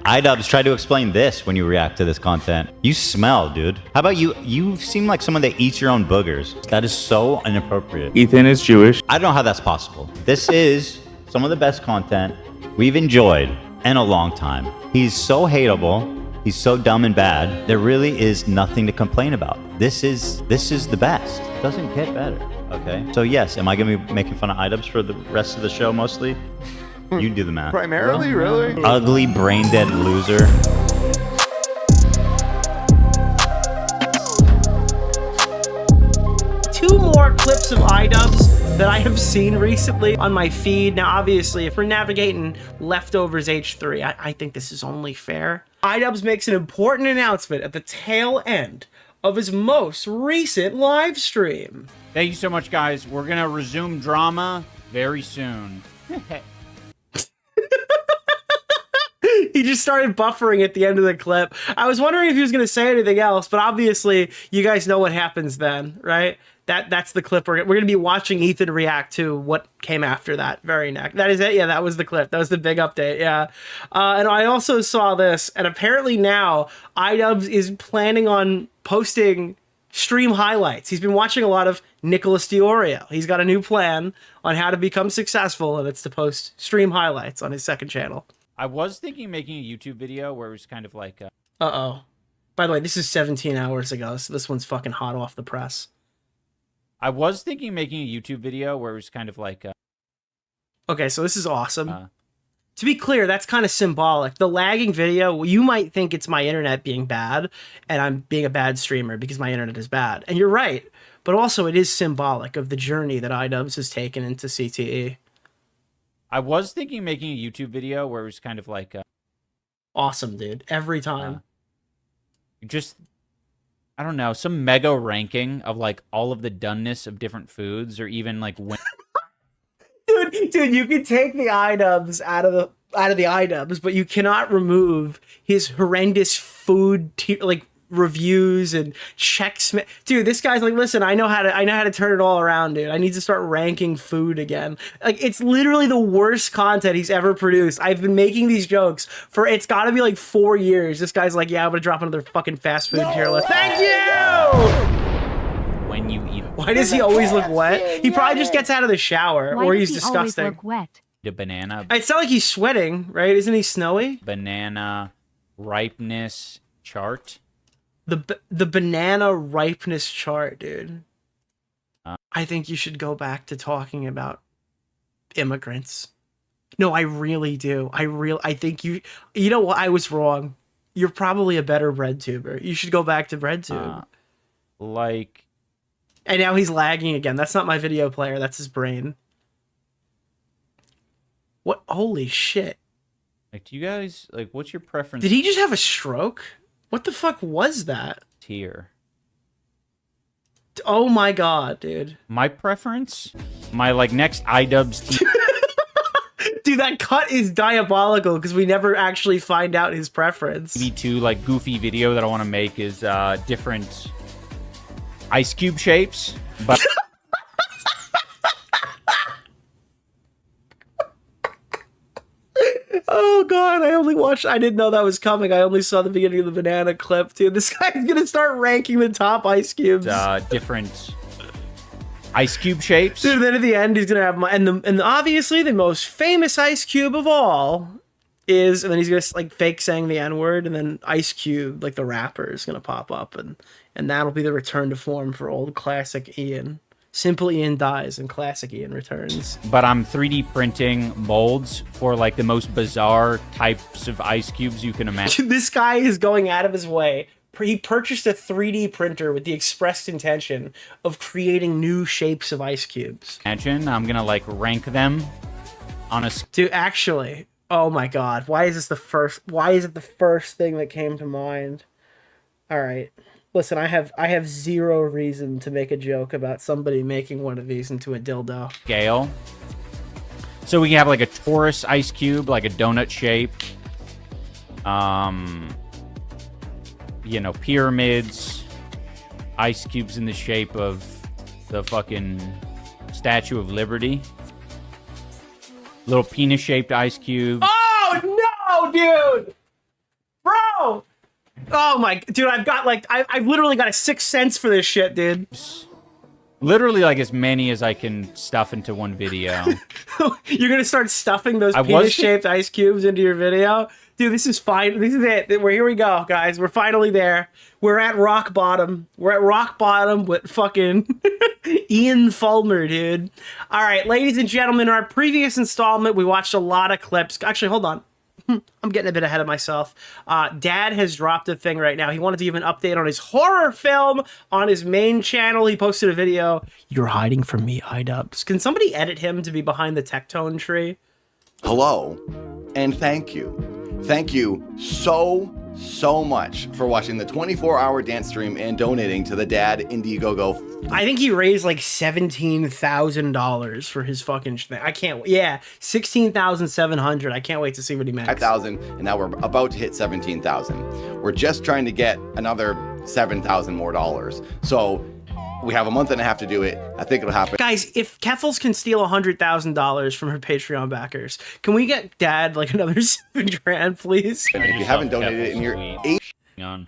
iDubbbz, try to explain this when you react to this content. You smell, dude. How about you? You seem like someone that eats your own boogers. That is so inappropriate. Ethan is Jewish. I don't know how that's possible. This is some of the best content we've enjoyed in a long time. He's so hateable. He's so dumb and bad. There really is nothing to complain about. This is the best. Doesn't get better. Okay. So yes, am I gonna be making fun of iDubbbz for the rest of the show mostly? You do the math. Primarily, really? Ugly, brain dead loser. Two more clips of iDubbbz that I have seen recently on my feed. Now, obviously, if we're navigating Leftovers H3, I think this is only fair. iDubbbz makes an important announcement at the tail end of his most recent live stream. Thank you so much, guys. We're gonna resume drama very soon. He just started buffering at the end of the clip. I was wondering if he was going to say anything else, but obviously you guys know what happens then, right? That's the clip. We're going to be watching Ethan react to what came after that very next. That is it. Yeah, that was the clip. That was the big update. Yeah. And I also saw this, and apparently now iDubbbz is planning on posting stream highlights. He's been watching a lot of Nicholas DeOrio. He's got a new plan on how to become successful, and it's to post stream highlights on his second channel. I was thinking making a YouTube video where it was kind of like... Uh-oh. By the way, this is 17 hours ago, so this one's fucking hot off the press. I was thinking making a YouTube video where it was kind of like... Okay, so this is awesome. To be clear, that's kind of symbolic. The lagging video, you might think it's my internet being bad, and I'm being a bad streamer because my internet is bad. And you're right, but also it is symbolic of the journey that iDubbbz has taken into CTE. I was thinking making a YouTube video where it was kind of like... Awesome, dude. Every time. Just, I don't know, some mega ranking of like all of the doneness of different foods, or even like when... dude, you can take the iDubbbz out of the iDubbbz, but you cannot remove his horrendous food like reviews and checks. Dude, this guy's like, listen, I know how to turn it all around, dude. I need to start ranking food again. Like, it's literally the worst content he's ever produced. I've been making these jokes for, it's got to be like 4 years. This guy's like, yeah, I'm gonna drop another fucking fast food tier list. Thank you. When you eat. Why does he always look wet? He probably just gets out of the shower, or he's disgusting. Always look wet? The banana. It's not like he's sweating, right? Isn't he snowy? Banana ripeness chart. The banana ripeness chart, dude. I think you should go back to talking about immigrants. No, I really do. I think you know what? I was wrong. You're probably a better breadtuber. You should go back to breadtube. Like. And now he's lagging again. That's not my video player. That's his brain. What? Holy shit. Like, do you guys, like, what's your preference? Did he just have a stroke? What the fuck was that? Tier. Oh my god, dude. My preference? My, like, next iDubbbz tier. Dude, that cut is diabolical because we never actually find out his preference. V2, like, goofy video that I want to make is different ice cube shapes, but... Oh god, I didn't know that was coming. I only saw the beginning of the banana clip, dude. This guy's gonna start ranking the top ice cubes. Different ice cube shapes. Dude, then at the end he's gonna have and obviously the most famous ice cube of all is, and then he's gonna like fake saying the N-word, and then Ice Cube, like the rapper, is gonna pop up, and that'll be the return to form for old classic Ian. Simple Ian dies and classic Ian returns. But I'm 3D printing molds for like the most bizarre types of ice cubes you can imagine. This guy is going out of his way. He purchased a 3D printer with the expressed intention of creating new shapes of ice cubes. Imagine I'm gonna like rank them on a... Dude, actually, oh my god, why is it the first thing that came to mind? All right. Listen, I have zero reason to make a joke about somebody making one of these into a dildo. Scale. So we can have like a torus ice cube, like a donut shape. You know, pyramids, ice cubes in the shape of the fucking Statue of Liberty. Little penis-shaped ice cube. Oh no, dude! Oh my, dude, I've got like, I've literally got a sixth sense for this shit, dude. Literally like as many as I can stuff into one video. You're gonna start stuffing those I was- penis-shaped ice cubes into your video? Dude, this is fine. This is it. Here we go, guys. We're finally there. We're at rock bottom. We're at rock bottom with fucking Ian Fulmer, dude. All right, ladies and gentlemen, in our previous installment, we watched a lot of clips. Actually, hold on. I'm getting a bit ahead of myself. Dad has dropped a thing right now. He wanted to give an update on his horror film on his main channel. He posted a video. You're hiding from me, iDubbbz. Can somebody edit him to be behind the Tectone tree? Hello, and thank you. Thank you so much for watching the 24-hour dance stream and donating to the Dad Indiegogo. I think he raised like $17,000 for his fucking thing. I can't. Yeah, 16,700. I can't wait to see what he makes. 5,000, and now we're about to hit 17,000. We're just trying to get another 7,000 more dollars. So we have a month and a half to do it. I think it'll happen. Guys, if Keffels can steal $100,000 from her Patreon backers, can we get Dad like another $7,000, please? And if you haven't donated and you're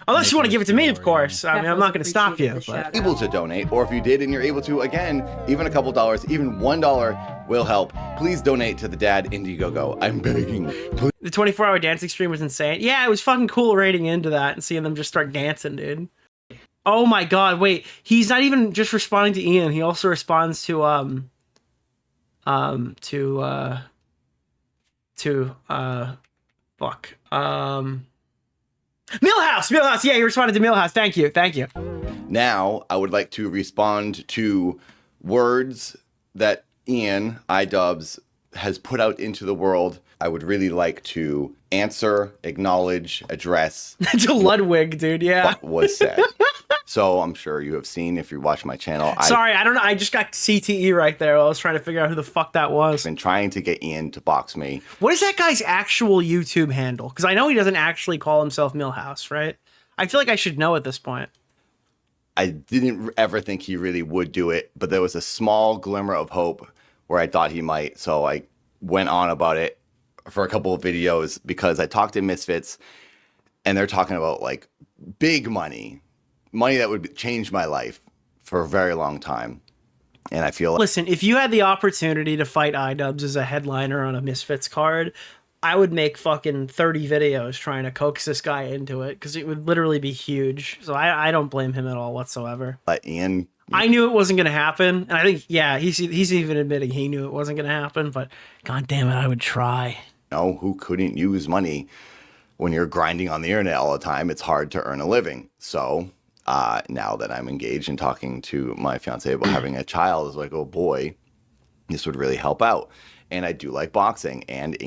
Unless you want to give it to me, of course. I mean, I'm not going to stop you. But able to donate, or if you did and you're able to, again, even a couple dollars, even $1 will help. Please donate to the Dad Indiegogo. I'm begging. Please. the 24-hour dancing stream was insane. Yeah, it was fucking cool rating into that and seeing them just start dancing, dude. Oh my god, wait. He's not even just responding to Ian. He also responds to Millhouse. Yeah, he responded to Millhouse. Thank you. Now, I would like to respond to words that Ian, iDubbbz, has put out into the world. I would really like to answer, acknowledge, address to Ludwig, dude, yeah. what was said. So I'm sure you have seen if you watch my channel. Sorry, I don't know. I just got CTE right there. I was trying to figure out who the fuck that was. I've been trying to get Ian to box me. What is that guy's actual YouTube handle? Because I know he doesn't actually call himself Millhouse, right? I feel like I should know at this point. I didn't ever think he really would do it, but there was a small glimmer of hope where I thought he might. So I went on about it for a couple of videos because I talked to Misfits and they're talking about like big money that would change my life for a very long time. And I feel like, listen, if you had the opportunity to fight iDubbbz as a headliner on a Misfits card, I would make fucking 30 videos trying to coax this guy into it because it would literally be huge. So I don't blame him at all whatsoever. Ian, I knew it wasn't going to happen. And I think, yeah, he's even admitting he knew it wasn't going to happen. But god damn it, I would try. who couldn't use money when you're grinding on the internet all the time? It's hard to earn a living. So now that I'm engaged and talking to my fiance about having a child, is like, oh boy, this would really help out. And I do like boxing. And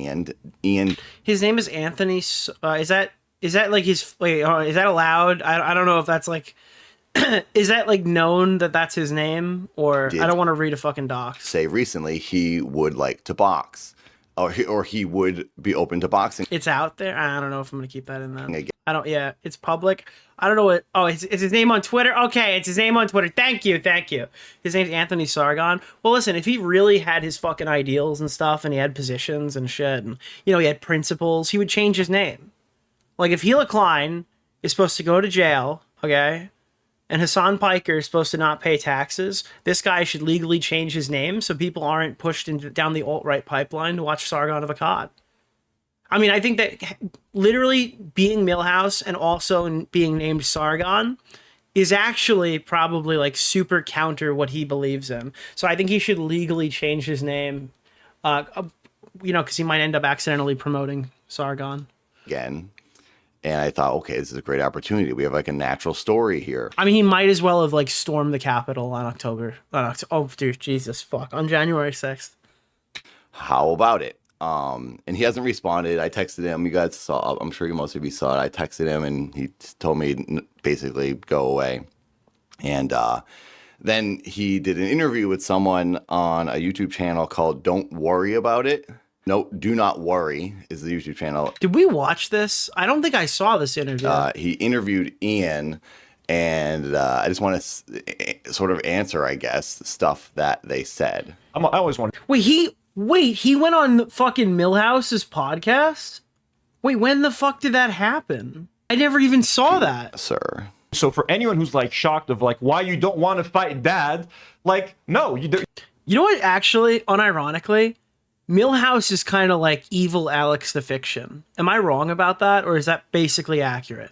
Ian, his name is Anthony. Is that like his? Wait, is that allowed? I don't know if that's like. Is that like known that that's his name, or I don't want to read a fucking doc. Say recently he would like to box, or he would be open to boxing. It's out there. I don't know if I'm gonna keep that in there. Again. I don't. Yeah, it's public. I don't know what. Oh, it's his name on Twitter. Okay, it's his name on Twitter. Thank you. His name's Anthony Sargon. Well, listen, if he really had his fucking ideals and stuff, and he had positions and shit, and he had principles, he would change his name. Like if Hila Klein is supposed to go to jail, okay, and Hassan Piker is supposed to not pay taxes, this guy should legally change his name so people aren't pushed down the alt-right pipeline to watch Sargon of Akkad. I mean, I think that literally being Millhouse and also being named Sargon is actually probably like super counter what he believes in. So I think he should legally change his name, because he might end up accidentally promoting Sargon. Again. And I thought, okay, this is a great opportunity. We have like a natural story here. I mean, he might as well have like stormed the Capitol on oh, dude, Jesus, fuck. On January 6th. How about it? And he hasn't responded. I texted him. You guys saw, I'm sure most of you saw it. I texted him and he told me basically go away. And then he did an interview with someone on a YouTube channel called Don't Worry About It. No, Do Not Worry is the YouTube channel. Did we watch this? I don't think I saw this interview. He interviewed Ian, and I just want to sort of answer, I guess, the stuff that they said. I always wonder. Wait, he went on fucking Millhouse's podcast? Wait, when the fuck did that happen? I never even saw that. Sir. So for anyone who's like shocked of like why you don't want to fight dad, like no, you don't. You know what? Actually, unironically, Milhouse is kind of like evil Alex the Fiction. Am I wrong about that, or is that basically accurate?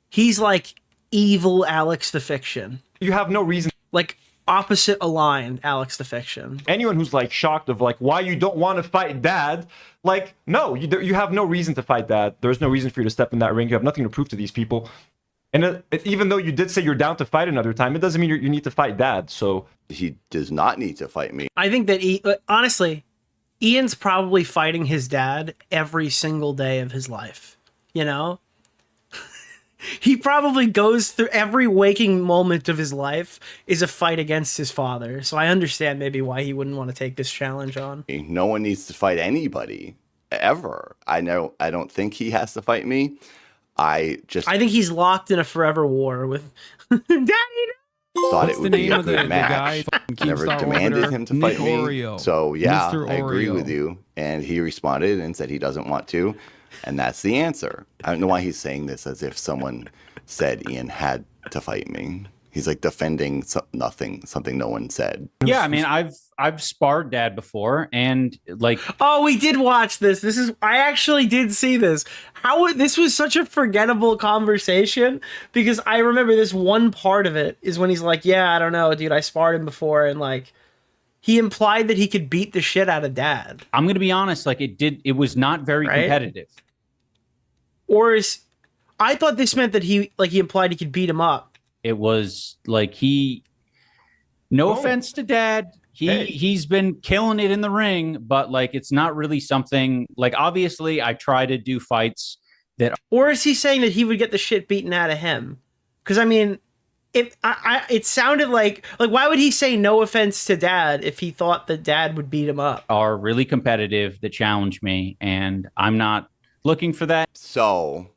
He's like evil Alex the Fiction, You have no reason. like opposite aligned Alex the Fiction. Anyone who's like shocked of like why you don't want to fight dad, like no, you have no reason to fight dad. There's no reason for you to step in that ring. You have nothing to prove to these people. And even though you did say you're down to fight another time, it doesn't mean you need to fight dad. So He does not need to fight me. I think that honestly, Ian's probably fighting his dad every single day of his life. You know? He probably goes through every waking moment of his life is a fight against his father. So I understand maybe why he wouldn't want to take this challenge on. No one needs to fight anybody ever. I don't think he has to fight me. I think he's locked in a forever war with Daddy. thought it would be a good the match. guy I never demanded him to fight me. DeOrio. So yeah, Mr. I agree Oreo. with you. And he responded and said he doesn't want to. And that's the answer. I don't know why he's saying this as if someone said Ian had to fight me. He's like defending something no one said. Yeah, I mean, I've sparred dad before, and like, Oh, we did watch this. I actually did see this. This was such a forgettable conversation because I remember this one part of it is when he's like, "Yeah, I don't know, dude, I sparred him before," and like he implied that he could beat the shit out of dad. I'm gonna be honest, like it was not very Right? competitive. I thought this meant that he implied he could beat him up. It was like no offense to dad, he's been killing it in the ring, but like it's not really something like, obviously I try to do fights that, Or is he saying that he would get the shit beaten out of him? Because I mean, it sounded like why would he say no offense to dad if he thought that dad would beat him up? are really competitive, that challenge me, and I'm not looking for that. So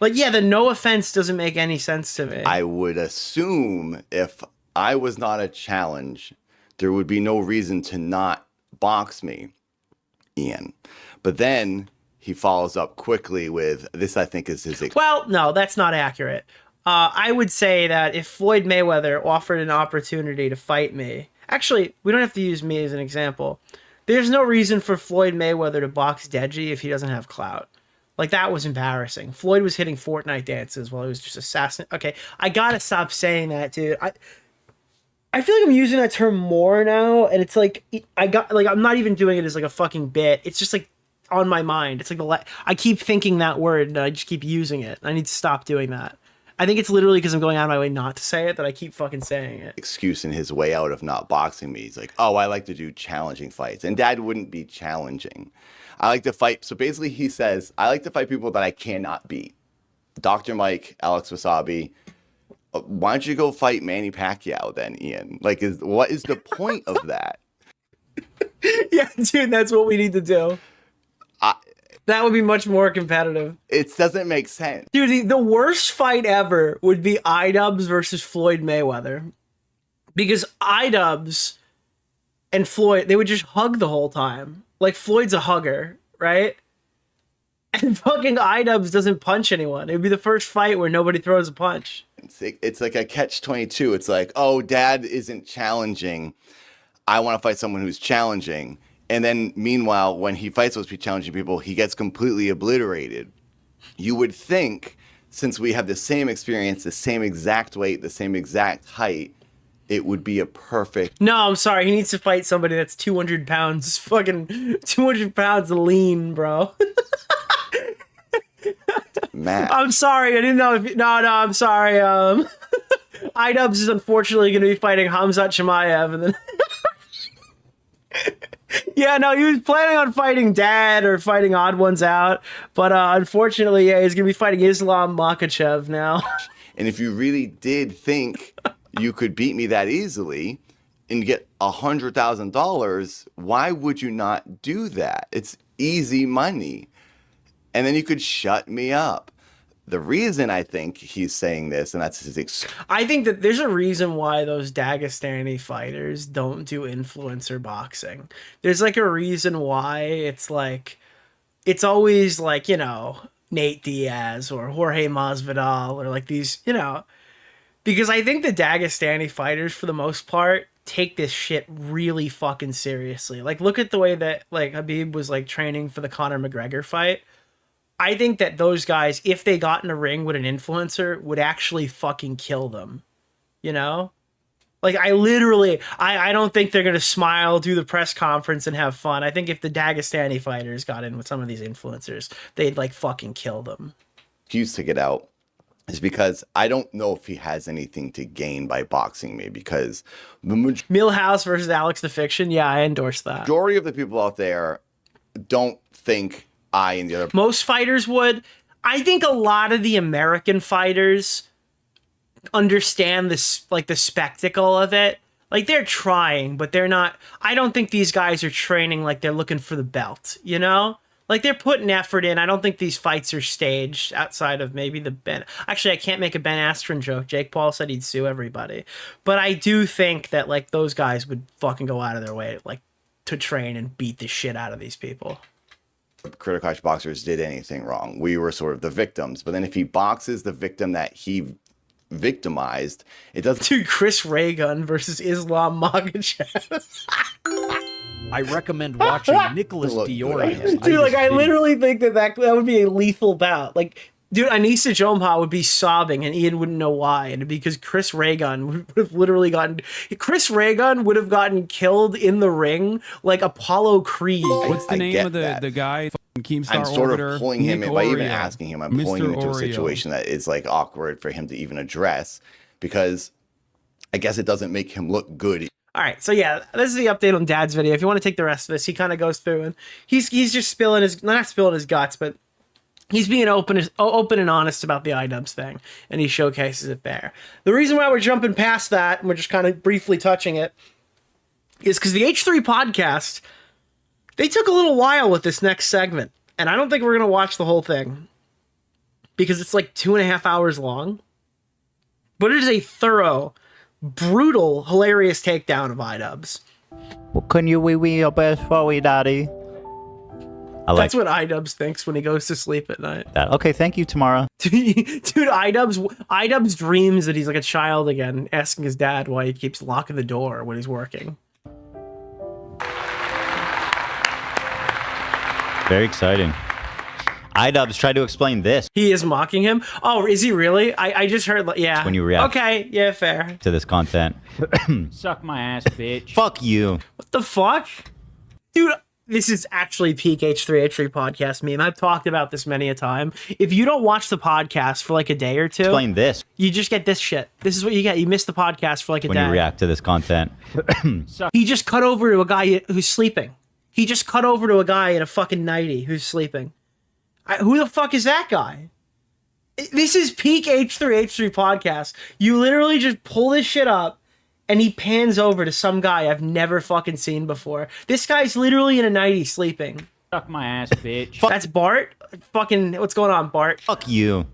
Like, yeah, the no offense doesn't make any sense to me. I would assume if I was not a challenge, there would be no reason to not box me, Ian. But then he follows up quickly with this. I think is his. Well, no, that's not accurate. I would say that if Floyd Mayweather offered an opportunity to fight me, actually, we don't have to use me as an example. There's no reason for Floyd Mayweather to box Deji if he doesn't have clout. Like, that was embarrassing. Floyd was hitting Fortnite dances while he was just assassinating. Okay, I gotta stop saying that, dude. I feel like I'm using that term more now, and it's like I'm not even doing it as like a fucking bit. It's just like on my mind. It's like I keep thinking that word, and I just keep using it. I need to stop doing that. I think it's literally because I'm going out of my way not to say it that I keep fucking saying it. Excuse in his way out of not boxing me. He's like, oh, I like to do challenging fights. And dad wouldn't be challenging. I like to fight. So basically he says, I like to fight people that I cannot beat. Dr. Mike, Alex Wasabi. Why don't you go fight Manny Pacquiao then, Ian? Like, what is the point of that? Yeah, dude, that's what we need to do. That would be much more competitive. It doesn't make sense. Dude, the worst fight ever would be iDubbbz versus Floyd Mayweather. Because iDubbbz and Floyd, they would just hug the whole time. Like, Floyd's a hugger, right? And fucking iDubbbz doesn't punch anyone. It would be the first fight where nobody throws a punch. It's like a catch-22. It's like, oh, dad isn't challenging. I want to fight someone who's challenging. And then meanwhile, when he fights those challenging people, he gets completely obliterated. You would think, since we have the same experience, the same exact weight, the same exact height, it would be a perfect... No, I'm sorry. He needs to fight somebody that's 200 pounds. Fucking 200 pounds lean, bro. match. I'm sorry. I didn't know if... No, I'm sorry. iDubbbz is unfortunately going to be fighting Hamzat Chimaev. And then... Yeah, no, he was planning on fighting Dad or fighting Odd Ones Out. But unfortunately, yeah, he's going to be fighting Islam Makhachev now. And if you really did think you could beat me that easily and get $100,000, why would you not do that? It's easy money. And then you could shut me up. The reason I think he's saying this, and that's his I think that there's a reason why those Dagestani fighters don't do influencer boxing. There's like a reason why it's like, it's always like, you know, Nate Diaz or Jorge Masvidal or like these, you know, because I think the Dagestani fighters for the most part take this shit really fucking seriously. Like look at the way that like Habib was like training for the Conor McGregor fight. I think that those guys, if they got in a ring with an influencer, would actually fucking kill them. You know? Like I literally, I don't think they're gonna smile, do the press conference, and have fun. I think if the Dagestani fighters got in with some of these influencers, they'd like fucking kill them. Excuse to get out is because I don't know if he has anything to gain by boxing me, because the Millhouse versus Alex the Fiction, yeah, I endorse that. majority of the people out there don't think I and the other. Most fighters would. I think a lot of the American fighters understand this, like the spectacle of it. Like they're trying, but they're not. I don't think these guys are training like they're looking for the belt, you know? Like they're putting effort in. I don't think these fights are staged outside of maybe the Ben. Actually, I can't make a Ben Askren joke. Jake Paul said he'd sue everybody. But I do think that like those guys would fucking go out of their way like to train and beat the shit out of these people. Critical boxers did anything wrong. We were sort of the victims. But then if he boxes the victim that he victimized, it doesn't. Dude, Chris Raygun versus Islam Makhachev. I recommend watching Nicholas Look, DeOrio. Dude, like I literally think that would be a lethal bout. Like, dude, Anissa Jomha would be sobbing and Ian wouldn't know why. And because Chris Raygun would have literally gotten killed in the ring like Apollo Creed. What's the I name get of that. the guy? Keemstar I'm sort Orbiter, of pulling him, Nick by even Oreo. asking him, I'm Mr. pulling him into a Oreo. situation that is like awkward for him to even address, because I guess it doesn't make him look good. All right, so yeah, this is the update on Dad's video. If you want to take the rest of this, he kind of goes through and he's just spilling his, not spilling his guts, but he's being open and honest about the iDubbbz thing, and he showcases it there. The reason why we're jumping past that, and we're just kind of briefly touching it, is because the H3 podcast, they took a little while with this next segment, and I don't think we're going to watch the whole thing, because it's like 2.5 hours long, but it is a thorough, brutal, hilarious takedown of iDubbbz. Well, couldn't you wee your best for we, daddy? I like That's what iDubbbz thinks when he goes to sleep at night. that. Okay, thank you, Tamara. Dude, iDubbbz dreams that he's like a child again, asking his dad why he keeps locking the door when he's working. Very exciting. iDubbbz tried to explain this He is mocking him? Oh, is he really? I just heard, yeah. when you react Okay, yeah, fair. to this content. Suck my ass, bitch. Fuck you. What the fuck? Dude, this is actually peak H3 podcast meme. I've talked about this many a time. If you don't watch the podcast for like a day or two, Explain this you just get this shit. This is what you get. You miss the podcast for like a when day. you react to this content. He just cut over to a guy who's sleeping. He just cut over to a guy in a fucking nightie who's sleeping. Who the fuck is that guy? This is peak H3 podcast. You literally just pull this shit up and he pans over to some guy I've never fucking seen before. This guy's literally in a nightie sleeping. Suck my ass, bitch. That's Bart? Fucking, what's going on, Bart? Fuck you.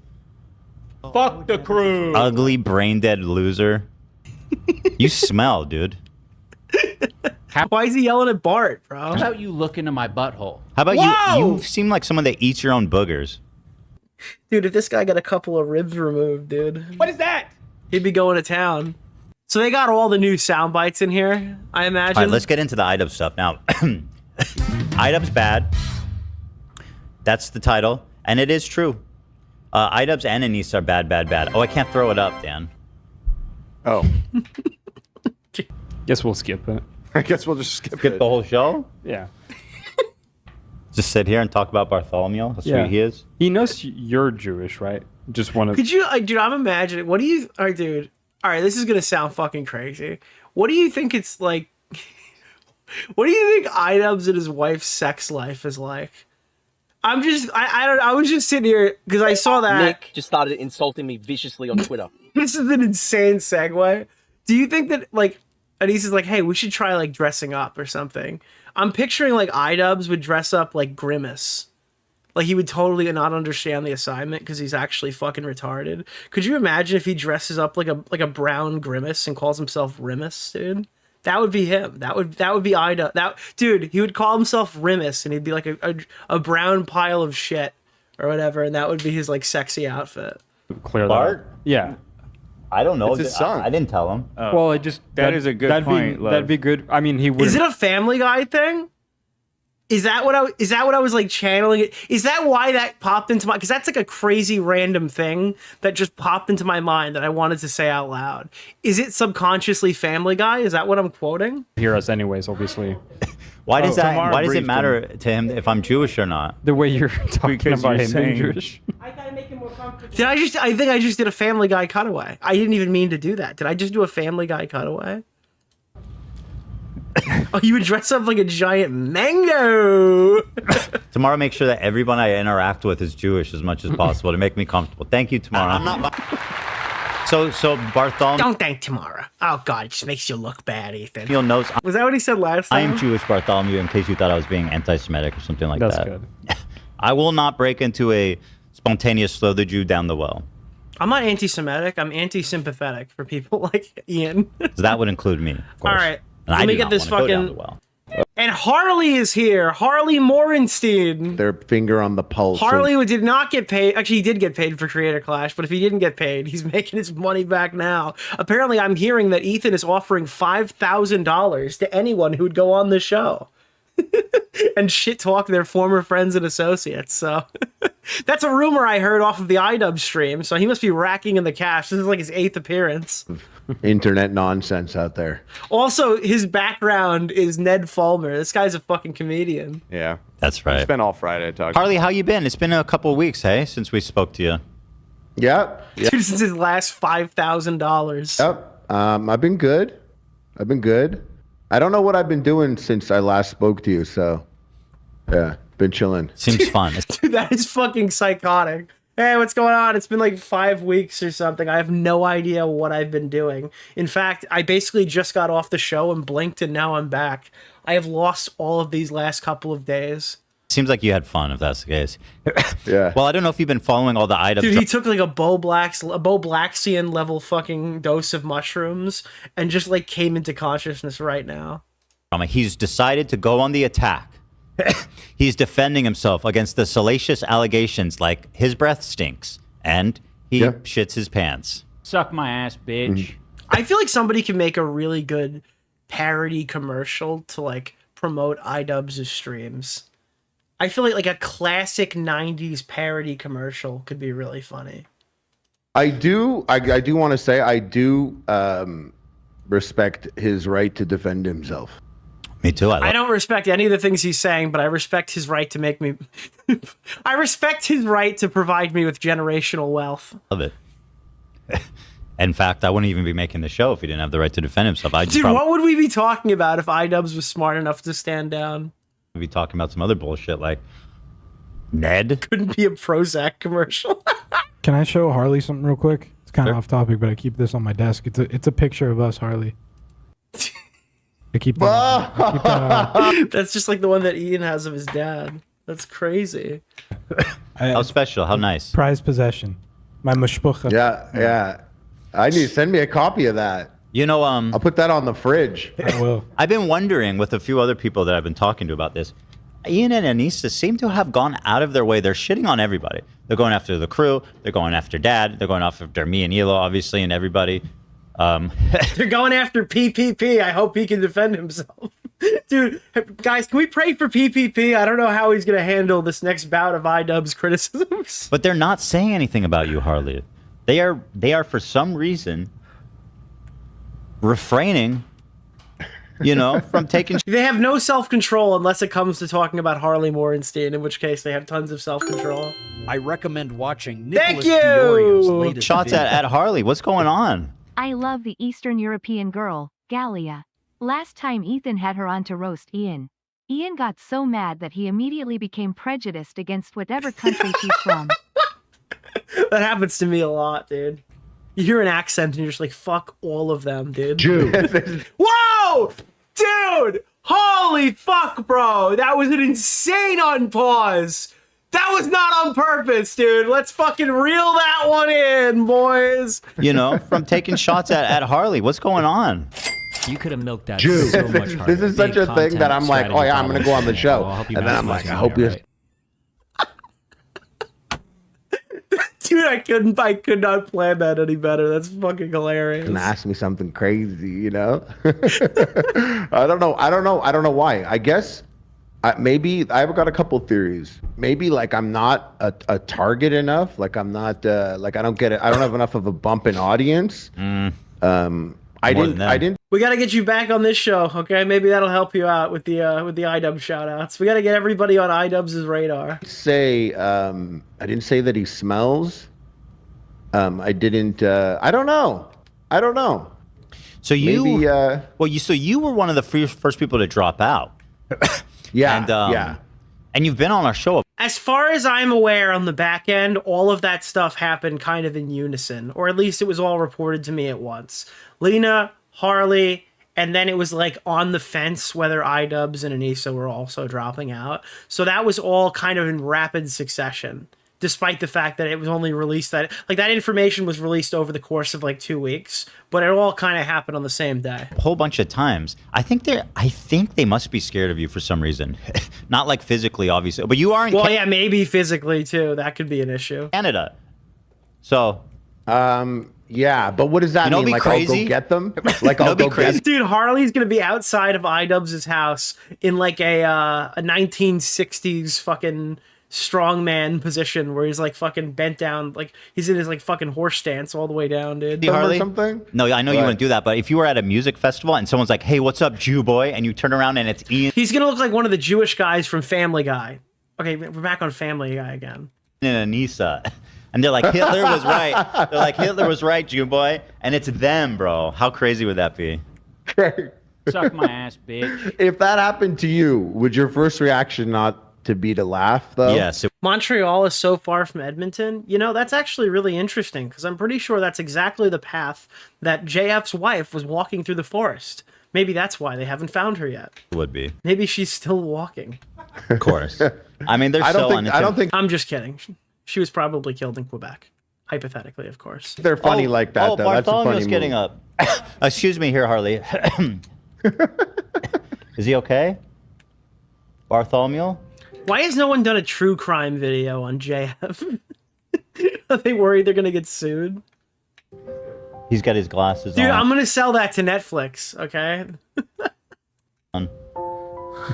Fuck the crew. Ugly, brain dead loser. You smell, dude. Why is he yelling at Bart, bro? How about you look into my butthole? How about Whoa! you? You seem like someone that eats your own boogers. Dude, if this guy got a couple of ribs removed, dude, What is that? he'd be going to town. So they got all the new sound bites in here, I imagine. All right, let's get into the iDubbbz stuff now. iDubbbz bad. That's the title, and it is true. iDubbbz and Anissa are bad, bad, bad. Oh, I can't throw it up, Dan. Oh, Guess we'll skip it. I guess we'll just skip Skip it. the whole show. Yeah. Just sit here and talk about Bartholomew. How sweet Yeah. he is. He knows you're Jewish, right? Just want to. Could you, dude, I'm imagining, what do you, all right, dude, all right, this is going to sound fucking crazy. What do you think it's like, what do you think iDubbbz and his wife's sex life is like? I'm just, I was just sitting here because I saw that. Nick just started insulting me viciously on Twitter. This is an insane segue. Do you think that, like, Anissa's like, hey, we should try, like, dressing up or something? I'm picturing, like, iDubbbz would dress up like Grimace. Like, he would totally not understand the assignment because he's actually fucking retarded. Could you imagine if he dresses up like a brown Grimace and calls himself Rimus, dude? That would be him. That would be iDubbbz. Dude, he would call himself Rimus and he'd be like a brown pile of shit or whatever, and that would be his like sexy outfit. Clear Bart? that. Yeah. I don't know. It's his son. I didn't tell him. Well, it just That is a good that'd point, Be, that'd be good. I mean, he would. Is it a Family Guy thing? Is that what I was like channeling it? Is that why that popped into my? Because that's like a crazy random thing that just popped into my mind that I wanted to say out loud. Is it subconsciously Family Guy? Is that what I'm quoting? hear us anyways, obviously. Why does that? Tamara Why does it briefed matter to him if I'm Jewish or not? The way you're talking Because about you're him being saying- Jewish. I gotta make it more comfortable. I think I just did a Family Guy cutaway. I didn't even mean to do that. Did I just do a Family Guy cutaway? Oh, you would dress up like a giant mango. Tomorrow, make sure that everyone I interact with is Jewish as much as possible to make me comfortable. Thank you, Tamara. I'm not. So Bartholomew Don't thank Tamara. Oh God, it just makes you look bad, Ethan. knows Was that what he said last I time? am Jewish, Bartholomew, in case you thought I was being anti-Semitic or something like That's that. good. I will not break into a spontaneous throw the Jew down the well. I'm not anti-Semitic. I'm anti-sympathetic for people like Ian. So that would include me, of course. All right, And I let me do get not this wanna go down fucking. the well. And Harley is here. Harley Morenstein. Their finger on the pulse. Harley did not get paid. Actually, he did get paid for Creator Clash, but if he didn't get paid, he's making his money back now. Apparently, I'm hearing that Ethan is offering $5,000 to anyone who would go on the show and shit talk their former friends and associates. So that's a rumor I heard off of the iDubbbz stream. So he must be racking in the cash. This is like his 8th appearance. Internet nonsense out there. Also, his background is Ned Fulmer. This guy's a fucking comedian. Yeah. That's right. Spent all Friday talking. Harley, how you been? It's been a couple of weeks, hey, since we spoke to you. Yep. Yep. Dude, since his last $5,000. Yep. I've been good. I don't know what I've been doing since I last spoke to you, so yeah, been chilling. Seems fun. Dude, that is fucking psychotic. Hey, what's going on? It's been like 5 weeks or something. I have no idea what I've been doing. In fact, I basically just got off the show and blinked and now I'm back. I have lost all of these last couple of days. Seems like you had fun, if that's the case. Yeah. Well, I don't know if you've been following all the items. Dude, he took like a Bo Blaxian level fucking dose of mushrooms and just like came into consciousness right now. He's decided to go on the attack. He's defending himself against the salacious allegations like his breath stinks and he shits his pants. Suck my ass, bitch. I feel like somebody can make a really good parody commercial to like promote iDubbbz' streams. I feel like a classic 90s parody commercial could be really funny. I do want to say I do respect his right to defend himself. Me too. I don't respect any of the things he's saying, but I respect his right to make me. I respect his right to provide me with generational wealth. love it. In fact, I wouldn't even be making the show if he didn't have the right to defend himself. I'd Dude, probably what would we be talking about if iDubbbz was smart enough to stand down? be talking about some other bullshit like Ned. Couldn't be a Prozac commercial. Can I show Harley something real quick? It's kind of off topic, but I keep this on my desk. It's a picture of us, Harley. I keep that. That's just like the one that Ian has of his dad. That's crazy. How special? How nice? Prized possession. My mashpucha. Yeah. I need to send me a copy of that. You know, I'll put that on the fridge. I will. I've been wondering with a few other people that I've been talking to about this. Ian and Anissa seem to have gone out of their way. They're shitting on everybody. They're going after the crew. They're going after Dad. They're going after me and Elo, obviously, and everybody. They're going after PPP. I hope he can defend himself. Dude, guys, can we pray for PPP? I don't know how he's going to handle this next bout of iDubbbz criticisms. But they're not saying anything about you, Harley. They are for some reason refraining, from taking. They have no self-control unless it comes to talking about Harley Morenstein, in which case they have tons of self-control. I recommend watching Thank Nicholas you! DeOrio's latest shots video. at Harley. What's going on? I love the Eastern European girl, Gallia. Last time Ethan had her on to roast Ian. Ian got so mad that he immediately became prejudiced against whatever country she's from. That happens to me a lot, dude. You hear an accent and you're just like, fuck all of them, dude. Whoa! Dude! Holy fuck, bro! That was an insane unpause! That was not on purpose, dude. Let's fucking reel that one in, boys. From taking shots at Harley. What's going on? You could have milked that so much harder. This is such a thing that I'm like, oh yeah, I'm gonna go on the show, I'll help you and then I'm like, I hope you. Dude, I could not plan that any better. That's fucking hilarious. And ask me something crazy, you know? I don't know why. I guess maybe I've got a couple theories. Maybe like I'm not a target enough. Like I'm not like I don't have enough of a bump in audience. I didn't. We got to get you back on this show, okay? Maybe that'll help you out with the iDubbbz shout-outs. We got to get everybody on iDubbbz's radar. I didn't say that he smells. I didn't. I don't know. So you, maybe, so you were one of the first people to drop out. Yeah, and, yeah. And you've been on our show. As far as I'm aware, on the back end, all of that stuff happened kind of in unison, or at least it was all reported to me at once. Lena, Harley, and then it was like on the fence whether iDubbbz and Anissa were also dropping out. So that was all kind of in rapid succession, despite the fact that it was only released that information was released over the course of like 2 weeks, but it all kind of happened on the same day. A whole bunch of times. I think they must be scared of you for some reason. Not like physically, obviously, but you are in yeah, maybe physically too. That could be an issue. Canada. So, yeah, but what does that mean? Like, crazy? I'll go get them? Like, I'll go get them? Dude, Harley's gonna be outside of iDubbbz's house in like a 1960s fucking strongman position where he's like fucking bent down, like he's in his like fucking horse stance all the way down, dude. Harley? Something? No, I know you wouldn't do that, but if you were at a music festival and someone's like, "Hey, what's up, Jew boy?" and you turn around and it's Ian, he's gonna look like one of the Jewish guys from Family Guy. Okay, we're back on Family Guy again. And Anissa. And they're like, Hitler was right. They're like, Hitler was right, Jew boy. And it's them, bro. How crazy would that be? Suck my ass, bitch. If that happened to you, would your first reaction not to be to laugh, though? Yes. Montreal is so far from Edmonton. You know, that's actually really interesting because I'm pretty sure that's exactly the path that JF's wife was walking through the forest. Maybe that's why they haven't found her yet. Would be. Maybe she's still walking. Of course. I mean, I don't think I'm just kidding. She was probably killed in Quebec. Hypothetically, of course. they're funny like that, though. That's a funny Bartholomew's getting move. up. Excuse me here, Harley. Is he okay? Bartholomew? Why has no one done a true crime video on JF? Are they worried they're going to get sued? He's got his glasses Dude, on. I'm going to sell that to Netflix, okay?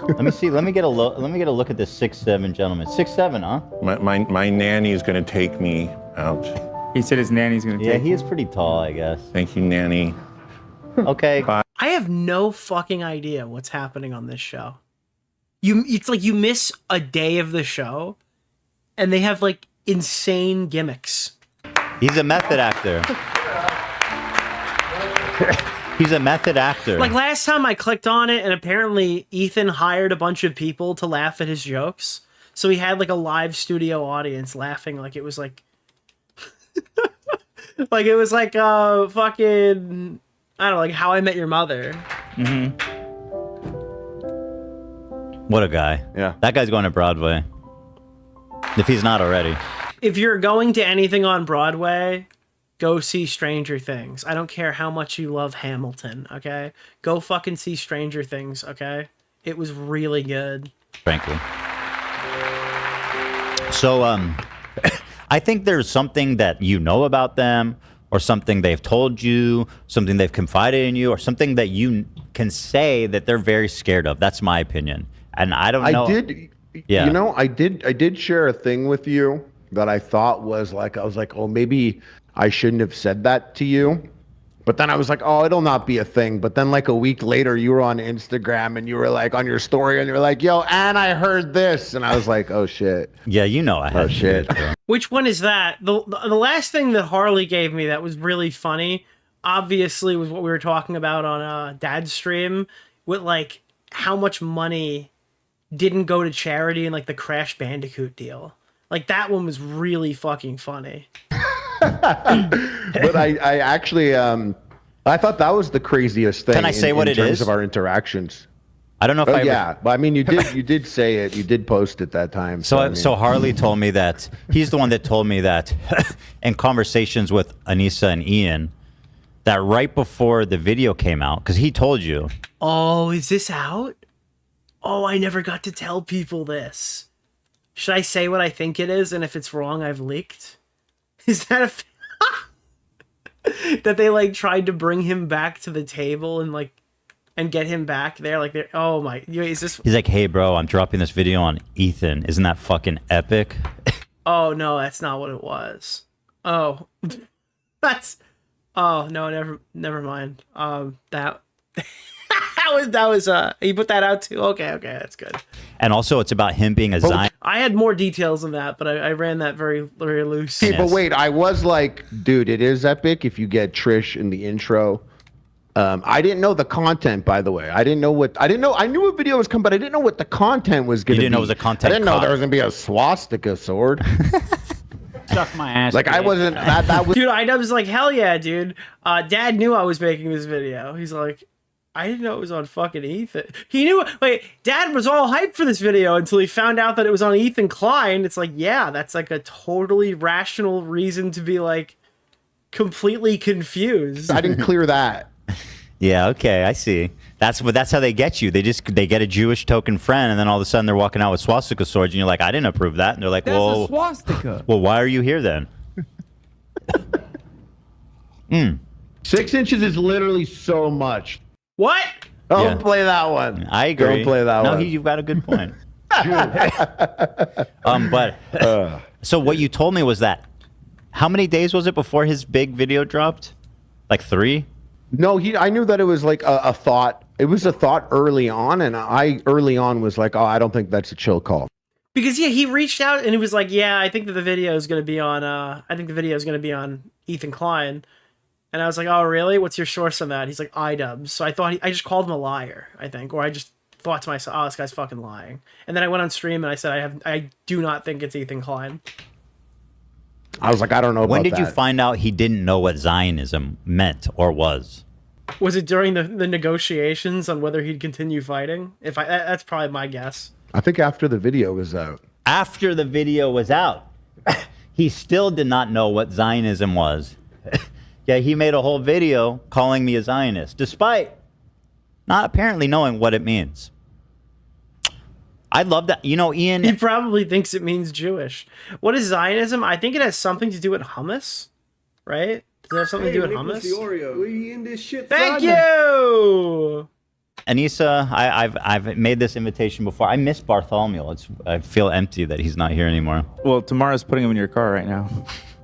Let me see. Let me get a look at this 6'7" gentleman. 6'7", huh? My nanny is going to take me out. He said his nanny's gonna take Yeah, he is pretty tall, I guess. Thank you, nanny. Okay. Bye. I have no fucking idea what's happening on this show. It's like you miss a day of the show, and they have like insane gimmicks. He's a method actor. He's a method actor. Like last time I clicked on it, and apparently Ethan hired a bunch of people to laugh at his jokes. So he had like a live studio audience laughing like it was like... like it was like fucking... I don't know, like How I Met Your Mother. Mm-hmm. What a guy. Yeah. That guy's going to Broadway. If he's not already. If you're going to anything on Broadway, go see Stranger Things. I don't care how much you love Hamilton, okay? Go fucking see Stranger Things, okay? It was really good. Frankly. So, I think there's something that you know about them, or something they've told you, something they've confided in you, or something that you can say that they're very scared of. That's my opinion. And I don't know. Yeah. You know, I did share a thing with you that I thought was like, I was like, oh, maybe I shouldn't have said that to you. But then I was like, oh, it'll not be a thing. But then like a week later, you were on Instagram and you were like on your story and you were like, yo, and I heard this. And I was like, oh, shit. Yeah, you know I had. Oh, shit. Which one is that? The last thing that Harley gave me that was really funny, obviously, was what we were talking about on Dad's stream with like how much money didn't go to charity in like the Crash Bandicoot deal. Like that one was really fucking funny. But I actually I thought that was the craziest thing. Can I say what it in terms is? of our interactions? I don't know if yeah, but I mean, you did say it. You did post it that time. So, I mean. so Harley told me that he's the one that told me that in conversations with Anissa and Ian, that right before the video came out, because he told you. Oh, is this out? Oh, I never got to tell people this. Should I say what I think it is? And if it's wrong, I've leaked? Is that a that they like tried to bring him back to the table and like and get him back there? Like, they're, oh my, is this? He's like, hey, bro, I'm dropping this video on Ethan. Isn't that fucking epic? Oh no, that's not what it was. Oh, that's. Oh no, never mind. That that was he put that out too. Okay, that's good. And also, it's about him being a Zion. I had more details than that, but I ran that very loose. Hey, but wait, I was like, dude, it is epic if you get Trish in the intro. I didn't know the content, by the way. I knew a video was coming, but I didn't know what the content was going to be. You didn't know it was a content. I didn't know there was going to be a swastika sword. Suck my ass. Like, I wasn't, that was. Dude, I was like, hell yeah, dude. Dad knew I was making this video. He's like, I didn't know it was on fucking Ethan. He knew. Wait, Dad was all hyped for this video until he found out that it was on Ethan Klein. It's like, yeah, that's like a totally rational reason to be like completely confused. I didn't clear that. Yeah, okay, I see. That's how they get you. They get a Jewish token friend, and then all of a sudden they're walking out with swastika swords, and you're like, I didn't approve that. And they're like, That's well, a swastika. Well, why are you here then? 6 inches is literally so much. What? Don't play that one. I agree. Don't play that one. No, you've got a good point. So what you told me was that how many days was it before his big video dropped? Like 3? No, I knew that it was like a thought. It was a thought early on, and I early on was like, oh, I don't think that's a chill call. Because yeah, he reached out and he was like, yeah, I think that the video is going to be on. I think the video is going to be on Ethan Klein. And I was like, oh, really? What's your source on that? He's like, iDubbbz. So I thought I just called him a liar, I think. Or I just thought to myself, oh, this guy's fucking lying. And then I went on stream and I said, I do not think it's Ethan Klein. I was like, I don't know about that. When did you find out he didn't know what Zionism meant or was? Was it during the negotiations on whether he'd continue fighting? That's probably my guess. I think after the video was out. After the video was out, he still did not know what Zionism was. Yeah, he made a whole video calling me a Zionist, despite not apparently knowing what it means. I love that. You know, Ian... He probably thinks it means Jewish. What is Zionism? I think it has something to do with hummus, right? Does it have something to do with Nicholas hummus? DeOrio, we in this shit. Thank you! Anissa, I've made this invitation before. I miss Bartholomew. I feel empty that he's not here anymore. Well, Tamara's putting him in your car right now.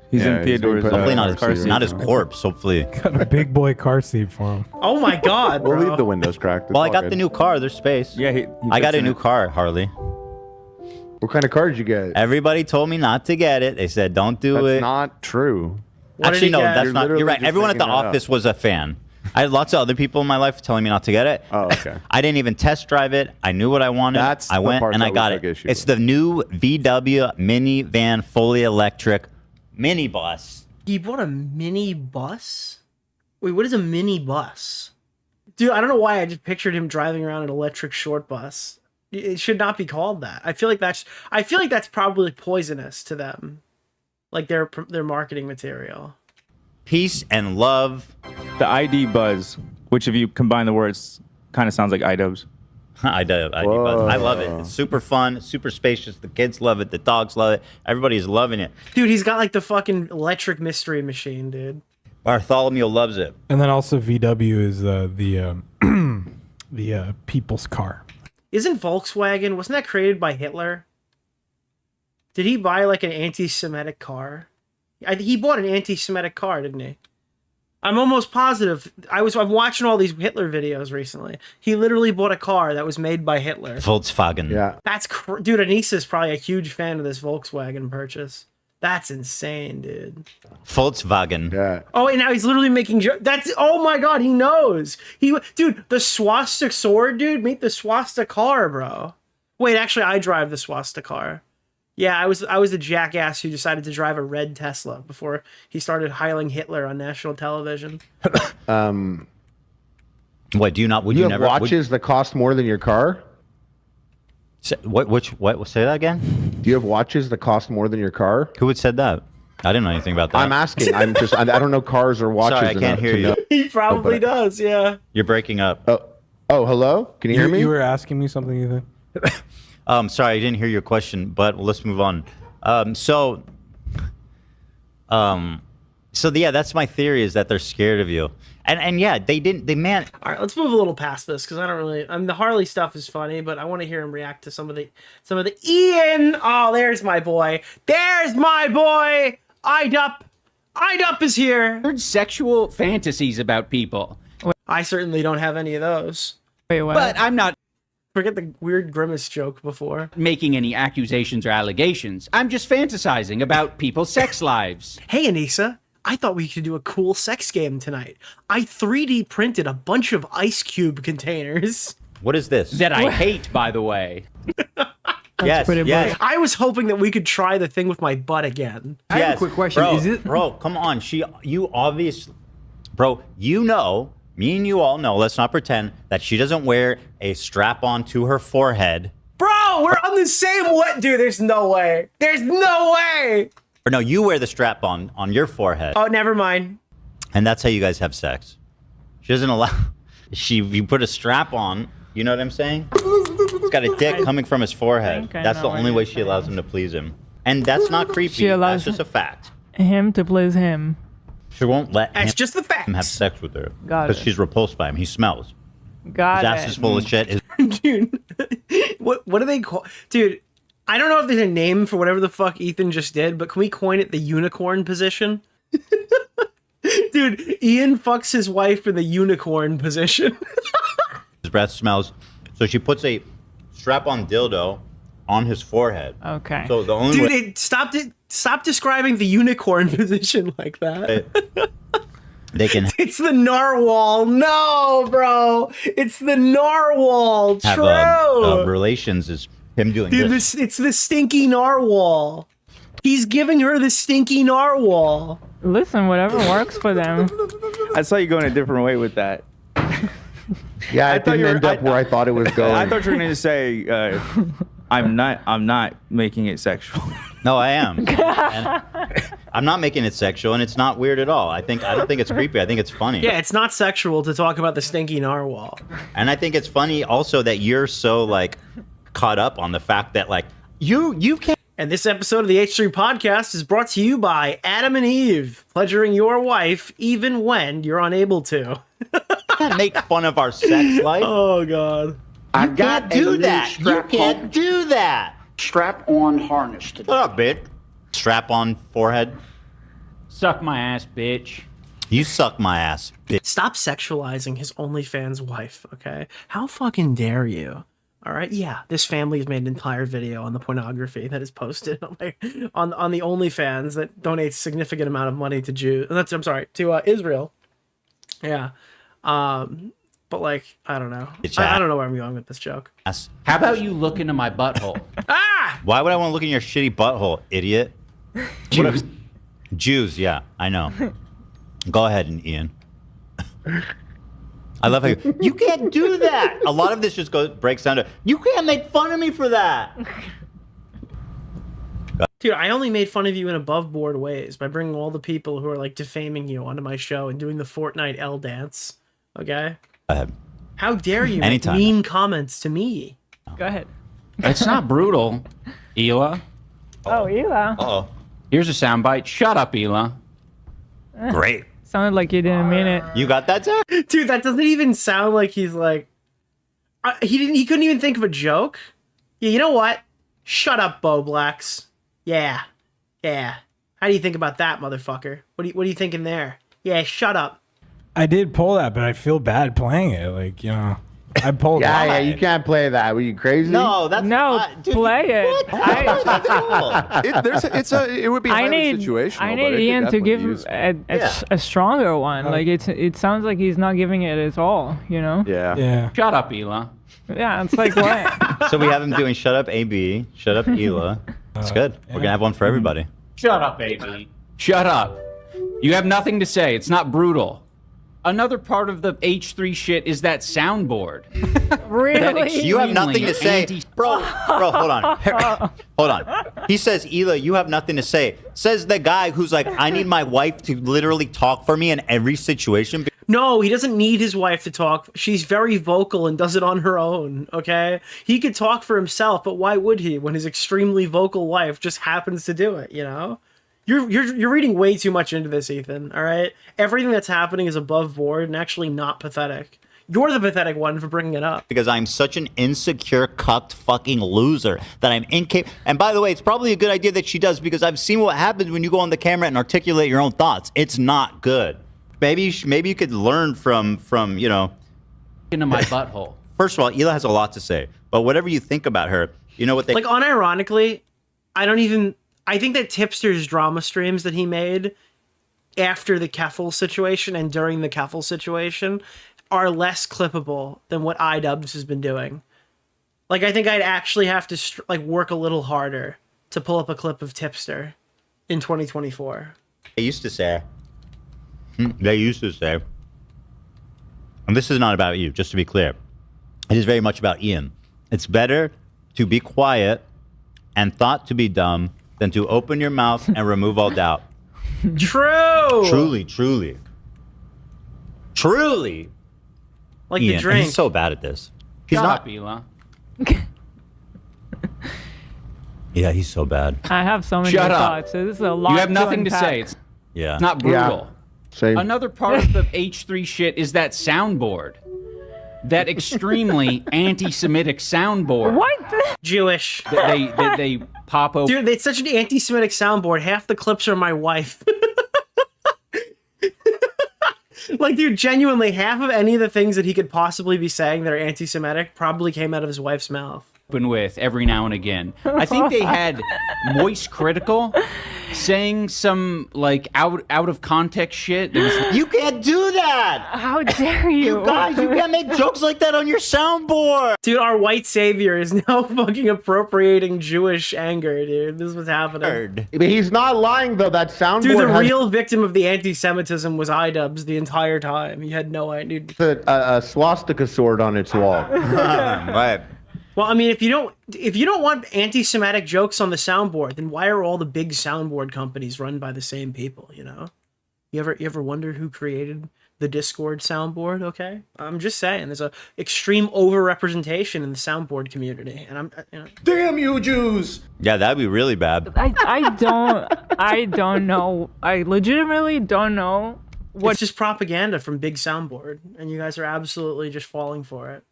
He's in Theodore's hopefully not his corpse. Hopefully, got a big boy car seat for him. Oh my God, bro. We'll leave the windows cracked. Well, I got the new car. There's space. Yeah, I got a new car, Harley. What kind of car did you get? Everybody told me not to get it. They said don't do it. That's not true. Actually, no, that's not. You're right. Everyone at the office was a fan. I had lots of other people in my life telling me not to get it. Oh, okay. I didn't even test drive it. I knew what I wanted. I went and I got it. It's the new VW minivan, fully electric minibus. You bought a mini bus? Wait, what is a mini bus? Dude, I don't know why I just pictured him driving around an electric short bus. It should not be called that. I feel like that's probably poisonous to them. Like their marketing material. Peace and love. The iDubbbz, which if you combine the words, kind of sounds like iDubbbz. iDubbbz. I love it. It's super fun, super spacious. The kids love it. The dogs love it. Everybody's loving it. Dude, he's got like the fucking electric mystery machine, dude. Bartholomew loves it. And then also VW is the people's car. Isn't Volkswagen, wasn't that created by Hitler? Did he buy like an anti-Semitic car? He bought an anti-Semitic car, didn't he? I'm almost positive. I'm watching all these Hitler videos recently. He literally bought a car that was made by Hitler. Volkswagen. Yeah. That's dude. Anissa's probably a huge fan of this Volkswagen purchase. That's insane, dude. Volkswagen. Yeah. Oh, and now he's literally making that's. Oh my God, he knows. Dude, the swastika sword, dude. Meet the swastika car, bro. Wait, actually, I drive the swastika car. Yeah, I was the jackass who decided to drive a red Tesla before he started hiling Hitler on national television. What do you not? Would you you have never? watches that cost more than your car? What? Say that again. Do you have watches that cost more than your car? Who had said that? I didn't know anything about that. I'm asking. I don't know cars or watches. Sorry, I can't hear you. He probably does. Yeah. You're breaking up. Oh, hello. Can you hear me? You were asking me something, Ethan. Sorry, I didn't hear your question, but let's move on. So So yeah, that's my theory, is that they're scared of you. And yeah, they man. All right, let's move a little past this because I don't really. The Harley stuff is funny, but I want to hear him react to some of the Ian. Oh, there's my boy. There's my boy. iDubbbz is here. Sexual fantasies about people. I certainly don't have any of those. Wait, what? But I'm not Forget the weird grimace joke before. making any accusations or allegations. I'm just fantasizing about people's sex lives. Hey, Anissa. I thought we could do a cool sex game tonight. I 3D printed a bunch of ice cube containers. What is this? That I hate, by the way. Yes, yes. I was hoping that we could try the thing with my butt again. I have a quick question. Bro, Is it bro, come on. You obviously, bro, you know, me and you all know, let's not pretend that she doesn't wear a strap on to her forehead. Bro, we're on the same what? Dude, there's no way. There's no way. Or no, you wear the strap on your forehead. Oh, never mind. And that's how you guys have sex. She doesn't allow, you put a strap on, you know what I'm saying? He's got a dick coming from his forehead. That's the only way she allows him to please him. And that's not creepy, She allows that's just a fact. him to please him. She won't let That's just the facts. him have sex with her. Got Because it. she's repulsed by him. He smells. Got His ass it. is full of shit. Dude, what do they call? Dude, I don't know if there's a name for whatever the fuck Ethan just did, but can we coin it the unicorn position? Dude, Ian fucks his wife in the unicorn position. His breath smells. So she puts a strap-on dildo on his forehead. Okay. So the only Dude, way stop describing the unicorn position like that. they can It's the narwhal. No, bro. It's the narwhal. have True. relations is him doing Dude, this. it's the stinky narwhal. He's giving her the stinky narwhal. Listen, whatever works for them. I saw you going a different way with that. Yeah, I it thought didn't you were- end up where I thought it was going. I thought you were going to say, I'm not making it sexual. No, I am. And I'm not making it sexual, and it's not weird at all. I don't think it's creepy. I think it's funny. Yeah, it's not sexual to talk about the stinky narwhal. And I think it's funny also that you're so like caught up on the fact that like you can't. And this episode of the H3 podcast is brought to you by Adam and Eve, pleasuring your wife even when you're unable to. Can't make fun of our sex life. Oh God. You can't do that. You can't do that. Strap-on harness today. What up, bitch? Strap on forehead. Suck my ass, bitch. You suck my ass, bitch. Stop sexualizing his OnlyFans wife, okay? How fucking dare you? All right, yeah, this family has made an entire video on the pornography that is posted on the OnlyFans that donates a significant amount of money to to Israel. Yeah, but like, I don't know. I don't know where I'm going with this joke. How about you look into my butthole? Ah! Why would I want to look in your shitty butthole, idiot? Jews, yeah, I know. Go ahead, Ian. I love how you can't do that. A lot of this just breaks down to you can't make fun of me for that. Dude, I only made fun of you in above board ways by bringing all the people who are like defaming you onto my show and doing the Fortnite L dance. Okay? Go ahead. How dare you Anytime. make mean comments to me? Go ahead. It's not brutal, Hila. Oh, Ela. Uh-oh. Here's a soundbite. Shut up, Hila. Great. Sounded like you didn't mean it. You got that, Zach? Dude, that doesn't even sound like he's like. He couldn't even think of a joke. Yeah, you know what? Shut up, Bo Blacks. Yeah. How do you think about that, motherfucker? What are you thinking there? Yeah, shut up. I did pull that, but I feel bad playing it. Like, you know, I pulled it. Yeah, you can't play that. Were you crazy? No, that's dude, play it. It would be I highly need situational. I but need it could Ian to definitely give use- a stronger one. Like it sounds like he's not giving it his all. You know? Yeah. Shut up, Hila. Yeah, it's like what? So we have him doing shut up AB, shut up Hila. It's good. We're gonna have one for everybody. Shut up, baby. Shut up. You have nothing to say. It's not brutal. Another part of the H3 shit is that soundboard. Really? You have nothing to say, bro. Hold on, hold on. He says, Hila, you have nothing to say. Says the guy who's like, I need my wife to literally talk for me in every situation. No, he doesn't need his wife to talk. She's very vocal and does it on her own, okay? He could talk for himself, but why would he when his extremely vocal wife just happens to do it, you know? You're reading way too much into this, Ethan. All right, everything that's happening is above board and actually not pathetic. You're the pathetic one for bringing it up. Because I'm such an insecure, cucked fucking loser that I'm incapable. And by the way, it's probably a good idea that she does because I've seen what happens when you go on the camera and articulate your own thoughts. It's not good. Maybe you could learn from you know. Into my butthole. First of all, Hila has a lot to say, but whatever you think about her, you know what they like. Unironically, I think that Tipster's drama streams that he made after the Keffel situation and during the Keffel situation are less clippable than what iDubbbz has been doing. Like, I think I'd actually have to work a little harder to pull up a clip of Tipster in 2024. They used to say, and this is not about you, just to be clear. It is very much about Ian. It's better to be quiet and thought to be dumb than to open your mouth and remove all doubt. True. Truly. Like Ian, the drink. He's so bad at this. He's Shut not. up, Hila. Yeah, he's so bad. I have so many Shut up. thoughts. So this is a lot. You have nothing to unpack. say. It's Yeah. not brutal. Same. Another part of the H3 shit is that soundboard. That extremely anti-Semitic soundboard. What? Jewish. They pop open. Dude, it's such an anti-Semitic soundboard. Half the clips are my wife. Like, dude, genuinely, half of any of the things that he could possibly be saying that are anti-Semitic probably came out of his wife's mouth. With every now and again. I think they had Moist Critical saying some like out of context shit. You can't do that! How dare you? You guys, you can't make jokes like that on your soundboard! Dude, our white savior is now fucking appropriating Jewish anger, dude. This is what's happening. But he's not lying though. That soundboard. Dude, the has real victim of the anti-Semitism was iDubbbz the entire time. He had no idea. a swastika sword on its wall. Right. Well, I mean, if you don't want anti-Semitic jokes on the soundboard, then why are all the big soundboard companies run by the same people? You know, you ever wonder who created the Discord soundboard? Okay, I'm just saying, there's a extreme overrepresentation in the soundboard community, and Damn you, Jews! Yeah, that'd be really bad. I don't know. I legitimately don't know what's just propaganda from big soundboard, and you guys are absolutely just falling for it.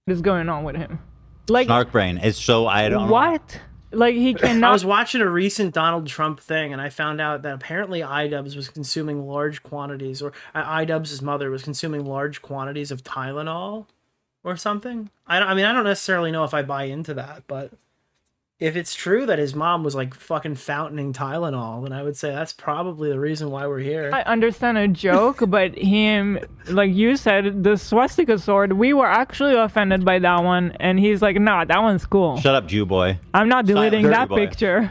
What is going on with him? Like, Snark brain. It's so I don't. What? Like, he cannot. I was watching a recent Donald Trump thing, and I found out that apparently iDubbbz was consuming large quantities, or iDubbbz's mother was consuming large quantities of Tylenol or something. I don't necessarily know if I buy into that, but if it's true that his mom was like fucking fountaining Tylenol, then I would say that's probably the reason why we're here. I understand a joke, but him, like you said, the swastika sword, we were actually offended by that one, and he's like, nah, that one's cool. Shut up, Jew boy. I'm not deleting that picture.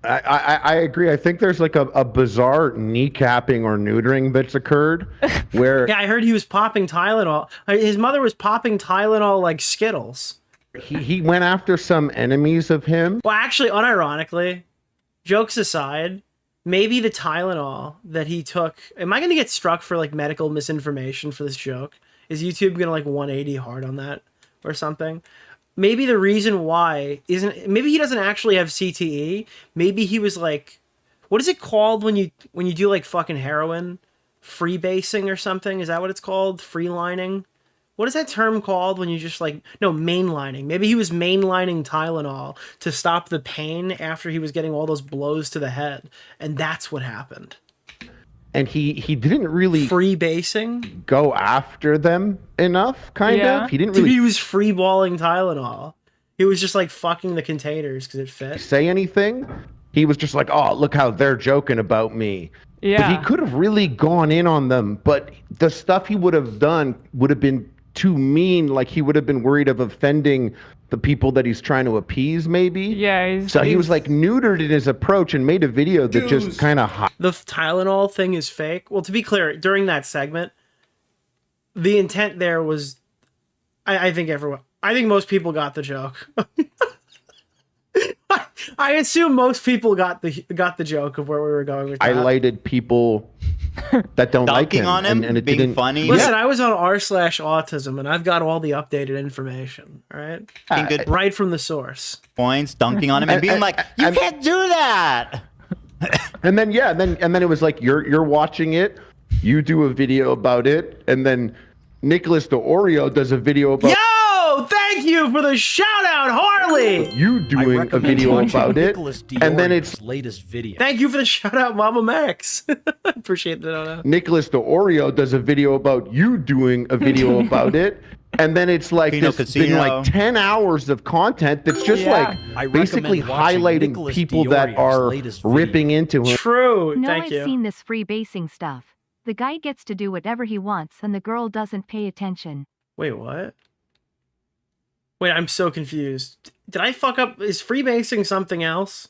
I agree. I think there's like a bizarre kneecapping or neutering that's occurred where Yeah, I heard he was popping Tylenol. His mother was popping Tylenol like Skittles. he went after some enemies of him. Well, actually, unironically, jokes aside, maybe the Tylenol that he took. Am I going to get struck for like medical misinformation for this joke? Is YouTube going to like 180 hard on that or something? Maybe the reason why isn't. Maybe he doesn't actually have CTE. Maybe he was like, what is it called when you do like fucking heroin, freebasing or something? Is that what it's called? Freelining. What is that term called when you just like, no, mainlining. Maybe he was mainlining Tylenol to stop the pain after he was getting all those blows to the head. And that's what happened. And he didn't really freebasing go after them enough, kind of. He didn't really. Dude, he was freeballing Tylenol. He was just like fucking the containers because it fit. Say anything. He was just like, oh, look how they're joking about me. Yeah. But he could have really gone in on them, but the stuff he would have done would have been too mean. Like he would have been worried of offending the people that he's trying to appease, maybe. Yeah. So he was like neutered in his approach and made a video that just kind of hot. The Tylenol thing is fake. Well, to be clear, during that segment, the intent there was, I think most people got the joke. I assume most people got the joke of where we were going with that. Highlighted people that don't like him. on him, and it being didn't, funny. Listen, I was on r/autism, and I've got all the updated information. All right, Being good right from the source. points, dunking on him, and being like, "You can't do that." And then and then it was like you're watching it, you do a video about it, and then Nicholas DeOrio does a video about Thank you for the shout out, Harley. you doing a video about it, and then it's latest video. Thank you for the shout out, Mama Max. Appreciate that. Nicholas DeOrio does a video about you doing a video about it, and then it's like Casino this been like 10 hours of content that's just I like basically recommend watching highlighting Nicholas people that DeOrio's are latest video. ripping into him. True. No, Thank I've you. seen this free basing stuff. The guy gets to do whatever he wants and the girl doesn't pay attention. Wait, what? Wait, I'm so confused. Did I fuck up? Is freebasing something else?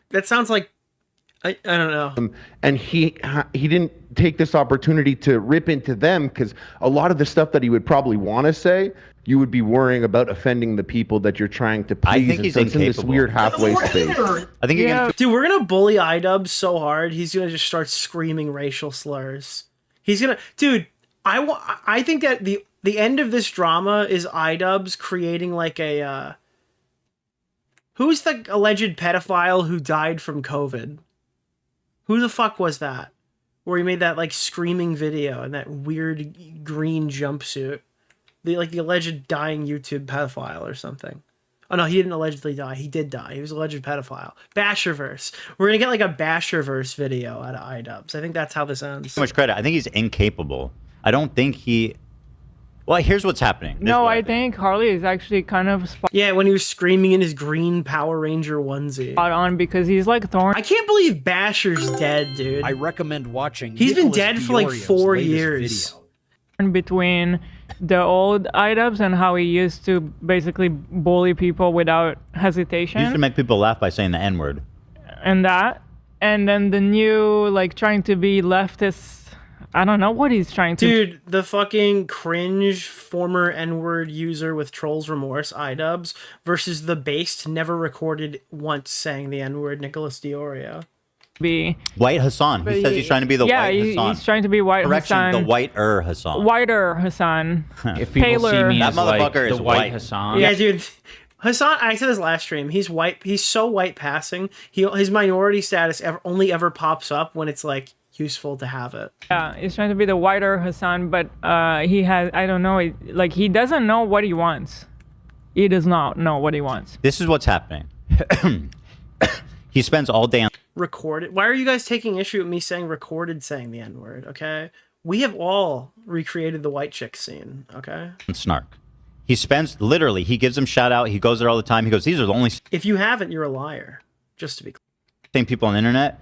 That sounds like I don't know. And he didn't take this opportunity to rip into them because a lot of the stuff that he would probably want to say, you would be worrying about offending the people that you're trying to please. I think he's so it's in this incapable. weird halfway space. I think Dude, we're gonna bully iDubbbz so hard. He's gonna just start screaming racial slurs. He's gonna, dude. I think that the end of this drama is iDubbbz creating like a who's the alleged pedophile who died from COVID? Who the fuck was that? Where he made that like screaming video in that weird green jumpsuit. The alleged dying YouTube pedophile or something. Oh no, he didn't allegedly die. He did die. He was an alleged pedophile. Basherverse. We're gonna get like a Basherverse video out of iDubbbz. I think that's how this ends. too much credit. I think he's incapable. I don't think he. Well, here's what's happening. This is No, what I think Harley is actually kind of Yeah, when he was screaming in his green Power Ranger onesie. spot on because he's like thorn. I can't believe Basher's dead, dude. I recommend watching. He's been Nicholas dead for like DeOrio's 4 latest years. video. Between the old iDubbbz and how he used to basically bully people without He hesitation. used to make people laugh by saying the N-word. And that. And then the new, like, trying to be leftist. I don't know what he's trying to Dude, the fucking cringe former N-word user with trolls remorse, iDubbbz, versus the based, never recorded once saying the N-word, Nicholas DeOrio. be. White Hassan. He says he's trying to be the white Hassan. He's trying to be white Correction, Hassan. the whiter Hassan. Whiter Hassan. If people see Paler. me That as like motherfucker the is white white. Hassan, Yeah, dude. Hassan, I said this last stream. He's white. He's so white passing. His minority status only ever pops up when it's like useful to have it. Yeah, he's trying to be the whiter Hassan, but he has, I don't know, like he doesn't know what he wants. He does not know what he wants. This is what's happening. He spends all day on Recorded. Why are you guys taking issue with me saying recorded saying the N-word, okay? We have all recreated the white chick scene, okay? Snark. He spends, literally, he gives them shout out. He goes there all the time. He goes, these are the only If you haven't, you're a liar. Just to be clear. same people on the internet.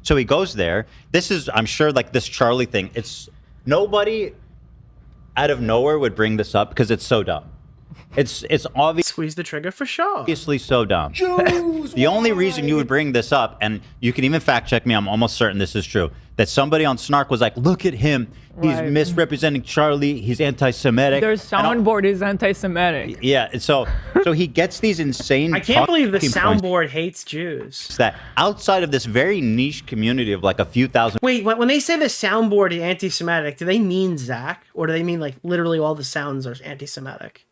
So he goes there. This is, I'm sure, like this Charlie thing. It's nobody out of nowhere would bring this up because it's so dumb. It's obvious. Squeeze the trigger for sure. Obviously so dumb. The only reason you would bring this up, and you can even fact check me, I'm almost certain this is true, that somebody on Snark was like, look at him. He's Right. misrepresenting Charlie. He's anti-Semitic. Their soundboard is anti-Semitic. Yeah, and so he gets these insane. I can't believe the talking points soundboard hates Jews. that outside of this very niche community of like a few thousand Wait, when they say the soundboard is anti-Semitic, do they mean Zach? Or do they mean like literally all the sounds are anti-Semitic?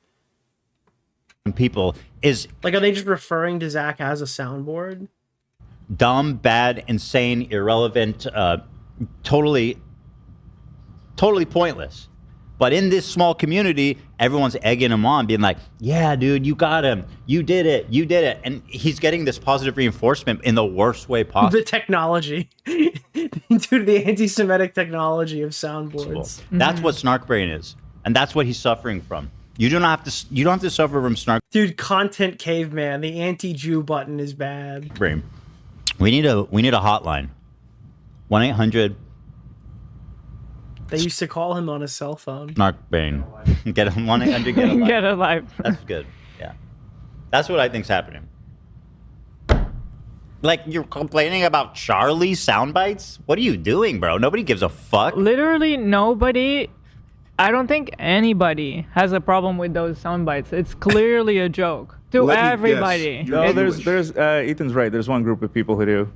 people, is Like, are they just referring to Zach as a soundboard? dumb, bad, insane, irrelevant, totally pointless. But in this small community, everyone's egging him on, being like, yeah, dude, you got him. You did it. And he's getting this positive reinforcement in the worst way possible. The technology. Dude, the anti-Semitic technology of soundboards. That's what Snark Brain is. And that's what he's suffering from. You don't have to suffer from Snark Dude, content caveman. The anti-Jew button is bad. Brain. We need a hotline. 1-800 They used to call him on his cell phone. Snark Brain. Get him 1-800 get a life. Get a life. That's good. Yeah. That's what I think's happening. Like, you're complaining about Charlie sound bites? What are you doing, bro? Nobody gives a fuck. Literally nobody. I don't think anybody has a problem with those sound bites. It's clearly a joke to Let me guess. everybody. No, there's Ethan's right. There's one group of people who do.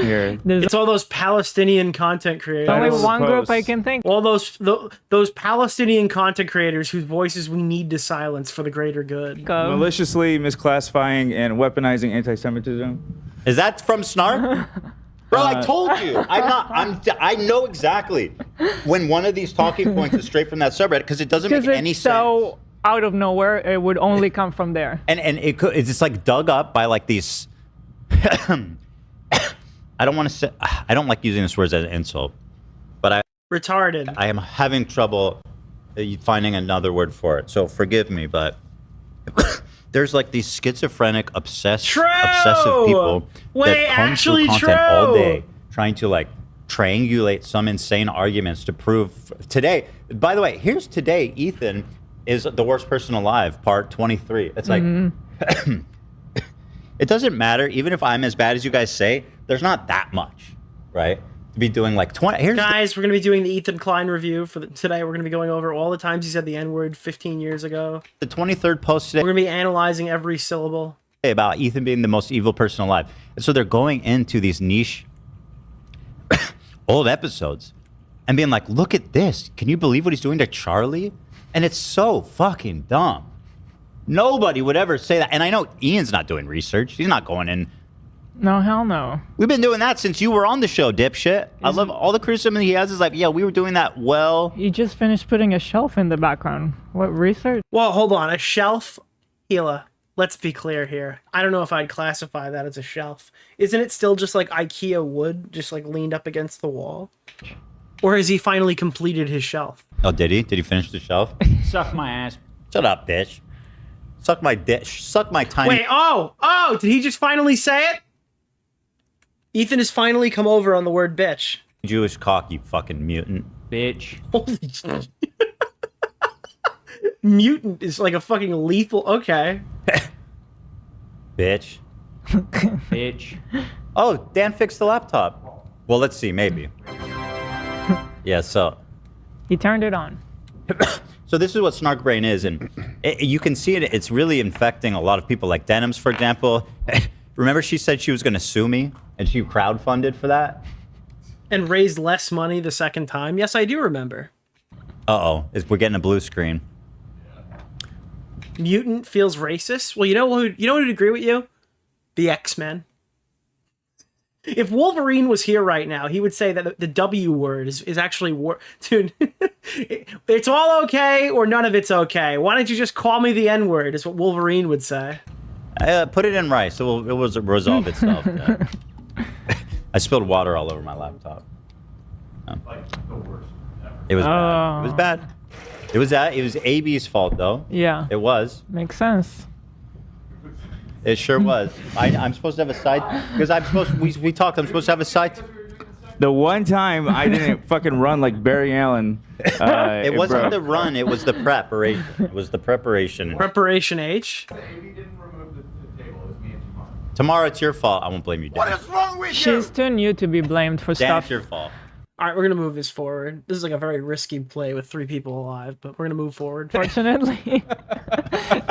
here. It's all those Palestinian content creators. Only one group I can think. All those Palestinian content creators whose voices we need to silence for the greater good. Maliciously misclassifying and weaponizing anti-Semitism. Is that from Snark? Bro, I told you. I know exactly when one of these talking points is straight from that subreddit because it doesn't make any sense. So out of nowhere, it would only come from there. And it's just like dug up by like these. I don't want to say. I don't like using this word as an insult, but retarded. I am having trouble finding another word for it. So forgive me, but there's like these schizophrenic, obsessive people that comb through content all day, trying to like triangulate some insane arguments to prove today. By the way, here's today. Ethan is the worst person alive. Part 23. It's like. It doesn't matter, even if I'm as bad as you guys say, there's not that much, right? To be doing like 20. Guys, we're going to be doing the Ethan Klein review for today. We're going to be going over all the times he said the N-word 15 years ago. The 23rd post today. We're going to be analyzing every syllable. About Ethan being the most evil person alive. And so they're going into these niche old episodes and being like, look at this. Can you believe what he's doing to Charlie? And it's so fucking dumb. Nobody would ever say that. And I know Ian's not doing research. He's not going in. No, hell no. We've been doing that since you were on the show, dipshit. I love all the criticism he has is like, yeah, we were doing that well. You just finished putting a shelf in the background. What research? Well, hold on. A shelf? Hila, let's be clear here. I don't know if I'd classify that as a shelf. Isn't it still just like IKEA wood, just like leaned up against the wall? Or has he finally completed his shelf? Oh, did he? Did he finish the shelf? Suck my ass. Shut up, bitch. Suck my dick. Suck my tiny. Wait, oh, did he just finally say it? Ethan has finally come over on the word bitch. Jewish cock, you fucking mutant. Bitch. Holy shit. Mutant is like a fucking lethal. Okay. Bitch. Bitch. Oh, Dan fixed the laptop. Well, let's see, maybe. Yeah, so. He turned it on. So this is what Snark Brain is, and you can see it. It's really infecting a lot of people, like Denims, for example. Remember she said she was going to sue me, and she crowdfunded for that? And raised less money the second time? Yes, I do remember. Uh-oh. We're getting a blue screen. Mutant feels racist? Well, you know who'd agree with you? The X-Men. If Wolverine was here right now, he would say that the W word is actually dude. It's all okay or none of it's okay. Why don't you just call me the N word? Is what Wolverine would say. Put it in rice. It will resolve itself. Yeah. I spilled water all over my laptop. Like the worst ever. It was bad. It was bad. It was AB's fault though. Yeah. It was. Makes sense. It sure was. I'm supposed to have a side because we talked. I'm supposed to have a side. The one time I didn't fucking run like Barry Allen. It wasn't the run. It was the preparation. It was the preparation. Preparation H. Tomorrow it's your fault. I won't blame you, Dan. What is wrong with you? She's too new to be blamed for Dan, stuff. it's your fault. All right, we're going to move this forward. This is like a very risky play with 3 people alive, but we're going to move forward. Fortunately,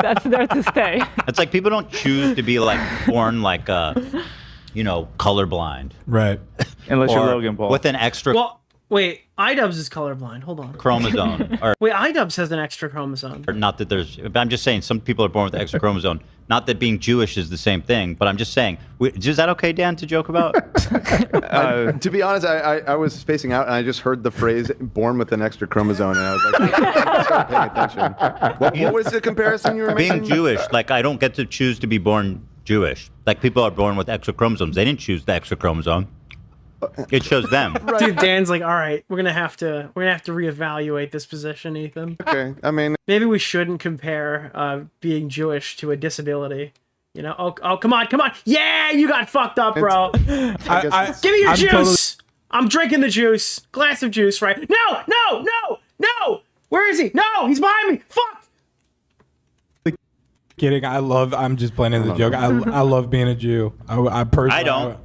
that's there to stay. It's like people don't choose to be like born like colorblind. Right. Unless you're Logan Paul. With an extra Well, wait, iDubbbz is colorblind. Hold on. chromosome. Wait, iDubbbz has an extra chromosome. Or not that there's. I'm just saying some people are born with an extra chromosome. Not that being Jewish is the same thing, but I'm just saying. Is that okay, Dan, to joke about? To be honest, I was spacing out and I just heard the phrase "born with an extra chromosome" and I was like, I started paying attention. What was the comparison you were making? Being Jewish, like I don't get to choose to be born Jewish. Like people are born with extra chromosomes. They didn't choose the extra chromosome. It shows them. Right. Dude, Dan's like, all right, we're gonna have to reevaluate this position, Ethan. Okay, I mean, maybe we shouldn't compare being Jewish to a disability. You know? Oh, come on! Yeah, you got fucked up, bro. Give me your juice. I'm drinking the juice. Glass of juice, right? No! Where is he? No, he's behind me. Fuck. Kidding. I'm just playing the joke. I love being a Jew. I personally. I don't.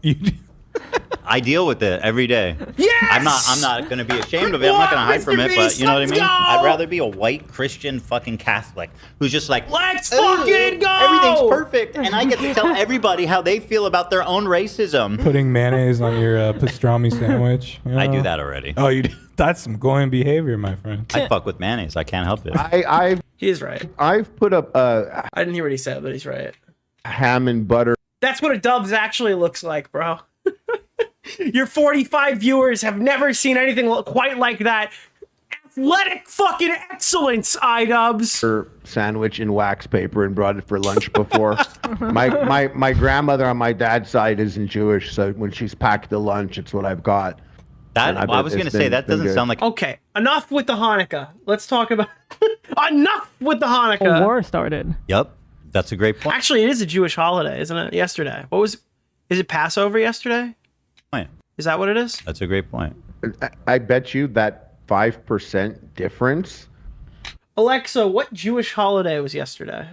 I deal with it every day. Yes! I'm not gonna be ashamed of it. I'm not gonna hide from it, but you know what I mean? Go! I'd rather be a white Christian fucking Catholic who's just like, let's fucking go! Everything's perfect, and I get to tell everybody how they feel about their own racism. Putting mayonnaise on your pastrami sandwich. You I do know? that already. Oh, you do? That's some going behavior, my friend. I fuck with mayonnaise. I can't help it. He's right. I've put up I didn't hear what he said, but he's right. ham and butter. That's what a Dubs actually looks like, bro. Your 45 viewers have never seen anything quite like that. Athletic fucking excellence, iDubbbz. Sandwich in wax paper and brought it for lunch before. my grandmother on my dad's side isn't Jewish, so when she's packed the lunch, it's what I've got. I was gonna say that doesn't sound like. Okay, enough with the Hanukkah. Let's talk about enough with the Hanukkah. A war started. Yep, that's a great point. Actually, it is a Jewish holiday, isn't it? Yesterday, is it Passover yesterday? Point. Is that what it is? That's a great point. I bet you that 5% difference. Alexa, what Jewish holiday was yesterday?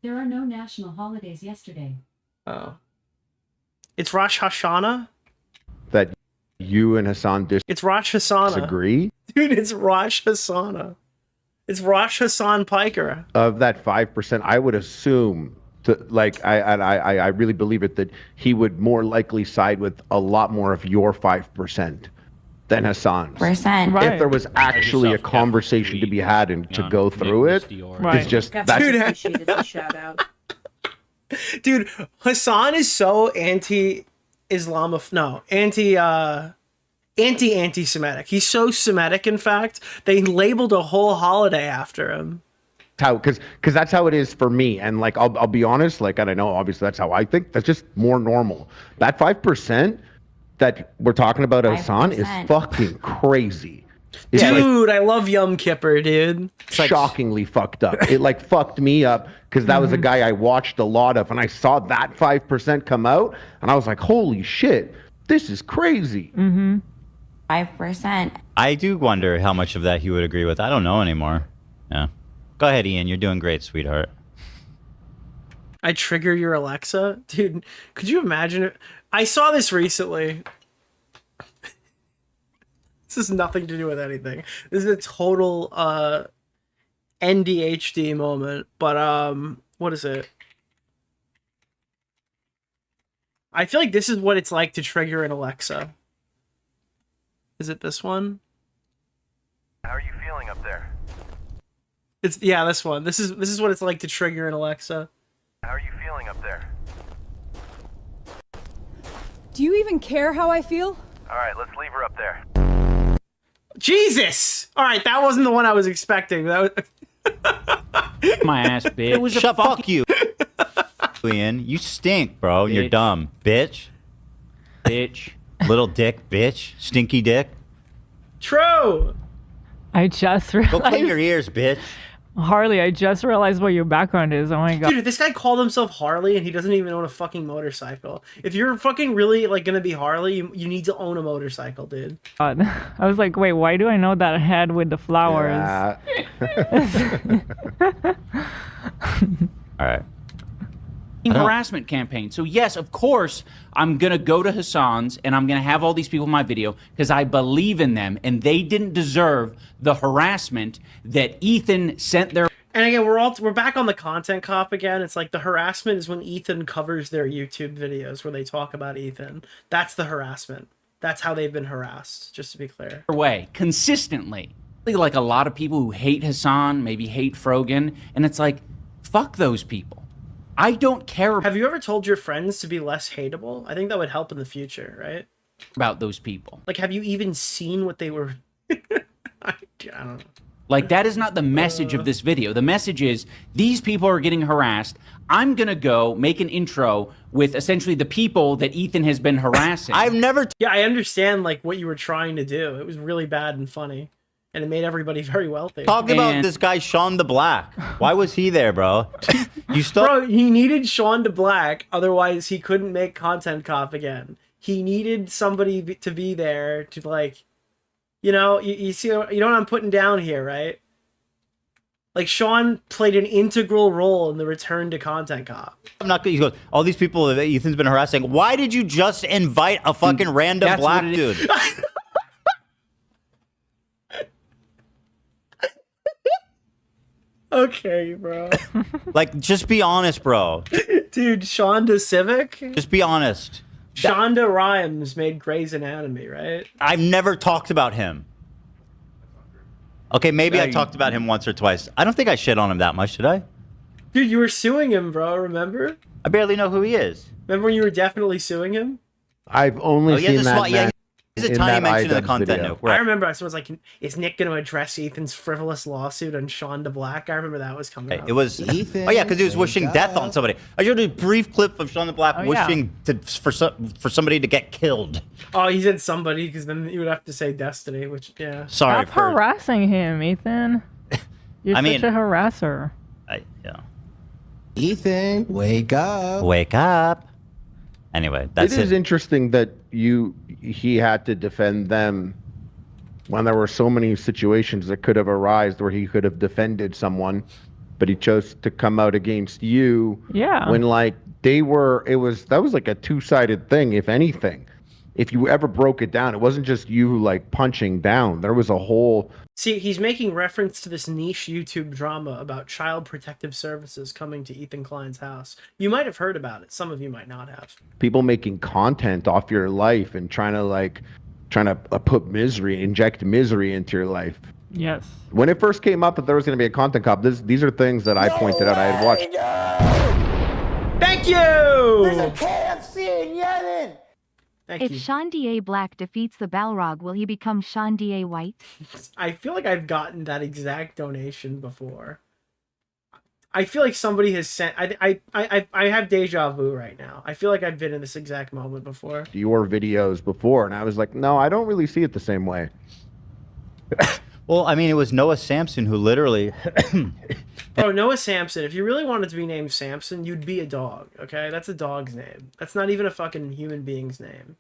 There are no national holidays yesterday. Oh, it's Rosh Hashanah. That you and Hassan It's Rosh Hashanah. disagree? Dude, it's Rosh Hashanah. It's Rosh Hassan Piker. Of that 5%, I would assume, I really believe it, that he would more likely side with a lot more of your 5% than Hassan's. Right. If there was actually a conversation to be had and to go through it, it's just that's Shout out. Dude, Hassan is so anti-Semitic. He's so Semitic, in fact, they labeled a whole holiday after him. because that's how it is for me, and like I'll be honest, like, and I know obviously that's how I think. That's just more normal. That 5% that we're talking about Hassan is fucking crazy. It's Dude, I love Yom Kippur, dude. shockingly fucked up. It like fucked me up because that was a guy I watched a lot of, and I saw that 5% come out, and I was like, holy shit, this is crazy. 5%. I do wonder how much of that he would agree with. I don't know anymore. Yeah. Go ahead, Ian. You're doing great, sweetheart. I trigger your Alexa? Dude, could you imagine it? I saw this recently. This has nothing to do with anything. This is a total NDHD moment, but what is it? I feel like this is what it's like to trigger an Alexa. Is it this one? How are you feeling up there? It's this one. This is what it's like to trigger an Alexa. How are you feeling up there? Do you even care how I feel? All right, let's leave her up there. Jesus! All right, that wasn't the one I was expecting. That was My ass, bitch. It was a fuck you. Ian, you stink, bro. You're Bitch. dumb, bitch. Bitch. Little dick, bitch. Stinky dick. True. I just Go clean realized. your ears, bitch. Harley, I just realized what your background is. Oh my god. Dude, this guy called himself Harley and he doesn't even own a fucking motorcycle. If you're fucking really like gonna be Harley, you need to own a motorcycle, dude. God. I was like, wait, why do I know that head with the flowers? All right. Harassment campaign. So yes, of course, I'm gonna go to Hassan's and I'm gonna have all these people in my video because I believe in them and they didn't deserve the harassment that Ethan sent their. And again, we're back on the content cop again. It's like the harassment is when Ethan covers their YouTube videos where they talk about Ethan. That's the harassment. That's how they've been harassed, just to be clear. Way consistently. Like a lot of people who hate Hassan, maybe hate Frogan, and it's like, fuck those people. I don't care. Have you ever told your friends to be less hateable? I think that would help in the future, right? About those people. Like, have you even seen what they were? I don't know. Like, that is not the message of this video. The message is, these people are getting harassed. I'm gonna go make an intro with essentially the people that Ethan has been harassing. I've never. Yeah, I understand like what you were trying to do. It was really bad and funny, and it made everybody very wealthy. Talk about this guy, Sean the Black. Why was he there, bro? You still. Bro, he needed Sean to Black, otherwise he couldn't make Content Cop again. He needed somebody to be there to like, you know, you see, you know what I'm putting down here, right? Like Sean played an integral role in the return to Content Cop. I'm not. He goes. All these people that Ethan's been harassing. Why did you just invite a fucking random black dude? Okay, bro. Like, just be honest, bro. Dude, Shonda Civic? Just be honest. Shonda Rhimes made Grey's Anatomy, right? I've never talked about him. Okay, maybe I talked about him once or twice. I don't think I shit on him that much, did I? Dude, you were suing him, bro, remember? I barely know who he is. Remember when you were definitely suing him? I've only seen that. He's a tiny mention in the content note. I remember someone was like, is Nick going to address Ethan's frivolous lawsuit on Shonda Black? I remember that was coming up. It was Ethan. Oh yeah, because he was wishing death on somebody. I showed a brief clip of Shonda Black wishing for somebody to get killed. Oh, he said somebody because then you would have to say Destiny, which yeah. Sorry Stop harassing him, Ethan. You're such a harasser. Yeah. Ethan, wake up. Wake up. Anyway, that's It is interesting that he had to defend them when there were so many situations that could have arisen where he could have defended someone, but he chose to come out against you. Yeah. When like that was like a two-sided thing, if anything. If you ever broke it down, it wasn't just you like punching down. There was a whole. See, he's making reference to this niche YouTube drama about child protective services coming to Ethan Klein's house. You might have heard about it. Some of you might not have. People making content off your life and trying to put inject misery into your life. Yes. When it first came up that there was going to be a content cop, these are things that I pointed out. I had watched. Thank you. There's a KFC in Yemen. If Sean D.A. Black defeats the Balrog, will he become Sean D.A. White? I feel like I've gotten that exact donation before. I feel like somebody has sent. I have deja vu right now. I feel like I've been in this exact moment before. Your videos before, and I was like, no, I don't really see it the same way. Well, I mean, it was Noah Samson who literally. Oh, Noah Samson. If you really wanted to be named Samson, you'd be a dog. Okay, that's a dog's name. That's not even a fucking human being's name.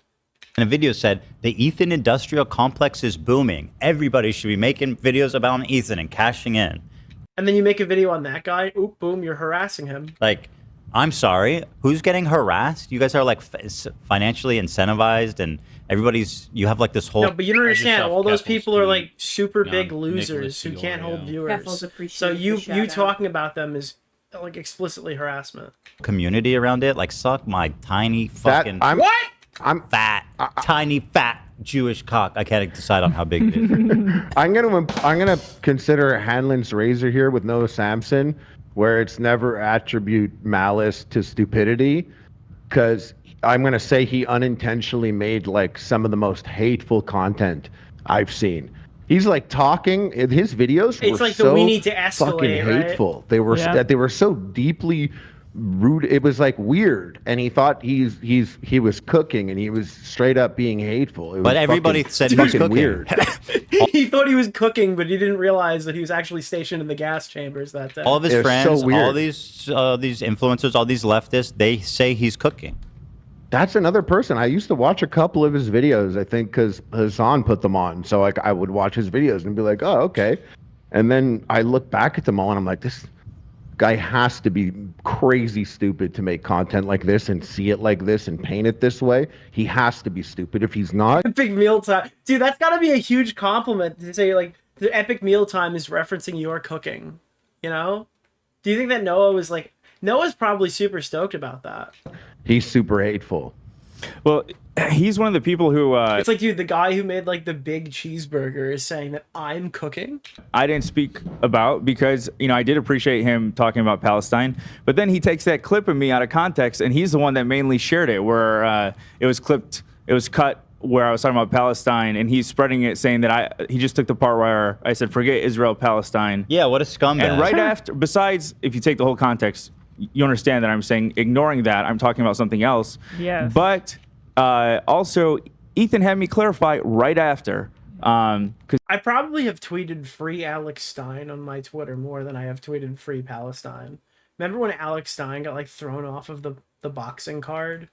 And a video said the Ethan industrial complex is booming. Everybody should be making videos about Ethan and cashing in. And then you make a video on that guy. Oop, boom, you're harassing him. Like, I'm sorry, who's getting harassed? You guys are like financially incentivized, and you have like this whole. No, but you don't understand. All those people are like super big losers who can't hold viewers. So you talking about them is like explicitly harassment. Community around it, like suck my tiny fucking. What? I'm fat, tiny fat Jewish cock. I can't decide on how big it is. I'm gonna consider Hanlon's razor here with Noah Samson, where it's never attribute malice to stupidity, because I'm gonna say he unintentionally made like some of the most hateful content I've seen. He's like talking. His videos It's were like so we need to escalate, fucking right? hateful. They were so deeply rude. It was like weird, and he thought he was cooking, and he was straight up being hateful. It But was everybody fucking- said he was fucking cooking. weird. He thought he was cooking, but he didn't realize that he was actually stationed in the gas chambers that day. All of his friends, all these influencers, all these leftists, they say he's cooking. That's another person. I used to watch a couple of his videos, I think, because Hassan put them on. So like I would watch his videos and be like, oh, okay. And then I look back at them all and I'm like, this guy has to be crazy stupid to make content like this and see it like this and paint it this way. He has to be stupid. If he's not, Epic mealtime, dude. That's got to be a huge compliment to say like the epic mealtime is referencing your cooking. You know? Do you think that Noah's probably super stoked about that? he's super hateful. Well, he's one of the people who It's like, dude, the guy who made like the big cheeseburger is saying that I'm cooking. I didn't speak about because, I did appreciate him talking about Palestine, but then he takes that clip of me out of context and he's the one that mainly shared it where it was cut where I was talking about Palestine and he's spreading it saying that he just took the part where I said, forget Israel, Palestine. Yeah, what a scumbag. And right after, besides, if you take the whole context, you understand that I'm saying, ignoring that, I'm talking about something else. Yes. But also, Ethan had me clarify right after. Because I probably have tweeted free Alex Stein on my Twitter more than I have tweeted free Palestine. Remember when Alex Stein got like thrown off of the boxing card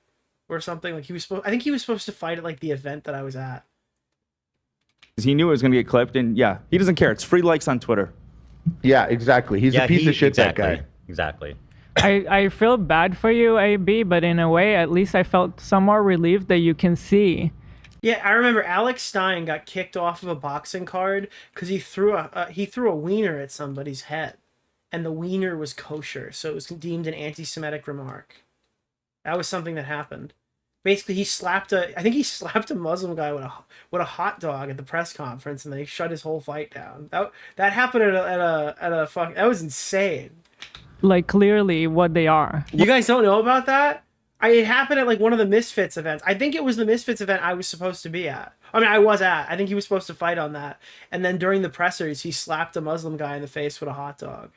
or something? Like I think he was supposed to fight at like the event that I was at. he knew it was going to get clipped, and yeah, he doesn't care. It's free likes on Twitter. Yeah, exactly. He's a piece of shit. Exactly, That guy. Exactly. I feel bad for you, AB, but in a way, at least I felt somewhat relieved that you can see. Yeah, I remember Alex Stein got kicked off of a boxing card because he threw a wiener at somebody's head, and the wiener was kosher, so it was deemed an anti-Semitic remark. That was something that happened. Basically, I think he slapped a Muslim guy with a hot dog at the press conference, and they shut his whole fight down. That happened at a fuck. That was insane. Like, clearly what they are. You guys don't know about that? It happened at like one of the Misfits events. I think it was the Misfits event I was supposed to be at. I mean, I was at. I think he was supposed to fight on that. And then during the pressers, he slapped a Muslim guy in the face with a hot dog.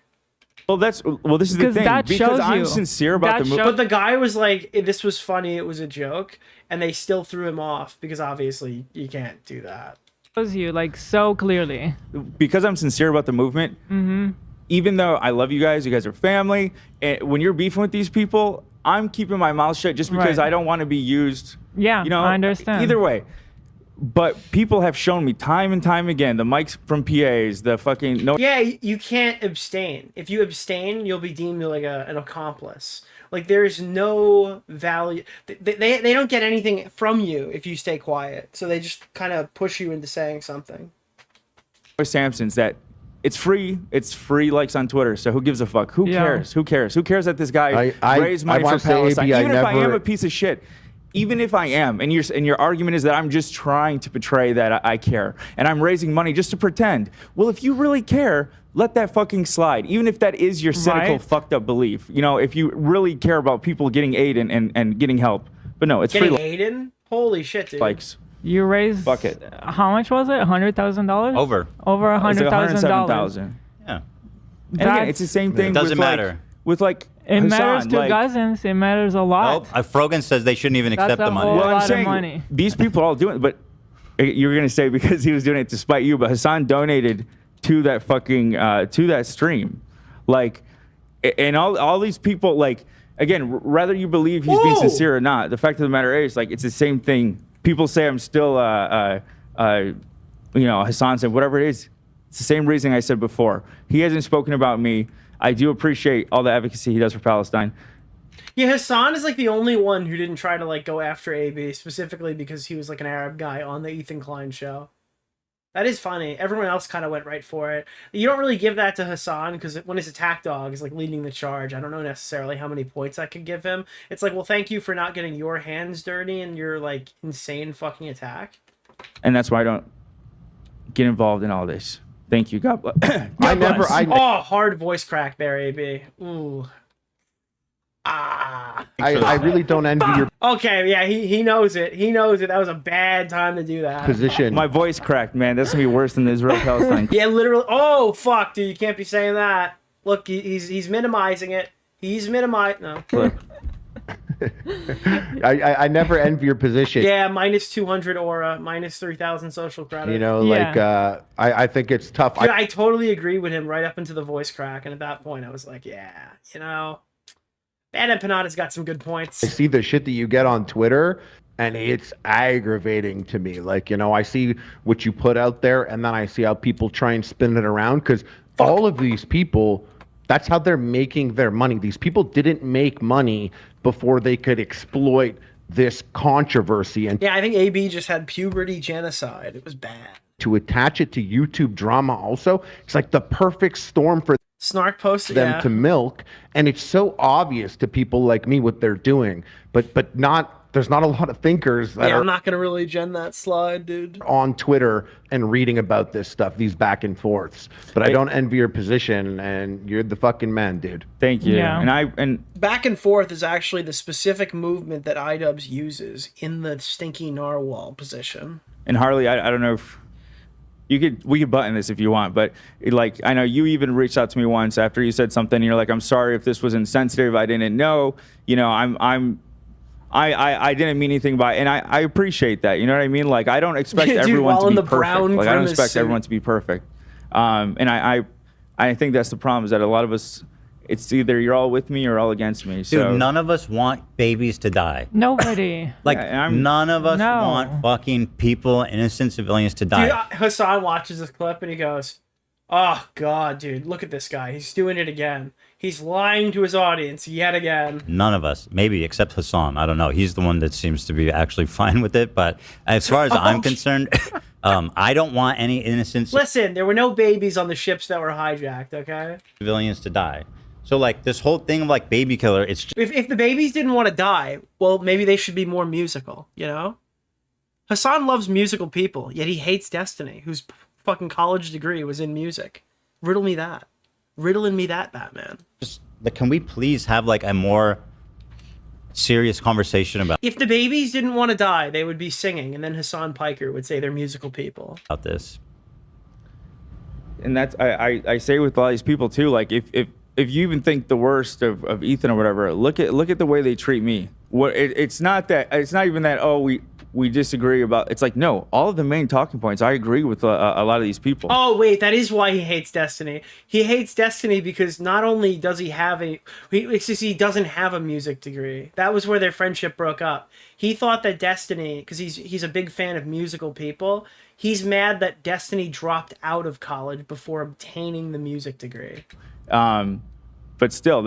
Well, this is the thing. Because I'm sincere about the movie. But the guy was like, this was funny, it was a joke, and they still threw him off because obviously you can't do that. Shows you like so clearly. Because I'm sincere about the movement. Mm-hmm. Even though I love you guys are family, and when you're beefing with these people, I'm keeping my mouth shut just because I don't want to be used. Yeah, you know, I understand. Either way. But people have shown me time and time again, the mics from PAs, the fucking no. Yeah, you can't abstain. If you abstain, you'll be deemed like an accomplice. Like there's no value. They don't get anything from you if you stay quiet. So they just kind of push you into saying something. Samson's that it's free likes on Twitter, so who gives a fuck? Who cares? Who cares that this guy raised money for Palestine? Even if I am a piece of shit, even if I am, and your argument is that I'm just trying to portray that I care, and I'm raising money just to pretend. Well, if you really care, let that fucking slide. Even if that is your cynical, fucked up belief. You know, if you really care about people getting aid and getting help. But no, it's getting free. aid in? Holy shit, dude. Likes. You raised how much was it? $100,000? Over $100,000. Yeah. And again, it's the same thing. It doesn't with matter. With like it Hassan, matters to Gazans. It matters a lot. Nope. Frogan says they shouldn't even accept the money. Well, I'm saying these people are all doing it, but you're gonna say because he was doing it to spite you, but Hassan donated to that fucking to that stream, like, and all these people, like, again, whether you believe he's being sincere or not, the fact of the matter is, like, it's the same thing. People say I'm still, Hassan said, whatever it is, it's the same reason I said before. He hasn't spoken about me. I do appreciate all the advocacy he does for Palestine. Yeah, Hassan is like the only one who didn't try to like go after AB specifically because he was like an Arab guy on the Ethan Klein show. That is funny. Everyone else kind of went right for it. You don't really give that to Hassan because when his attack dog is like leading the charge, I don't know necessarily how many points I could give him. It's like, well, thank you for not getting your hands dirty in your like insane fucking attack. And that's why I don't get involved in all this. Thank you. God bless. Hard voice crack there, AB. Ooh. I really don't envy your Okay, yeah, he knows it. He knows it. That was a bad time to do that. position. My voice cracked, man. That's gonna be worse than the Israel-Palestine. Yeah, literally. Oh, fuck, dude. You can't be saying that. Look, he's minimizing it. He's minimizing. No. I never envy your position. Yeah, minus 200 aura, minus 3,000 social credit. You know, like, I think it's tough. Dude, I totally agree with him right up into the voice crack. And at that point, I was like, yeah, you know, Bad Empanada's got some good points. I see the shit that you get on Twitter, and it's aggravating to me. Like, you know, I see what you put out there, and then I see how people try and spin it around, because all of these people, that's how they're making their money. These people didn't make money before they could exploit this controversy. And yeah, I think AB just had puberty genocide. It was bad. To attach it to YouTube drama also, it's like the perfect storm for Snark posted them to milk, and it's so obvious to people like me what they're doing, but not, there's not a lot of thinkers that I'm are not gonna really gen that slide, dude. on Twitter and reading about this stuff, these back and forths. But I don't envy your position, and you're the fucking man, dude. Thank you. And Back and forth is actually the specific movement that iDubbbz uses in the stinky narwhal position. And Harley, I don't know if we could button this if you want, but like, I know you even reached out to me once after you said something. And you're like, I'm sorry if this was insensitive. I didn't know. You know, I didn't mean anything by it. And I appreciate that. You know what I mean? Like, I don't expect Dude, everyone to in be the perfect. brown Like, I don't expect suit. everyone to be perfect. And I think that's the problem, is that a lot of us, it's either you're all with me or all against me. Dude, So none of us want babies to die. Nobody. Like, none of us want fucking people, innocent civilians to die. Dude, Hassan watches this clip and he goes, Oh god, dude, look at this guy. He's doing it again. He's lying to his audience yet again. None of us, maybe except Hassan. I don't know. He's the one that seems to be actually fine with it. But as far as I'm concerned, I don't want any innocent Listen, there were no babies on the ships that were hijacked, okay? civilians to die. So like this whole thing of like baby killer, it's just, If the babies didn't want to die, well, maybe they should be more musical, you know? Hassan loves musical people, yet he hates Destiny, whose fucking college degree was in music. Riddle me that. Riddling me that, Batman. just like, can we please have like a more serious conversation If the babies didn't want to die, they would be singing, and then Hassan Piker would say they're musical people. about this? And that's I say with a lot of these people too. Like if you even think the worst of Ethan or whatever, look at the way they treat me. What it's not even that, oh, we disagree about. It's like, no, all of the main talking points I agree with a lot of these people. Oh wait, that is why he hates Destiny. He hates Destiny because not only does he have he doesn't have a music degree. That was where their friendship broke up. He thought that Destiny, because he's a big fan of musical people, he's mad that Destiny dropped out of college before obtaining the music degree. But still,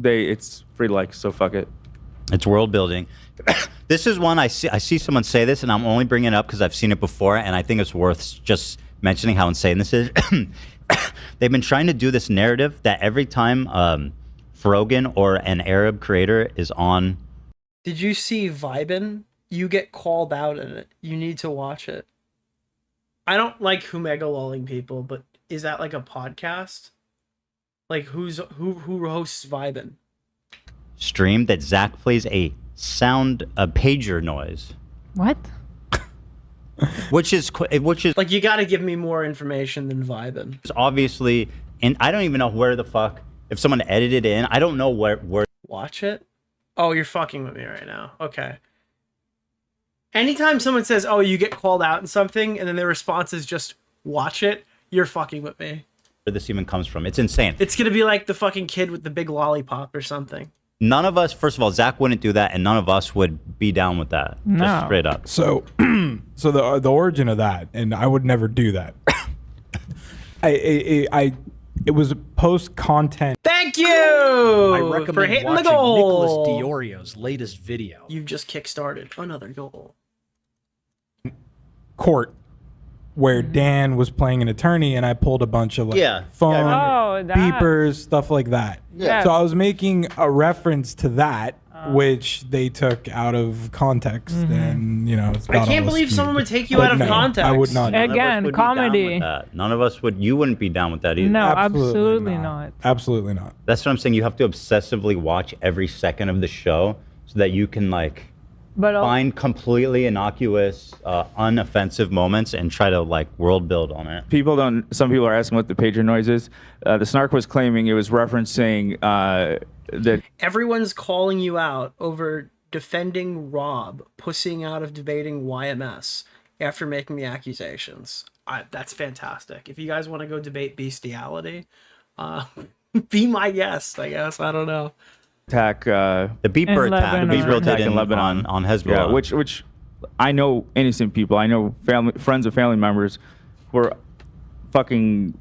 it's free to like, so fuck it. It's world building. This is one I see someone say this, and I'm only bringing it up because I've seen it before, and I think it's worth just mentioning how insane this is. They've been trying to do this narrative that every time Frogan or an Arab creator is on. Did you see Vibin? You get called out in it. You need to watch it. I don't like Humega people, but is that like a podcast? Like who hosts Vibin? Stream that Zach plays a pager noise. What? which is like, you got to give me more information than Vibin. It's obviously, and I don't even know where the fuck, if someone edited it in, I don't know where. Watch it? Oh, you're fucking with me right now. Okay. Anytime someone says, oh, you get called out in something, and then their response is just watch it, you're fucking with me. Where this even comes from. It's insane. It's gonna be like the fucking kid with the big lollipop or something. None of us, first of all, Zach wouldn't do that, and none of us would be down with that. No. Just straight up. So, so the origin of that, and I would never do that. It was post content. Thank you I recommend for hitting the watching goal. Nicholas DeOrio's latest video. You've just kickstarted another goal. Court, where Dan was playing an attorney, and I pulled a bunch of phone beepers, stuff like that. Yeah. So I was making a reference to that, which they took out of context, and it's I got can't all believe skewed. someone would take you But out of no, context. I would not. None of us Again, would be down comedy. with that. None of us would. You wouldn't be down with that either. No, absolutely not. Absolutely not. That's what I'm saying. You have to obsessively watch every second of the show so that you can find completely innocuous, unoffensive moments and try to world build on it. Some people are asking what the pager noise is. The Snark was claiming it was referencing that Everyone's calling you out over defending Rob pussing out of debating YMS after making the accusations. That's fantastic. If you guys want to go debate bestiality, be my guest, I guess. I don't know. attack, the beeper attack, the beeper attack in Lebanon on Hezbollah. Yeah, which I know innocent people. I know friends of family members were fucking,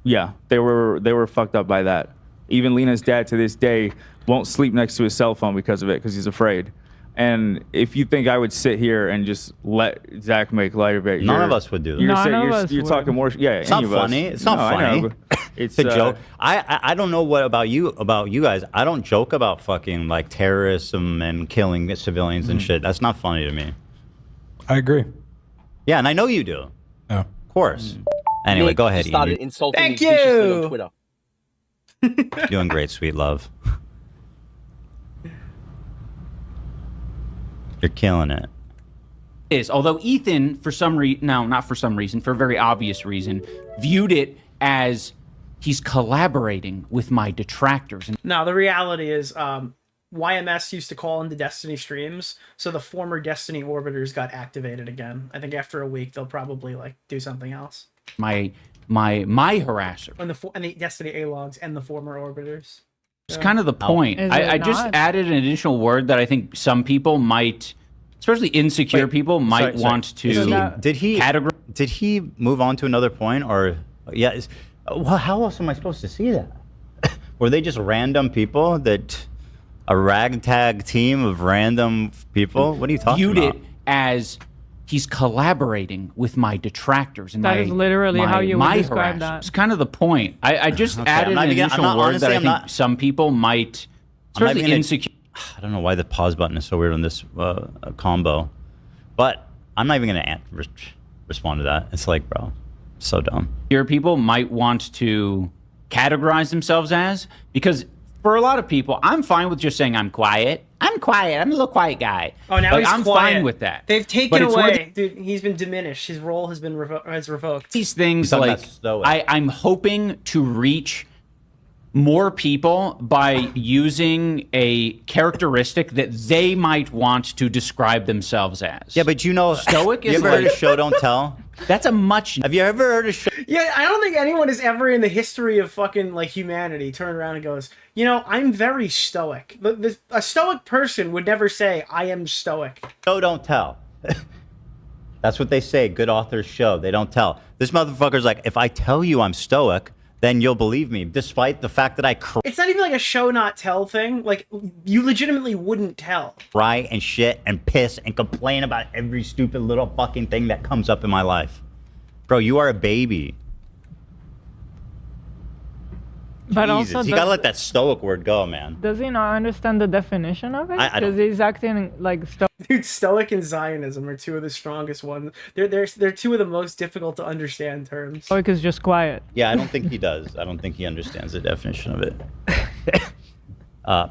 they were fucked up by that. Even Lena's dad to this day won't sleep next to his cell phone because of it, because he's afraid. And if you think I would sit here and just let Zach make light of it, none of us would do that. You're talking more. Yeah, it's not funny. It's not funny. It's a joke. I don't know what about you guys. I don't joke about fucking terrorism and killing civilians and shit. That's not funny to me. I agree. Yeah, and I know you do. Yeah. Of course. Anyway, Nick go ahead. started Ian. insulting Thank me viciously you. on Twitter. Doing great, sweet love. You're killing it. Although Ethan, for a very obvious reason, viewed it as he's collaborating with my detractors. Now, the reality is YMS used to call into Destiny streams, so the former Destiny orbiters got activated again. I think after a week, they'll probably do something else. My harasser. And the Destiny A-logs and the former orbiters. It's kind of the point. I just added an additional word that I think some people might, especially insecure people, might want to Did he move on to another point, or Well, how else am I supposed to see that? Were they just random people that a ragtag team of random people? What are you talking Viewed about? it as he's collaborating with my detractors and That my, is literally how you would my describe harassers. that. It's kind of the point. I just Okay, added I'm not an even- additional I'm not- word honestly, that I I'm think not- some people might, I'm not especially even gonna- insecure. I don't know why the pause button is so weird on this combo, but I'm not even going to respond to that. It's like, bro, so dumb. Your people might want to categorize themselves as, because for a lot of people, I'm fine with just saying I'm quiet. I'm quiet. I'm a little quiet guy. Oh, now Like, he's I'm quiet. fine with that. They've But taken it's where away, dude. He's been diminished. His role has been revoked. these things, talking like about stoic. I'm hoping to reach more people by using a characteristic that they might want to describe themselves as. Yeah, but you know, stoic you is ever heard like of show don't tell? that's a much. Have you ever heard of show? Yeah, I don't think anyone has ever in the history of fucking like humanity turned around and goes, you know, I'm very stoic. A stoic person would never say, I am stoic. Show don't tell. That's what they say. Good authors show. They don't tell. This motherfucker's like, if I tell you I'm stoic, then you'll believe me, despite the fact that I It's not even like a show not tell thing. Like, you legitimately wouldn't tell. cry and shit and piss and complain about every stupid little fucking thing that comes up in my life. Bro, you are a baby. But Jesus, also, you gotta let that stoic word go, man. does he not understand the definition of it? I don't- Because he's acting like Dude, Stoic and Zionism are two of the strongest ones. They're two of the most difficult to understand terms. Stoic is just quiet. Yeah, I don't think he does. I don't think he understands the definition of it.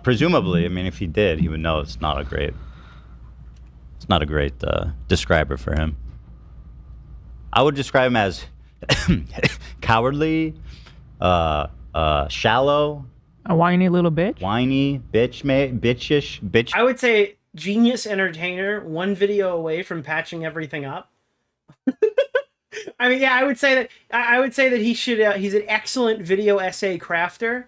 Presumably, I mean, if he did, he would know it's not a great describer for him. I would describe him as cowardly, shallow, A whiny little bitch. whiny, bitch. I would say genius entertainer, one video away from patching everything up. I mean, yeah, I would say that. I would say that he should. He's an excellent video essay crafter,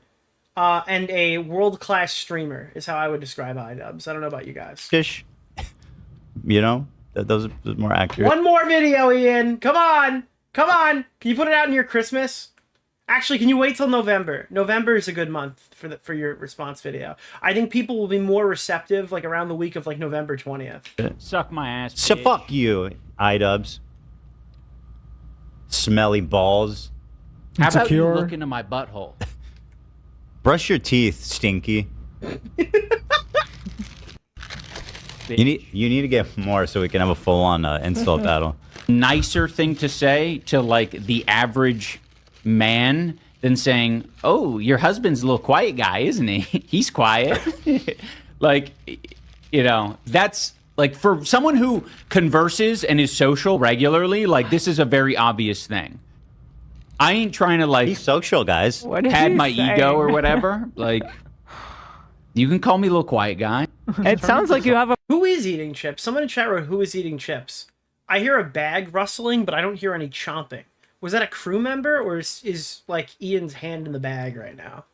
and a world-class streamer is how I would describe iDubbbz. I don't know about you guys. Ish. You know, those are more accurate. One more video, Ian. Come on. Can you put it out in your Christmas? Actually, can you wait till November? November is a good month for your response video. I think people will be more receptive, like around the week of like November 20th. Suck my ass. So bitch. fuck you, iDubbbz. Smelly balls. How about you Insecure. look into my butthole? Brush your teeth, stinky. You need to get more so we can have a full-on insult battle. Nicer thing to say to like the average man than saying, "Oh, your husband's a little quiet guy, isn't he? He's quiet." Like, you know, that's like for someone who converses and is social regularly, like this is a very obvious thing. I ain't trying to like He's social, guys. What is pad he my ego or saying? whatever. Like, you can call me a little quiet guy. It sounds like you have a. Who is eating chips? Someone in chat wrote, who is eating chips? I hear a bag rustling, but I don't hear any chomping. Was that a crew member, or is like Ian's hand in the bag right now?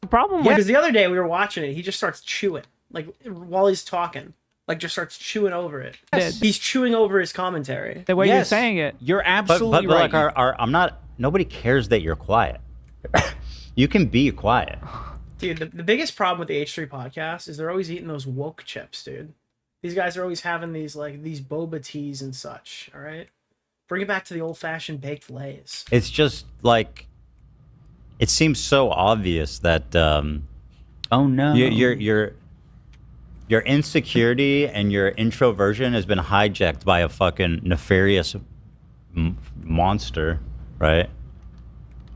problem Yeah, with because the other day we were watching it, he just starts chewing, like while he's talking, like just starts chewing over it. Yes. He's chewing over his commentary. the way you're Yes. saying it. You're But absolutely like right. I'm not. Nobody cares that you're quiet. You can be quiet. Dude, the biggest problem with the H3 podcast is they're always eating those woke chips, dude. These guys are always having these boba teas and such. All right, bring it back to the old-fashioned baked lays. It's just like it seems so obvious that oh no, your insecurity and your introversion has been hijacked by a fucking nefarious monster, right?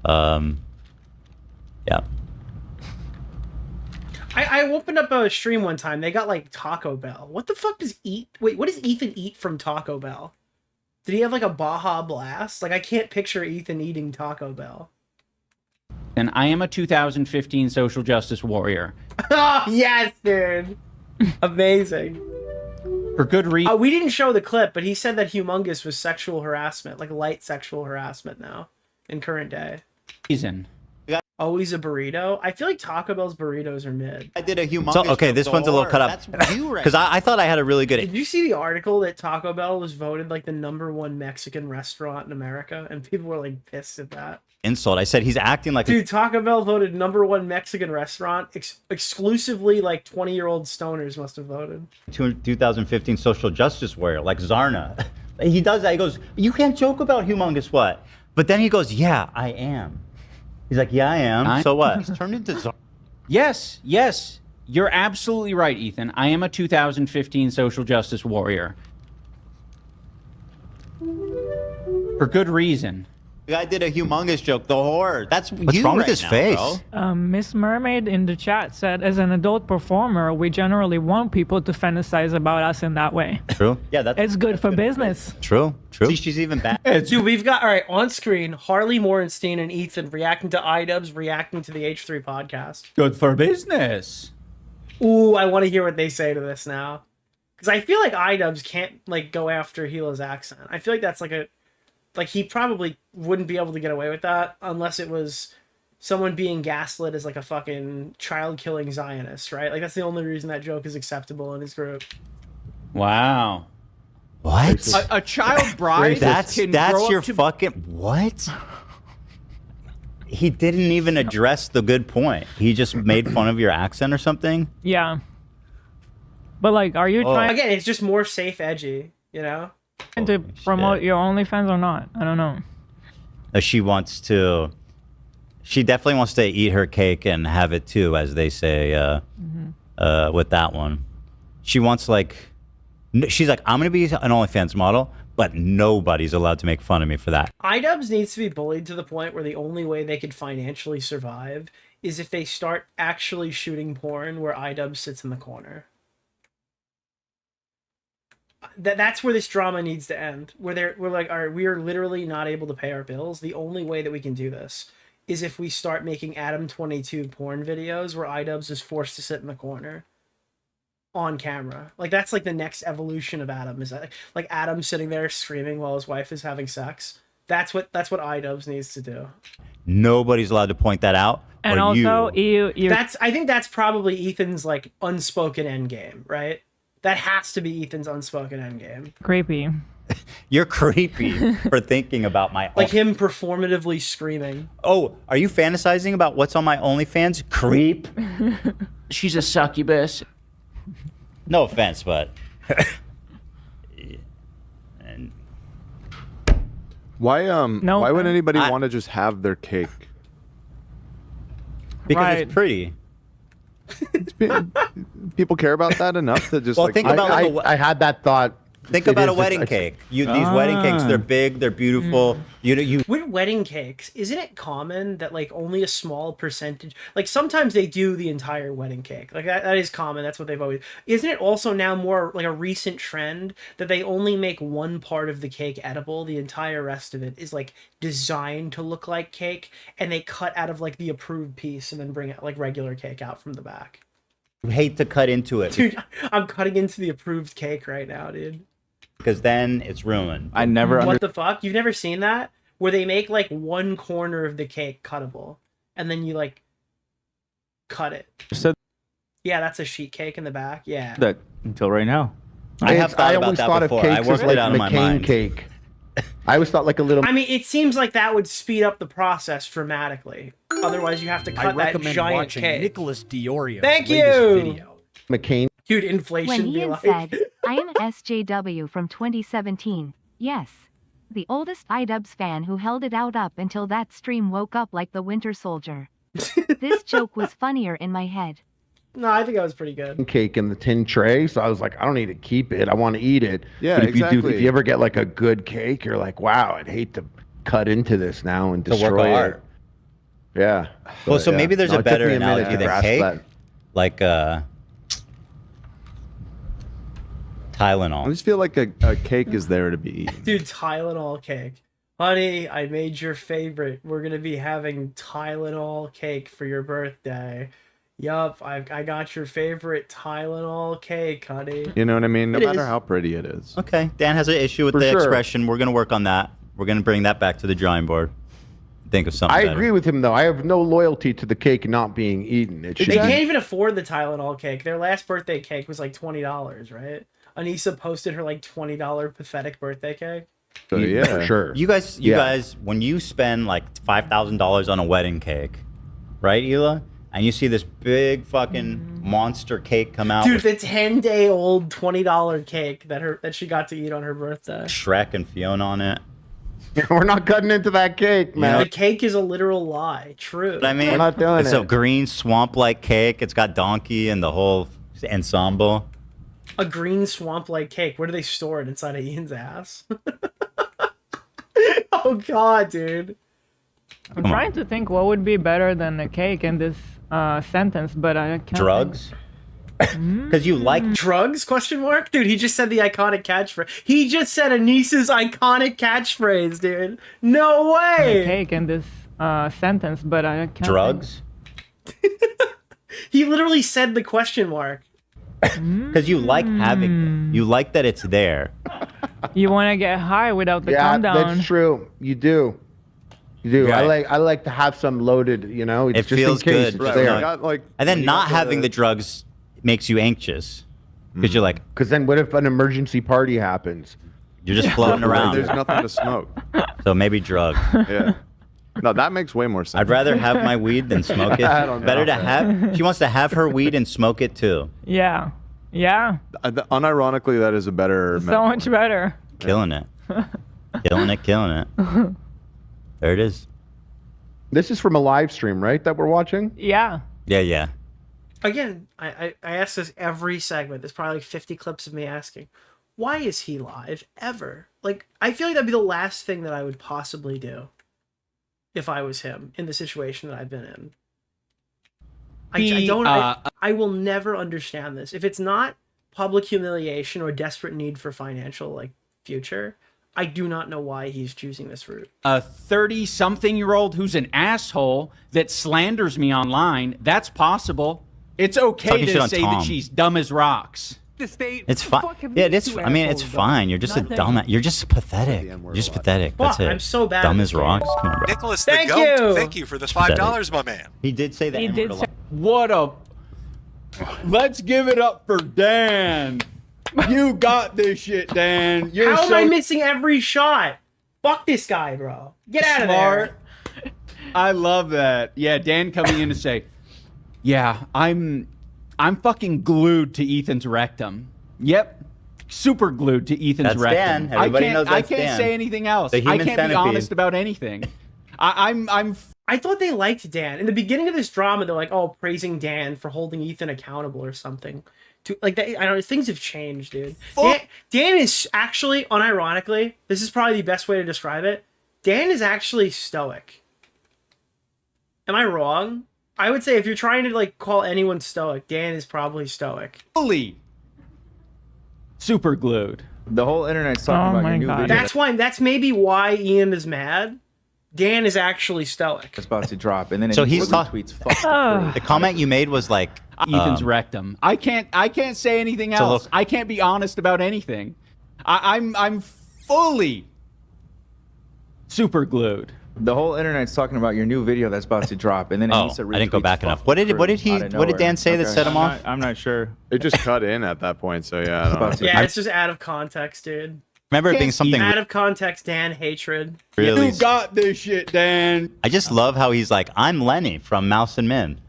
Yeah. I opened up a stream one time. They got like Taco Bell. What the fuck does Wait, what does Ethan eat from Taco Bell? Did he have like a Baja Blast? Like I can't picture Ethan eating Taco Bell. and I am a 2015 social justice warrior. Oh yes, dude. Amazing. For good reason. We didn't show the clip, but he said that humongous was sexual harassment, like light sexual harassment now in current day. Reason. always a burrito. I feel like Taco Bell's burritos are mid. I did a humongous. So, okay, joke, this the one's a little horror. cut up. That's you right Because I thought I had a really good. Did you see the article that Taco Bell was voted like the #1 Mexican restaurant in America? And people were like pissed at that. insult. I said he's acting like Dude, Taco Bell voted #1 Mexican restaurant. Exclusively like 20-year-old stoners must have voted. 2015 social justice warrior, like Zarna. He does that. He goes, "You can't joke about humongous what?" But then he goes, "Yeah, I am." He's like, "Yeah, I am." So what? He's turned into Zarna. Yes, yes. You're absolutely right, Ethan. I am a 2015 social justice warrior. For good reason. The guy did a humongous joke. The horror. That's What's you wrong with right his now, face? bro. Miss Mermaid in the chat said, as an adult performer, we generally want people to fantasize about us in that way. True. Yeah, that's It's good for business. True. See, she's even bad. Dude, we've got, all right, on screen, Harley Morenstein and Ethan reacting to iDubbbz, reacting to the H3 podcast. Good for business. Ooh, I want to hear what they say to this now. Because I feel like iDubbbz can't, like, go after Gila's accent. I feel like that's like a... Like, he probably wouldn't be able to get away with that unless it was someone being gaslit as, like, a fucking child-killing Zionist, right? Like, that's the only reason that joke is acceptable in his group. Wow. What? A child bride That's can grow your up to... fucking what? He didn't even address the good point. He just made fun of your accent or something. Yeah. But, like, are you trying Again, it's just more safe edgy, you know? to promote your OnlyFans or not? I don't know. She wants to. She definitely wants to eat her cake and have it too, as they say. With that one, she wants like. She's like, I'm gonna be an OnlyFans model, but nobody's allowed to make fun of me for that. iDubbbz needs to be bullied to the point where the only way they could financially survive is if they start actually shooting porn where iDubbbz sits in the corner. That's where this drama needs to end. Where we're like, all right, we are literally not able to pay our bills. The only way that we can do this is if we start making Adam 22 porn videos where iDubbbz is forced to sit in the corner on camera. Like, that's like the next evolution of Adam. Is that like Adam sitting there screaming while his wife is having sex? That's what iDubbbz needs to do. Nobody's allowed to point that out. And or also, you. I think that's probably Ethan's like unspoken end game, right? That has to be Ethan's unspoken end game. Creepy. You're creepy for thinking about my. Like him performatively screaming. Oh, are you fantasizing about what's on my OnlyFans? Creep. She's a succubus. No offense, but. Why No, why would anybody I- want to just have their cake? Because Right. it's pretty. People care about that enough to just Well, like think about like I had that thought. Think It about is- a wedding it's- cake. These wedding cakes, they're big, they're beautiful. You With wedding cakes, isn't it common that like only a small percentage, like sometimes they do the entire wedding cake, like that is common. That's what they've always. Isn't it also now more like a recent trend that they only make one part of the cake edible, the entire rest of it is like designed to look like cake, and they cut out of like the approved piece and then bring out like regular cake out from the back. hate to cut into it Dude, I'm cutting into the approved cake right now, dude. because then it's ruined. I never What the fuck? You've never seen that? Where they make like one corner of the cake cuttable and then you like cut it. understood Yeah, that's a sheet cake in the back. Yeah. that until right now. I have thought about always that thought before. of I cakes worked as like it out in my McCain mind. cake. I always thought like a little. I mean, it seems like that would speed up the process dramatically. Otherwise, you have to I cut that recommend giant watching cake. Nicholas DeOrio's Thank latest you! video. McCain. Dude, When inflation be Ian like... said, I am SJW from 2017, yes. The oldest iDubbbz fan who held it out up until that stream woke up like the Winter Soldier. This joke was funnier in my head. No, I think that was pretty good. Cake in the tin tray, so I was like, I don't need to keep it. I want to eat it. Yeah, but if you exactly. if you ever get like a good cake, you're like, wow, I'd hate to cut into this now and It's a destroy work of it. art. Yeah. Well, But, so yeah. maybe there's No, a it took better me a minute analogy to than grasp cake, that. like Tylenol. I just feel like a cake is there to be eaten. Dude, Tylenol cake. Honey, I made your favorite. We're going to be having Tylenol cake for your birthday. Yup, I got your favorite Tylenol cake, honey. You know what I mean? No It matter is. how pretty it is. Okay, Dan has an issue with For the sure. expression. We're going to work on that. We're going to bring that back to the drawing board. think of something I better. agree with him though. I have no loyalty to the cake not being eaten. It should They be- can't even afford the Tylenol cake. Their last birthday cake was like $20, right? Anissa posted her like $20 pathetic birthday cake. So, yeah, for sure. You guys, when you spend like $5,000 on a wedding cake, right, Hila? And you see this big fucking monster cake come out Dude, with the 10-day-old $20 cake that she got to eat on her birthday. Shrek and Fiona on it. We're not cutting into that cake, man. The cake is a literal lie. True. But I mean, We're not doing it's it. a green swamp-like cake. It's got donkey and the whole ensemble. A green swamp-like cake. Where do they store it? Inside of Ian's ass? Oh, God, dude. I'm trying to think what would be better than a cake in this sentence, but I can't. Drugs? Because you like drugs? Question mark? Dude, he just said the iconic catchphrase. He just said Anissa's iconic catchphrase, dude. No way. A cake in this sentence, but I can't. drugs? He literally said the question mark. Because you like having it. You like that it's there. You want to get high without the Yeah, condone. that's true. You do. You do. Right. I like to have some loaded. You know, it's It just feels in case good. It's Right, there. I got, like, And then you not got having the drugs makes you anxious. Because you're like, Because then, what if an emergency party happens? you're just floating around. There's nothing to smoke. So maybe drugs. Yeah. No, that makes way more sense. I'd rather have my weed than smoke it. I don't know, Better to man. have. She wants to have her weed and smoke it too. Yeah. Yeah. Unironically, that is a better. So much better. Killing it. Killing it. Killing it. There it is. This is from a live stream, right? That we're watching. Yeah. Yeah, yeah. Again, I ask this every segment. There's probably like 50 clips of me asking, why is he live ever? Like, I feel like that'd be the last thing that I would possibly do if I was him in the situation that I've been in. I will never understand this. If it's not public humiliation or desperate need for financial like future, I do not know why he's choosing this route. A 30-something-year-old who's an asshole that slanders me online, that's possible. It's okay Talking shit to on say Tom. that she's dumb as rocks. It's fine. Yeah, it's. I mean, it's fine. You're just a dumb. You're just pathetic. You're just pathetic. That's Fuck, it. I'm so bad Dumb at as this rocks. game. Come on, bro. Nicholas the Thank Goat, you. thank you for the $5, my man. He did say that. He did say- What a... Let's give it up for Dan. You got this shit, Dan. You're How am so I missing every shot? Fuck this guy, bro. Get out of there. smart. I love that. Yeah, Dan coming in to say, yeah, I'm fucking glued to Ethan's rectum. Yep. Super glued to Ethan's That's rectum. Dan. Everybody knows I that's can't Dan. say anything else. The I human can't be centipede. honest about anything. I thought they liked Dan. In the beginning of this drama, they're like, oh, praising Dan for holding Ethan accountable or something. Like that, I don't know, things have changed, dude. Dan is actually, unironically, this is probably the best way to describe it. Dan is actually stoic. Am I wrong? I would say if you're trying to like call anyone stoic, Dan is probably stoic. fully super glued. The whole internet's talking Oh about my your new God. video That's maybe why Ian is mad. Dan is actually stoic. that's about to drop, and then So it he's tweets. Fuck. Oh. The comment you made was like Ethan's rectum. I can't say anything So else. look- I can't be honest about anything. I'm fully super glued. The whole internet's talking about your new video that's about to drop, and then Oh, Anissa I didn't go retweets back enough. fuck What did crew he? out of What did Dan nowhere. say that set him off? I'm not sure. It just cut in at that point, so yeah. I don't know. Yeah, it's just out of context, dude. Remember it being something Out of context, Dan hatred. really. You got this shit, Dan. I just love how he's like, I'm Lenny from Mouse and Men.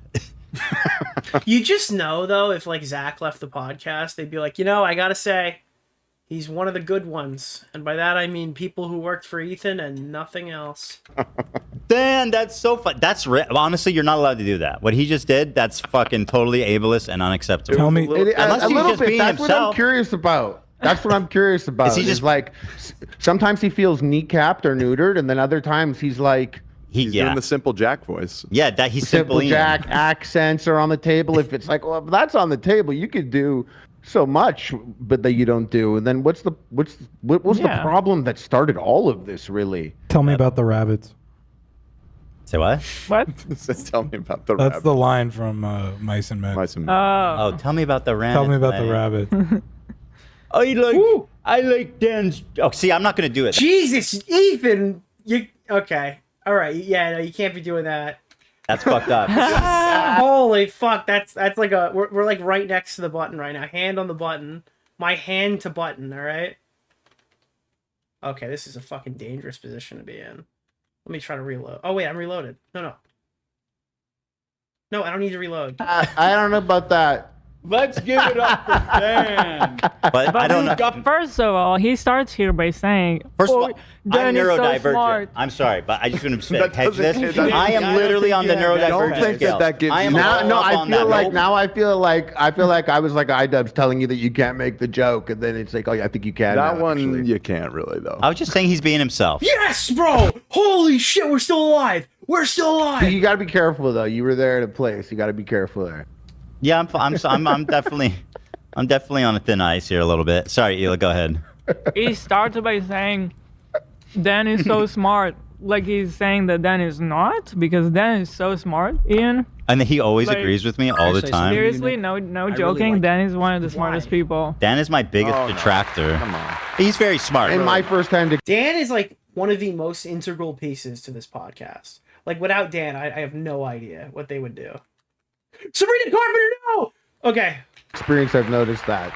You just know though, if like Zach left the podcast, they'd be like, I gotta say, he's one of the good ones, and by that I mean people who worked for Ethan and nothing else. Dan, that's so fun. That's honestly, you're not allowed to do that. What he just did, that's fucking totally ableist and unacceptable. Tell me, Unless a he's little just bit. being That's what I'm himself. curious about. That's what I'm curious about. Is he Is just- like sometimes he feels kneecapped or neutered, and then other times he's like He's doing the Simple Jack voice. Yeah, that he's Simple Ian. Jack accents are on the table. If it's like, well, if that's on the table, you could do so much, but that you don't do. And then what's the Yeah. problem that started all of this? Really? Tell me about the rabbits. Say what? What? Tell me about the That's rabbit. the line from Mice and Men. Mice and Men. Oh, tell me about the rabbit. Tell me about the rabbit. I like Dan's. Oh, see, I'm not gonna do it. Jesus, Ethan, you okay? All right, yeah, no, you can't be doing that. That's fucked up. Holy fuck, that's like we're like right next to the button right now. Hand on the button. My hand to button, all right? Okay, this is a fucking dangerous position to be in. Let me try to reload. Oh wait, I'm reloaded. No. No, I don't need to reload. I don't know about that. Let's give it up for Dan. But I don't know. First of all, he starts here by saying, First of all, I'm Dan is so neurodivergent. smart. I'm sorry, but I just want to That hedge this. doesn't- I am literally on the neurodivergent Don't think scale. that gives I am you- all No, up I on feel that. like Nope. now I feel like I was like iDubbbz telling you that you can't make the joke, and then it's like, oh yeah, I think you can. That now, one actually. you can't really though. I was just saying he's being himself. Yes, bro! Holy shit, we're still alive! We're still alive! You got to be careful though. You were there at a place. You got to be careful there. Yeah, I'm definitely on a thin ice here a little bit. Sorry, Ela, go ahead. He starts by saying, Dan is so smart. Like he's saying that Dan is not, because Dan is so smart, Ian. And he always Like, agrees with me all the time. Seriously, no joking. Dan is one of the smartest people. Dan is my biggest Oh, no. detractor. Come on. He's very smart. In my first time to Dan is like one of the most integral pieces to this podcast. Like without Dan, I have no idea what they would do. Sabrina Carpenter, no! Okay. experience, I've noticed that.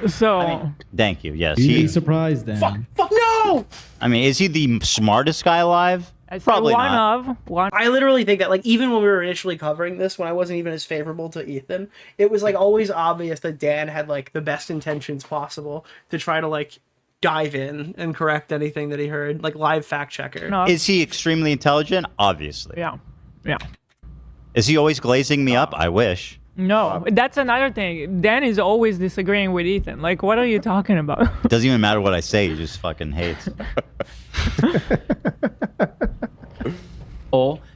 So Thank you. Yes, You'd be he. surprised then. Fuck no! I mean, is he the smartest guy alive? Probably not. I literally think that, like, even when we were initially covering this, when I wasn't even as favorable to Ethan, it was like always obvious that Dan had like the best intentions possible to try to like dive in and correct anything that he heard, like live fact checker. No. Is he extremely intelligent? Obviously. Yeah. Is he always glazing me up? I wish. No, that's another thing. Dan is always disagreeing with Ethan. Like, what are you talking about? It doesn't even matter what I say. He just fucking hates.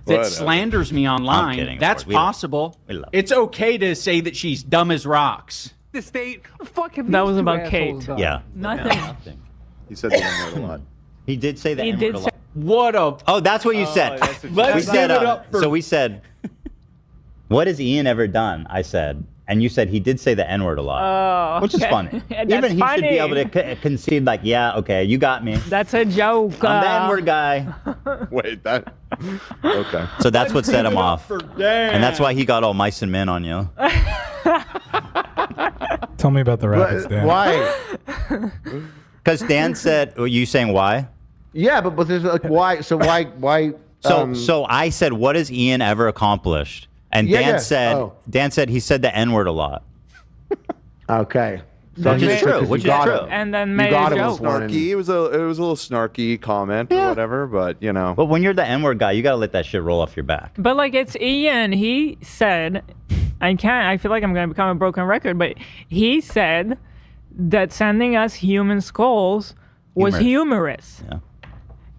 That slanders me online. kidding, of That's course. We love- possible. we love It's okay to say that she's dumb as rocks. The state. Fuck him. That was about Kate. Yeah. Nothing. He said the N-word a lot. He did say that. He did say- What a... Oh, that's what you said. Let's give it up for... So we said, what has Ian ever done? I said. And you said he did say the N-word a lot. Oh, which is okay. funny. That's Even he should be funny. able to concede, like, yeah, okay, you got me. That's a joke. I'm the N-word guy. Wait, that. Okay. So that's what set him off. For Dan. And that's why he got all mice and men on you. Tell me about the rabbits, Dan. Why? Because Dan said, were you saying why? Yeah, but there's like why? So why? So I said, what has Ian ever accomplished? And Yeah, Dan yeah. said, Oh. he said the N-word a lot. Okay. Which is true. because Which you is got true. him. And then You made got a him joke. this morning. Snarky. It was a little snarky comment or whatever, but you know. But when you're the N-word guy, you gotta let that shit roll off your back. But like it's Ian. He said, I feel like I'm gonna become a broken record, but he said that sending us human skulls was humorous. Yeah.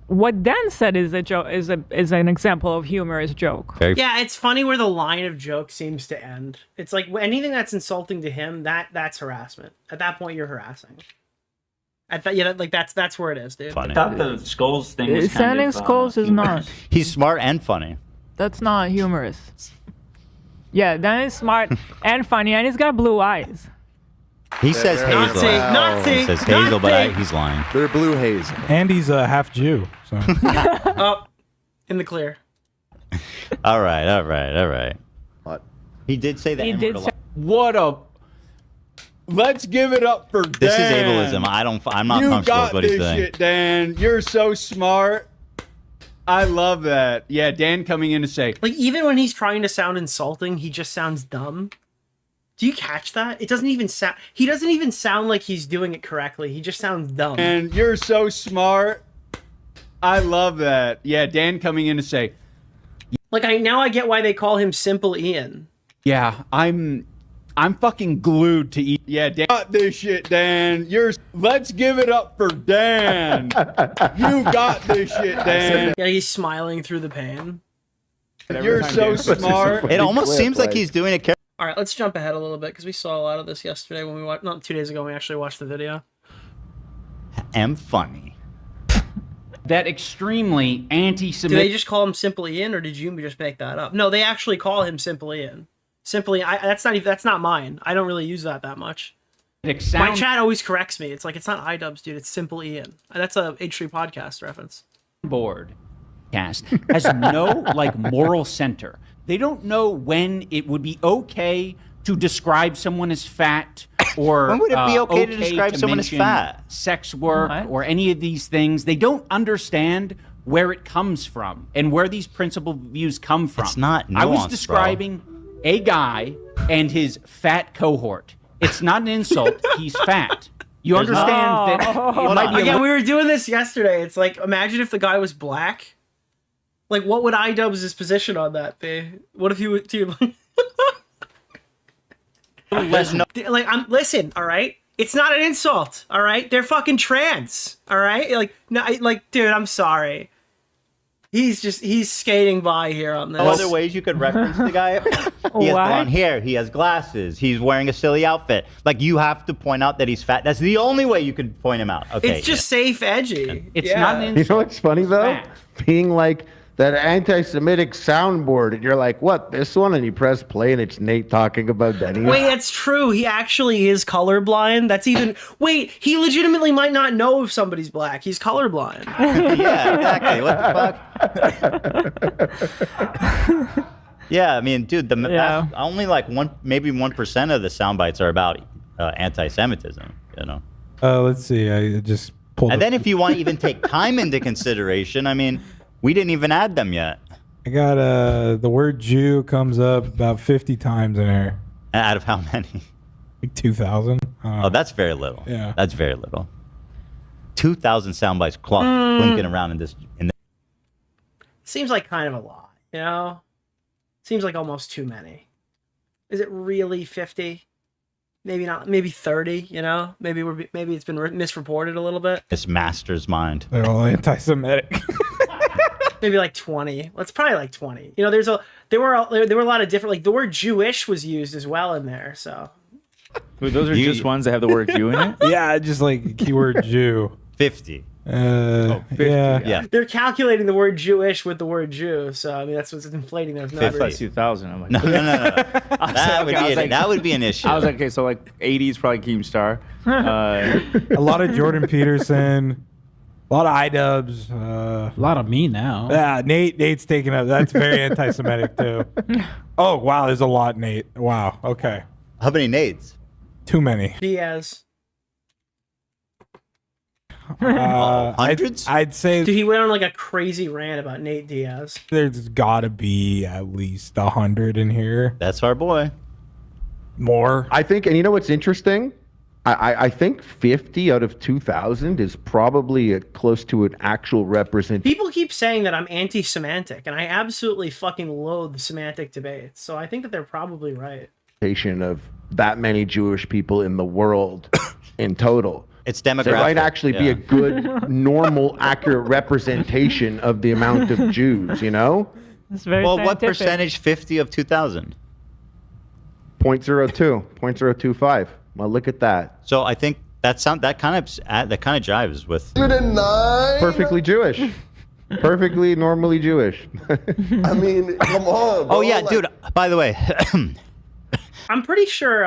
What Dan said is a joke. Is an example of humorous joke. Yeah, it's funny where the line of joke seems to end. It's like anything that's insulting to him, that's harassment. At that point, you're harassing. That's where it is, dude. Funny. I thought the skulls thing was kind Sending of, skulls is not. He's smart and funny. That's not humorous. Yeah, Dan is smart and funny, and he's got blue eyes. He says Hazel. He says Hazel, but he's lying. They're blue hazel. And he's half Jew. So Oh, in the clear. All right. What? He did say that. He did a say- lot. What a... Let's give it up for Dan. This is ableism. I'm not you comfortable got with what he's this saying. shit, Dan. You're so smart. I love that. Yeah, Dan coming in to say, Like, even when he's trying to sound insulting, he just sounds dumb. Do you catch that? It doesn't even sound... He doesn't even sound like he's doing it correctly. He just sounds dumb. and you're so smart. I love that. Yeah, Dan coming in to say, Like, now I get why they call him Simple Ian. yeah, I'm fucking glued to eat. Yeah, Dan got this shit, Dan. Let's give it up for Dan. You got this shit, Dan. Yeah, he's smiling through the pain. You're so smart. It almost seems like he's doing it. All right, let's jump ahead a little bit because we saw a lot of this yesterday when we watched... Not 2 days ago when we actually watched the video. Am funny. That extremely Do anti-Semitic. they just call him Simple Ian, or did you just make that up? No, they actually call him Simple Ian. Simply, that's not mine. I don't really use that much. My chat always corrects me. It's like, it's not iDubbbz, dude. It's Simple Ian. That's a H3 podcast reference. board. cast has no like moral center. They don't know when it would be okay to describe someone as fat or When would it be okay to describe someone as mention fat? sex work What? or any of these things. They don't understand where it comes from and where these principled views come from. It's not I was nuanced, describing a guy and his fat cohort. It's not an insult. He's fat. You There's understand that it might be a Again, we were doing this yesterday. It's like, imagine if the guy was black. Like, what would iDubbbz' position on that be? What if he would... listen, all right? It's not an insult, all right? They're fucking trans, all right? Like, no, dude, I'm sorry. He's skating by here on this. Other ways you could reference the guy. He has blonde hair. He has glasses. He's wearing a silly outfit. Like, you have to point out that he's fat. That's the only way you could point him out. Okay. It's just safe edgy. It's not an insult. You know what's funny though? Being like that anti-Semitic soundboard, and you're like, "What? This one?" And you press play, and it's Nate talking about Denny. Wait, that's true. He actually is colorblind. That's even... Wait, he legitimately might not know if somebody's black. He's colorblind. Yeah, exactly. What the fuck? Yeah, I mean, dude, that's only like maybe 1% of the sound bites are about anti-Semitism. You know. Let's see. I just pulled. And then if you want to even take time into consideration, I mean, we didn't even add them yet. I got the word Jew comes up about 50 times in there. Out of how many? Like 2,000. Oh, that's very little. Yeah. That's very little. 2,000 sound bites clinking around in this. Seems like kind of a lot, you know? Seems like almost too many. Is it really 50? Maybe not. Maybe 30. You know? Maybe it's been misreported a little bit. This master's mind. They're all anti-Semitic. Maybe like 20. Well, it's probably like 20. You know, there were a lot of different, like the word Jewish was used as well in there. So. Wait, those are just ones that have the word Jew in it? Yeah, just like keyword Jew. 50. 50. Yeah. They're calculating the word Jewish with the word Jew, so I mean that's what's inflating those numbers. That's 2,000. I'm like, No. That would be an issue. I was like, okay, so like 80 is probably Keemstar. A lot of Jordan Peterson. A lot of iDubbbz. A lot of me now. Yeah, Nate's taking up. That's very anti-Semitic too. Oh wow, there's a lot, Nate. Wow. Okay. How many Nates? Too many. Diaz. Hundreds? I'd say Dude, he went on like a crazy rant about Nate Diaz. there's got to be at least 100 in here. That's our boy. More. I think, and you know what's interesting? I think 50 out of 2,000 is probably close to an actual representation. People keep saying that I'm anti-semantic, and I absolutely fucking loathe semantic debates. So I think that they're probably right. Of that many Jewish people in the world in total. It's demographic. So it might actually be a good, normal, accurate representation of the amount of Jews, you know? It's very Well, what scientific. percentage 50 of 2,000? 0.02, 0.025. Well, look at that. So I think that kind of jives with Perfectly Jewish. Perfectly normally Jewish. I mean, come on. Oh yeah, dude. By the way, I'm pretty sure,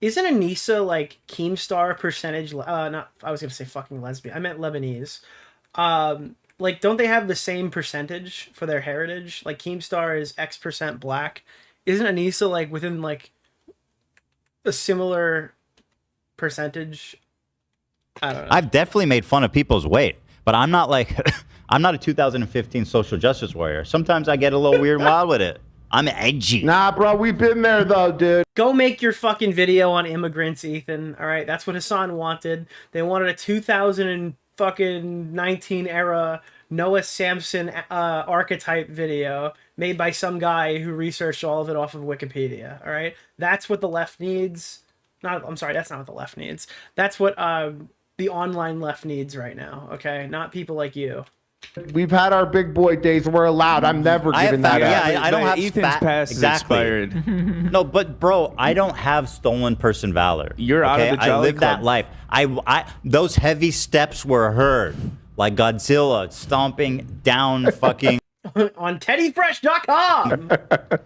isn't Anissa like Keemstar percentage, not, I was going to say fucking lesbian. I meant Lebanese. Like, don't they have the same percentage for their heritage? Like, Keemstar is X% black. Isn't Anissa like within like a similar percentage? I don't know. I've definitely made fun of people's weight, but I'm not like I'm not a 2015 social justice warrior. Sometimes I get a little weird and wild with it. I'm edgy. Nah, bro, we've been there though, dude. Go make your fucking video on immigrants, Ethan. All right, that's what Hassan wanted. They wanted a 2019 era Noah Samson archetype video made by some guy who researched all of it off of Wikipedia. All right, that's what the left needs. I'm sorry, that's not what the left needs. That's what the online left needs right now. Okay, not people like you. We've had our big boy days. We're allowed. I'm never giving that up. Yeah, I don't have Ethan's past is expired. No, but bro, I don't have stolen person valor. You're out of the I Jolly live that Club. life. I those heavy steps were heard, like Godzilla stomping down fucking On teddyfresh.com.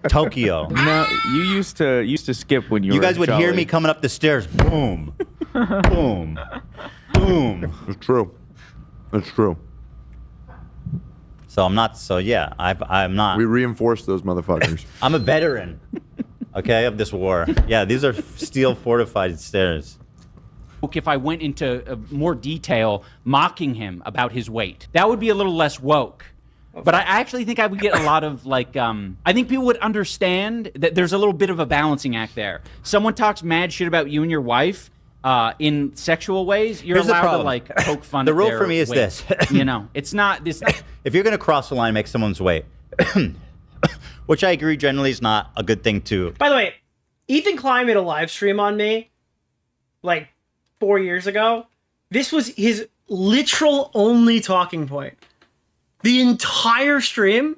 Tokyo. No, you used to skip when you were guys would hear Jolly. me coming up the stairs. Boom, boom, boom. It's true. It's true. So I'm not. So yeah, I'm not. We reinforced those motherfuckers. I'm a veteran. Okay, of this war. Yeah, these are steel fortified stairs. If I went into more detail mocking him about his weight, that would be a little less woke. But I actually think I would get a lot of like, I think people would understand that there's a little bit of a balancing act there. Someone talks mad shit about you and your wife in sexual ways, you're Here's the allowed to problem. like poke fun The at rule their for me is weight. this. You know, it's not this. If you're gonna cross the line and make someone's weight, which I agree generally is not a good thing to. By the way, Ethan Klein made a live stream on me like 4 years ago. This was his literal only talking point. The entire stream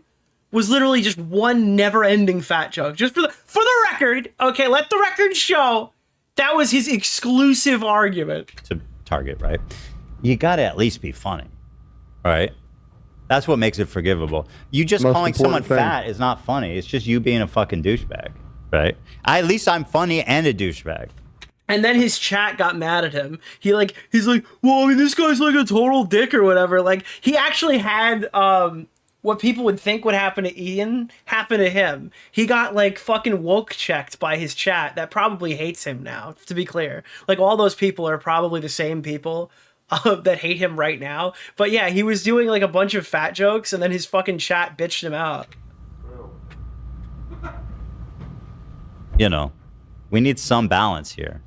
was literally just one never-ending fat joke. Just for the record, okay, let the record show that was his exclusive argument. To target, right? You gotta at least be funny, right? That's what makes it forgivable. You just Most calling someone important thing. fat is not funny. It's just you being a fucking douchebag, right? At least I'm funny and a douchebag. And then his chat got mad at him. He's like, well, I mean, this guy's like a total dick or whatever. Like, he actually had what people would think would happen to Ian happen to him. He got like fucking woke checked by his chat that probably hates him now, to be clear. Like, all those people are probably the same people that hate him right now. But yeah, he was doing like a bunch of fat jokes and then his fucking chat bitched him out. You know, we need some balance here.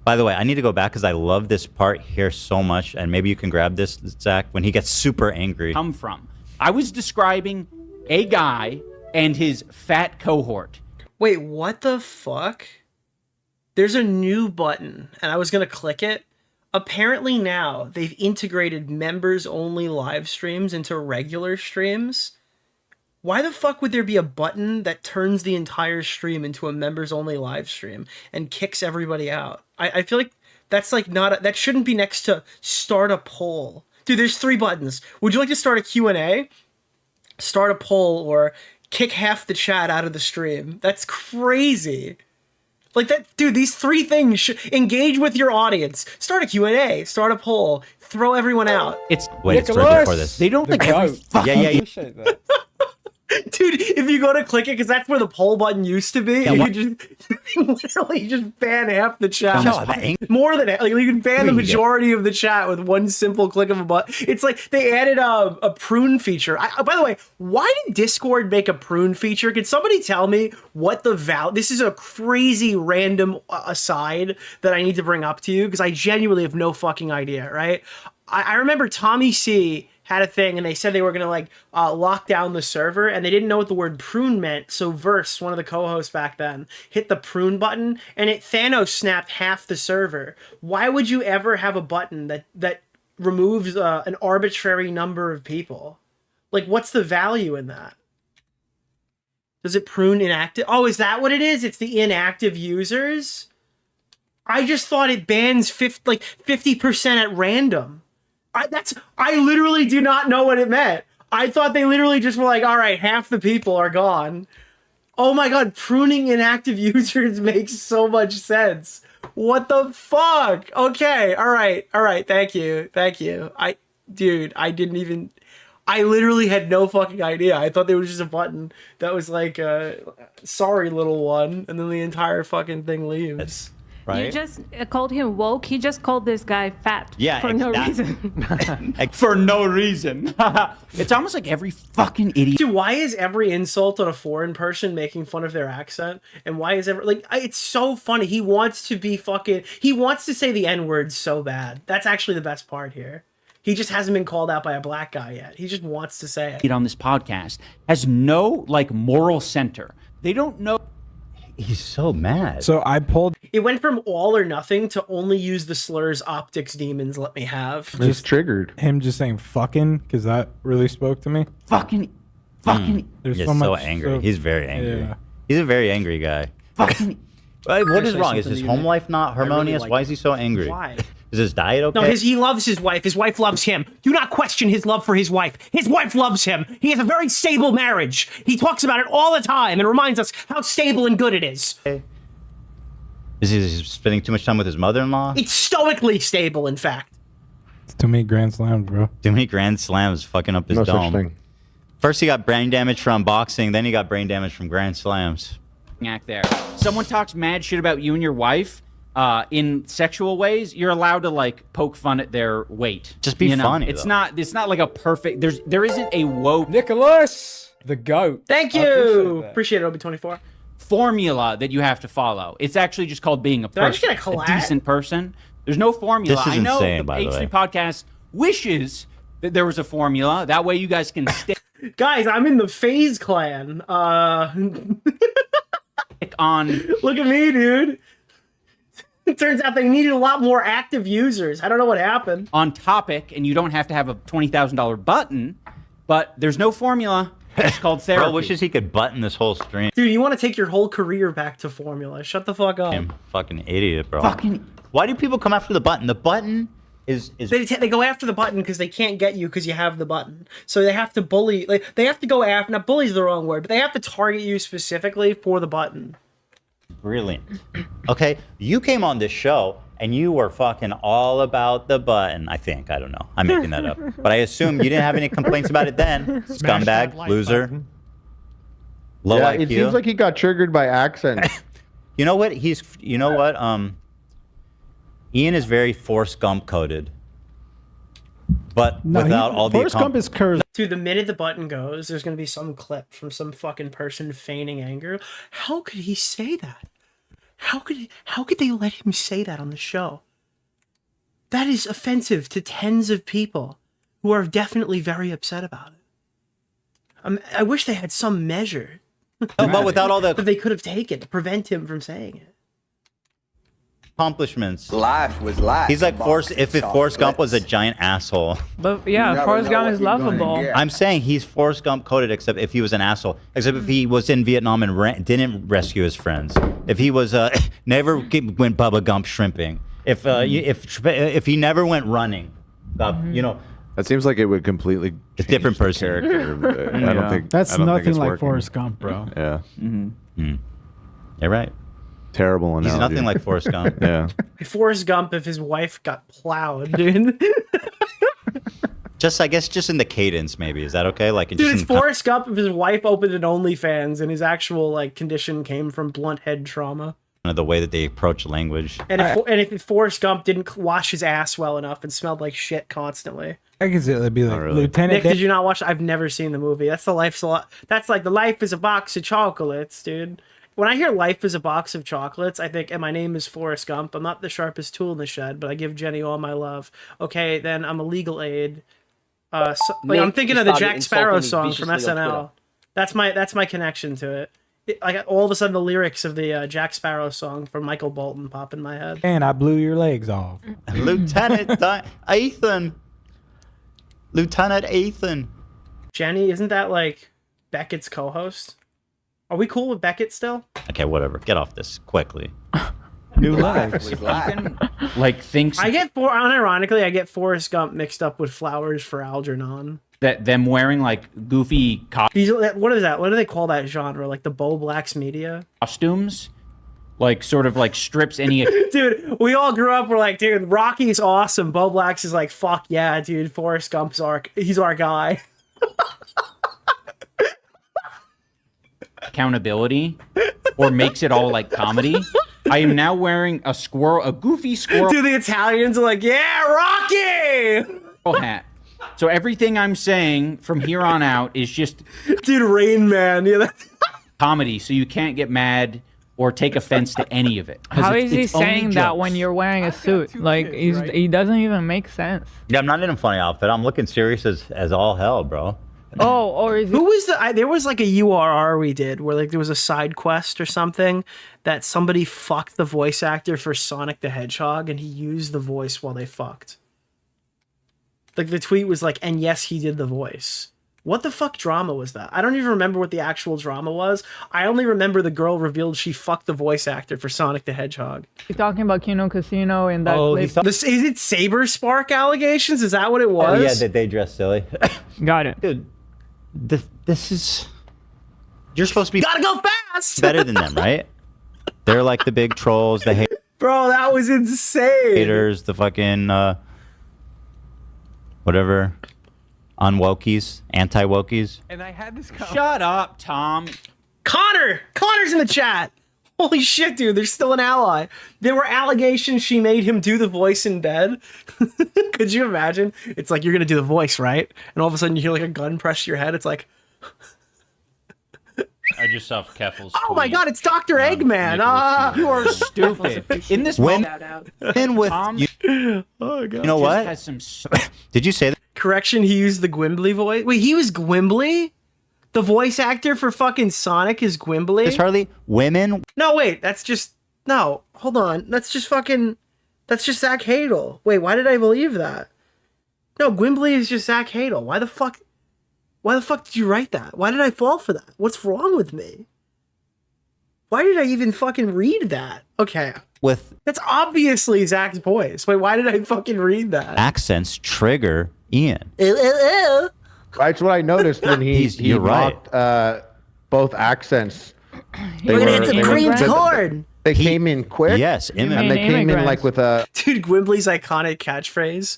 By the way, I need to go back because I love this part here so much, and maybe you can grab this, Zach, when he gets super angry. Come from. I was describing a guy and his fat cohort. Wait, what the fuck? There's a new button, and I was gonna click it. Apparently now, they've integrated members-only live streams into regular streams. Why the fuck would there be a button that turns the entire stream into a members-only live stream and kicks everybody out? I feel like that's like not that shouldn't be next to start a poll. Dude, there's 3 buttons. Would you like to start a Q&A, start a poll, or kick half the chat out of the stream? That's crazy. Like that, dude, these 3 things should engage with your audience. Start a Q&A, start a poll, throw everyone out. It's Wait, it's right before this. They don't think every fucking yeah. Dude, if you go to click it, because that's where the poll button used to be, Yeah, you what- can literally just ban half the chat. No, I'm angry. More than like, you can ban the There you go. majority of the chat with one simple click of a button. It's like they added a prune feature. By the way, why did Discord make a prune feature? Can somebody tell me what the value? This is a crazy random aside that I need to bring up to you because I genuinely have no fucking idea, right? I remember Tommy C had a thing and they said they were going to like lock down the server and they didn't know what the word prune meant. So Verse, one of the co-hosts back then, hit the prune button and it Thanos snapped half the server. Why would you ever have a button that removes an arbitrary number of people? Like, what's the value in that? Does it prune inactive? Oh, is that what it is? It's the inactive users? I just thought it bans 50% at random. I literally do not know what it meant. I thought they literally just were like, all right, half the people are gone. Oh my god, pruning inactive users makes so much sense. What the fuck? Okay, all right, thank you. I literally had no fucking idea. I thought there was just a button that was like, sorry, little one, and then the entire fucking thing leaves. Right? You just called him woke. He just called this guy fat for no reason. For no reason. It's almost like every fucking idiot. Dude, why is every insult on a foreign person making fun of their accent? And why is it's so funny. He wants to say the N-word so bad. That's actually the best part here. He just hasn't been called out by a black guy yet. He just wants to say it. On this podcast has no like moral center. They don't know. He's so mad. So I pulled. It went from all or nothing to only use the slurs optics demons let me have. Just triggered him just saying "fucking" because that really spoke to me. Fucking. There's He's so much. so angry. He's very angry. Yeah. He's a very angry guy. Fucking. What is say wrong? Is something his to you, home Nick? life not harmonious? like Why is he so angry? Why? Is his diet okay? No, he loves his wife. His wife loves him. Do not question his love for his wife. His wife loves him. He has a very stable marriage. He talks about it all the time and reminds us how stable and good it is. Is he spending too much time with his mother-in-law? It's stoically stable, in fact. It's too many grand slams, bro. Too many grand slams fucking up his No dome. such thing. First, he got brain damage from boxing. Then he got brain damage from Grand Slams. Act there. Someone talks mad shit about you and your wife in sexual ways. You're allowed to like poke fun at their weight. Just be funny. It's though. not. It's not like a perfect. There isn't a woke Nicholas, the goat. Thank you. Appreciate it, Obi24. formula that you have to follow. It's actually just called being a Did I just person, get a a collat? decent person. There's no formula. This is I know insane, the by the H3 way. podcast wishes that there was a formula. That way you guys can stick Guys, I'm in the FaZe clan. on. Look at me, dude. It turns out they needed a lot more active users. I don't know what happened. On topic, and you don't have to have a $20,000 button, but there's no formula. It's called therapy. Bro wishes he could button this whole stream. Dude, you want to take your whole career back to formula. Shut the fuck up. I'm fucking idiot, bro. Fucking. Why do people come after the button? The button is They go after the button because they can't get you because you have the button. So they have to bully. Like, they have to go after. Now, bully's the wrong word, but they have to target you specifically for the button. brilliant. Okay, you came on this show and you were fucking all about the button. I think. I don't know. I'm making that up. But I assume you didn't have any complaints about it then. Smash that Scumbag, like loser, button. low Yeah, IQ. it seems like he got triggered by accents. You know what? You know what? Ian is very Forrest Gump coded, but without all the. Forrest Gump is cursed. Dude, the minute the button goes, there's gonna be some clip from some fucking person feigning anger. How could he say that? How could they let him say that on the show? That is offensive to tens of people who are definitely very upset about it. I wish they had some measure. But without all the that they could have taken to prevent him from saying it. accomplishments. Life was life. He's like Forrest. If Forrest Gump was a giant asshole. But yeah, Forrest Gump is lovable. I'm saying he's Forrest Gump coded, except if he was an asshole. Except if he was in Vietnam and didn't rescue his friends. If he was never went Bubba Gump shrimping. If he never went running, you know. That seems like it would completely a different the person. character. I don't think That's I don't think nothing it's like working. Forrest Gump, bro. Yeah. You're right. Terrible analogy. He's nothing like Forrest Gump. Yeah. Forrest Gump if his wife got plowed, dude. I guess just in the cadence, maybe. Is that okay? Like, Dude, just it's in Forrest Gump if his wife opened an OnlyFans and his actual like condition came from blunt head trauma. the way that they approach language. And if Forrest Gump didn't wash his ass well enough and smelled like shit constantly. I can see it'd be like Lieutenant. Nick, did you not watch? I've never seen the movie. That's like the life is a box of chocolates, dude. When I hear life is a box of chocolates, I think, and my name is Forrest Gump. I'm not the sharpest tool in the shed, but I give Jenny all my love. Okay, then I'm a legal aid. I'm thinking of the Jack Sparrow song from SNL. That's my connection to it. I got all of a sudden the lyrics of the Jack Sparrow song from Michael Bolton pop in my head. And I blew your legs off. Lieutenant Ethan. Lieutenant Ethan. Jenny, isn't that like Beckett's co-host? Are we cool with Beckett still? Okay, whatever. Get off this quickly. New legs. Like thinks I get unironically, I get Forrest Gump mixed up with Flowers for Algernon. that them wearing like goofy What is that? What do they call that genre? Like the Bo Blacks media? costumes, like sort of like strips any. Dude, we all grew up. We're like, dude, Rocky's awesome. Bo Blacks is like, fuck yeah, dude. Forrest Gump's he's our guy. Accountability, or makes it all like comedy. I am now wearing a goofy squirrel Dude, the Italians are like, yeah, Rocky hat. So everything I'm saying from here on out is just, dude, Rain Man. Yeah, comedy. So you can't get mad or take offense to any of it. 'Cause How it's- is he it's only saying that jokes. when you're wearing a suit? Like he doesn't even make sense. Yeah, I'm not in a funny outfit. I'm looking serious as all hell, bro. Oh, or is Who was there was like a URR we did where like there was a side quest or something that somebody fucked the voice actor for Sonic the Hedgehog and he used the voice while they fucked. Like the tweet was like, and yes, he did the voice. What the fuck drama was that? I don't even remember what the actual drama was. I only remember the girl revealed she fucked the voice actor for Sonic the Hedgehog. You're talking about Kino Casino and that clip? Is it Saber Spark allegations? Is that what it was? Oh yeah, that they dress silly. Got it. Dude, this is... You're supposed to be Gotta go fast! better than them, right? They're like the big trolls, the Bro, that was insane. haters, the fucking... whatever. unwokies, anti-wokies. And I had this. Shut up, Tom. Connor's in the chat. Holy shit, dude! There's still an ally. There were allegations she made him do the voice in bed. Could you imagine? It's like you're gonna do the voice, right? And all of a sudden you hear like a gun press to your head. It's like. I just saw Keffel's. Oh my god! It's Dr. Eggman. You are stupid. In this Women with Tom, oh god. You know what? has some. Did you say that? Correction, he used the Gwimbly voice. Wait, he was Gwimbly? The voice actor for fucking Sonic is Gwimbly? It's Harley. Women. No, wait, that's just... No, hold on. That's just fucking... That's just Zach Hadel. Wait, why did I believe that? No, Gwimbly is just Zach Hadel. Why the fuck... Why the fuck did you write that? Why did I fall for that? What's wrong with me? Why did I even fucking read that? Okay. That's obviously Zach's voice. Wait, why did I fucking read that? Accents trigger Ian. That's what I noticed when he you're right. mocked both accents. We're gonna get some creamed corn. They came in quick. Yes, and they came in like with a... Dude, Gwimbly's iconic catchphrase.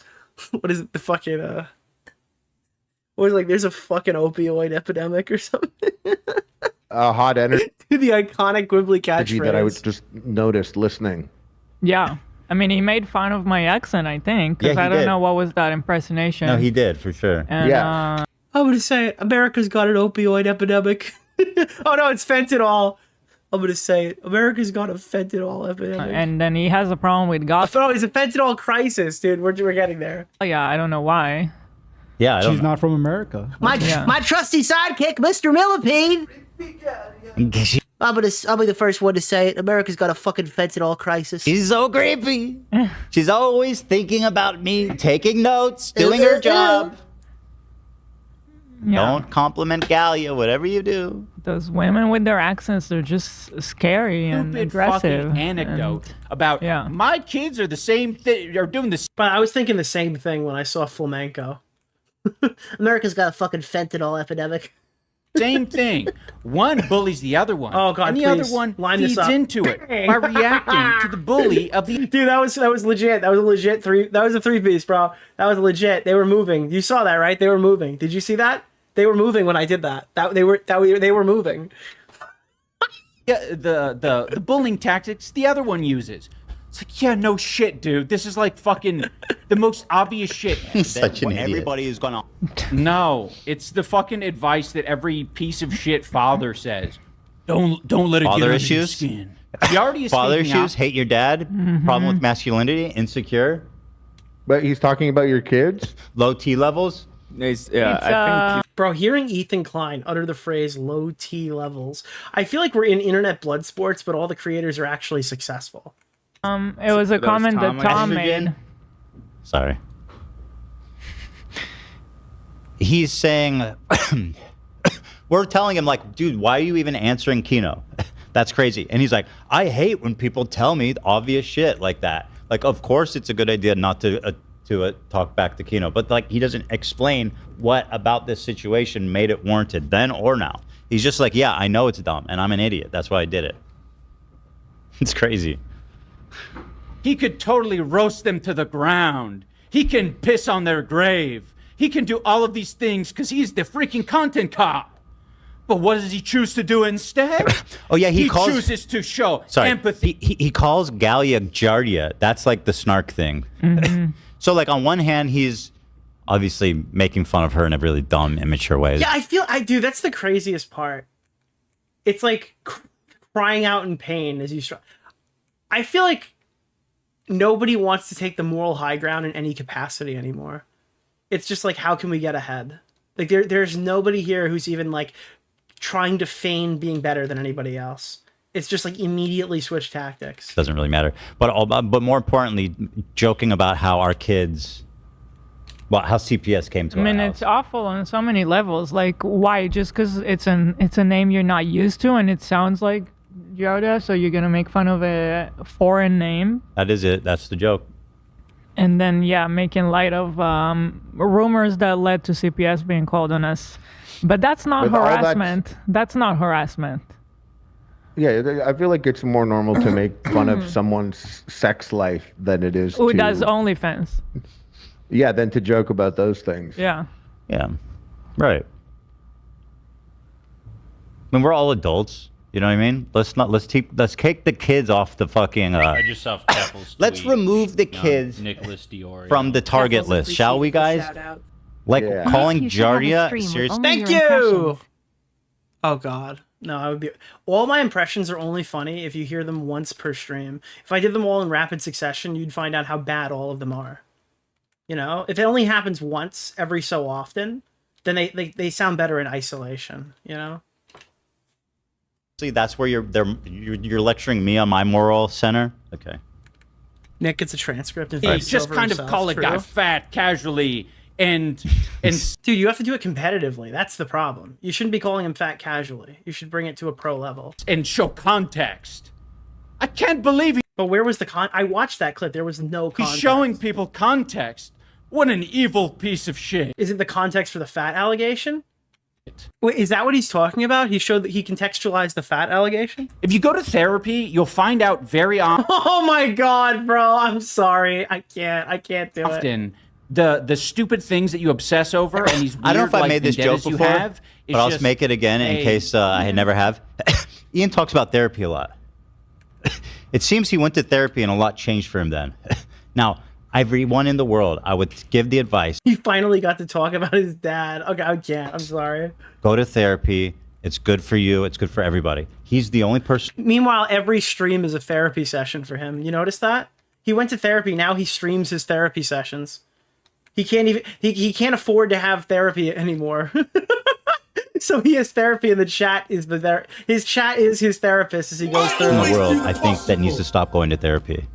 What is it? The fucking, What was it, like, there's a fucking opioid epidemic or something? Hot energy. The iconic Gwimbly catchphrase. That I was just noticed listening. Yeah. I mean, he made fun of my accent, I think, because Yeah, he I don't did. know what was that impersonation. No, he did for sure. And, I'm gonna say America's got an opioid epidemic. Oh no, it's fentanyl. I'm gonna say it. America's got a fentanyl epidemic. and then he has a problem with gossip. Oh, it's a fentanyl crisis, dude. We're getting there. Yeah, I don't know why. Yeah, I don't She's know. not from America. My trusty sidekick, Mr. Millipede. I'm gonna be the first one to say it. America's got a fucking fentanyl crisis. She's so creepy. She's always thinking about me, taking notes, doing her job. Yeah. Don't compliment Galia, whatever you do. Those women with their accents, they're just scary and Stupid aggressive. fucking anecdote about my kids are the same thing. Are doing this. But I was thinking the same thing when I saw Flamenco. America's got a fucking fentanyl epidemic. Same thing. One bullies the other one. Oh god, and the please. other one Line feeds this up. into it by reacting to the bully of the. Dude, that was legit. That was a legit three. That was a 3-piece, bro. That was legit. They were moving. You saw that, right? They were moving. Did you see that? They were moving when I did that. They were moving. Yeah, the bullying tactics the other one uses. It's like, yeah, no shit, dude. This is like fucking the most obvious shit. Such an idiot. Everybody is gonna. No, it's the fucking advice that every piece of shit father says. Don't let it Father get under issues? your skin. He already is Father speaking issues, out. hate your dad, problem with masculinity, insecure. But he's talking about your kids? Low T levels. I think. Bro, hearing Ethan Klein utter the phrase low T levels, I feel like we're in internet blood sports, but all the creators are actually successful. It was a comment that Tom made. Sorry. He's saying, we're telling him like, dude, why are you even answering Kino? That's crazy. And he's like, I hate when people tell me obvious shit like that. Like, of course it's a good idea not to talk back to Kino, but like he doesn't explain what about this situation made it warranted then or now. He's just like, yeah, I know it's dumb and I'm an idiot. That's why I did it. It's crazy. He could totally roast them to the ground. He can piss on their grave. He can do all of these things because he's the freaking content cop. But what does he choose to do instead? Oh yeah, he calls, chooses to show sorry, empathy. He calls Galia Giardia. That's like the snark thing. So like on one hand, he's obviously making fun of her in a really dumb, immature way. Yeah, I do. That's the craziest part. It's like crying out in pain as you struggle. I feel like nobody wants to take the moral high ground in any capacity anymore. It's just like, how can we get ahead? Like there's nobody here who's even like trying to feign being better than anybody else. It's just like immediately switch tactics. Doesn't really matter. But more importantly, joking about how our kids, well, how CPS came to I mean, our house. it's awful on so many levels. Like, why? Just because it's a name you're not used to and it sounds like Yoda, so you're gonna make fun of a foreign name? That is it. That's the joke. And then, yeah, making light of rumors that led to CPS being called on us. But that's not With all that- harassment. That's not harassment. Yeah, I feel like it's more normal to make fun of someone's sex life than it is Who to... does OnlyFans? Yeah, than to joke about those things. Yeah. Yeah. Right. I mean, we're all adults. You know what I mean? Let's take the kids off the fucking. Read yourself, Keffel's Let's tweet. remove the kids Nicholas DeOrio. from the target list, shall we, guys? Like calling Jardia. Seriously. Thank you. Oh God, no! I would be. All my impressions are only funny if you hear them once per stream. If I did them all in rapid succession, you'd find out how bad all of them are. You know, if it only happens once every so often, then they sound better in isolation. You know. See, that's where you're lecturing me on my moral center. Okay. Nick gets a transcript and He just kind of call a guy fat casually, and dude, you have to do it competitively. That's the problem. You shouldn't be calling him fat casually. You should bring it to a pro level and show context. I can't believe he. But where was the I watched that clip. There was no context. He's showing people context. What an evil piece of shit. Is it the context for the fat allegation? Wait, is that what he's talking about? He showed that he contextualized the fat allegation? If you go to therapy, you'll find out very Oh my God, bro. I'm sorry. I can't do it. often the stupid things that you obsess over and these weird, I don't know if I like, made this joke vendettas you before, have, but I'll just make it again in case I never have. Ian talks about therapy a lot. It seems he went to therapy and a lot changed for him then. Now, everyone in the world, I would give the advice. He finally got to talk about his dad. Okay, I can't. I'm sorry. Go to therapy. It's good for you. It's good for everybody. He's the only person. Meanwhile, every stream is a therapy session for him. You notice that? He went to therapy. Now he streams his therapy sessions. He can't even. He can't afford to have therapy anymore. So he has therapy, and the chat is his chat is his therapist as he goes through. In the world, I think that needs to stop going to therapy.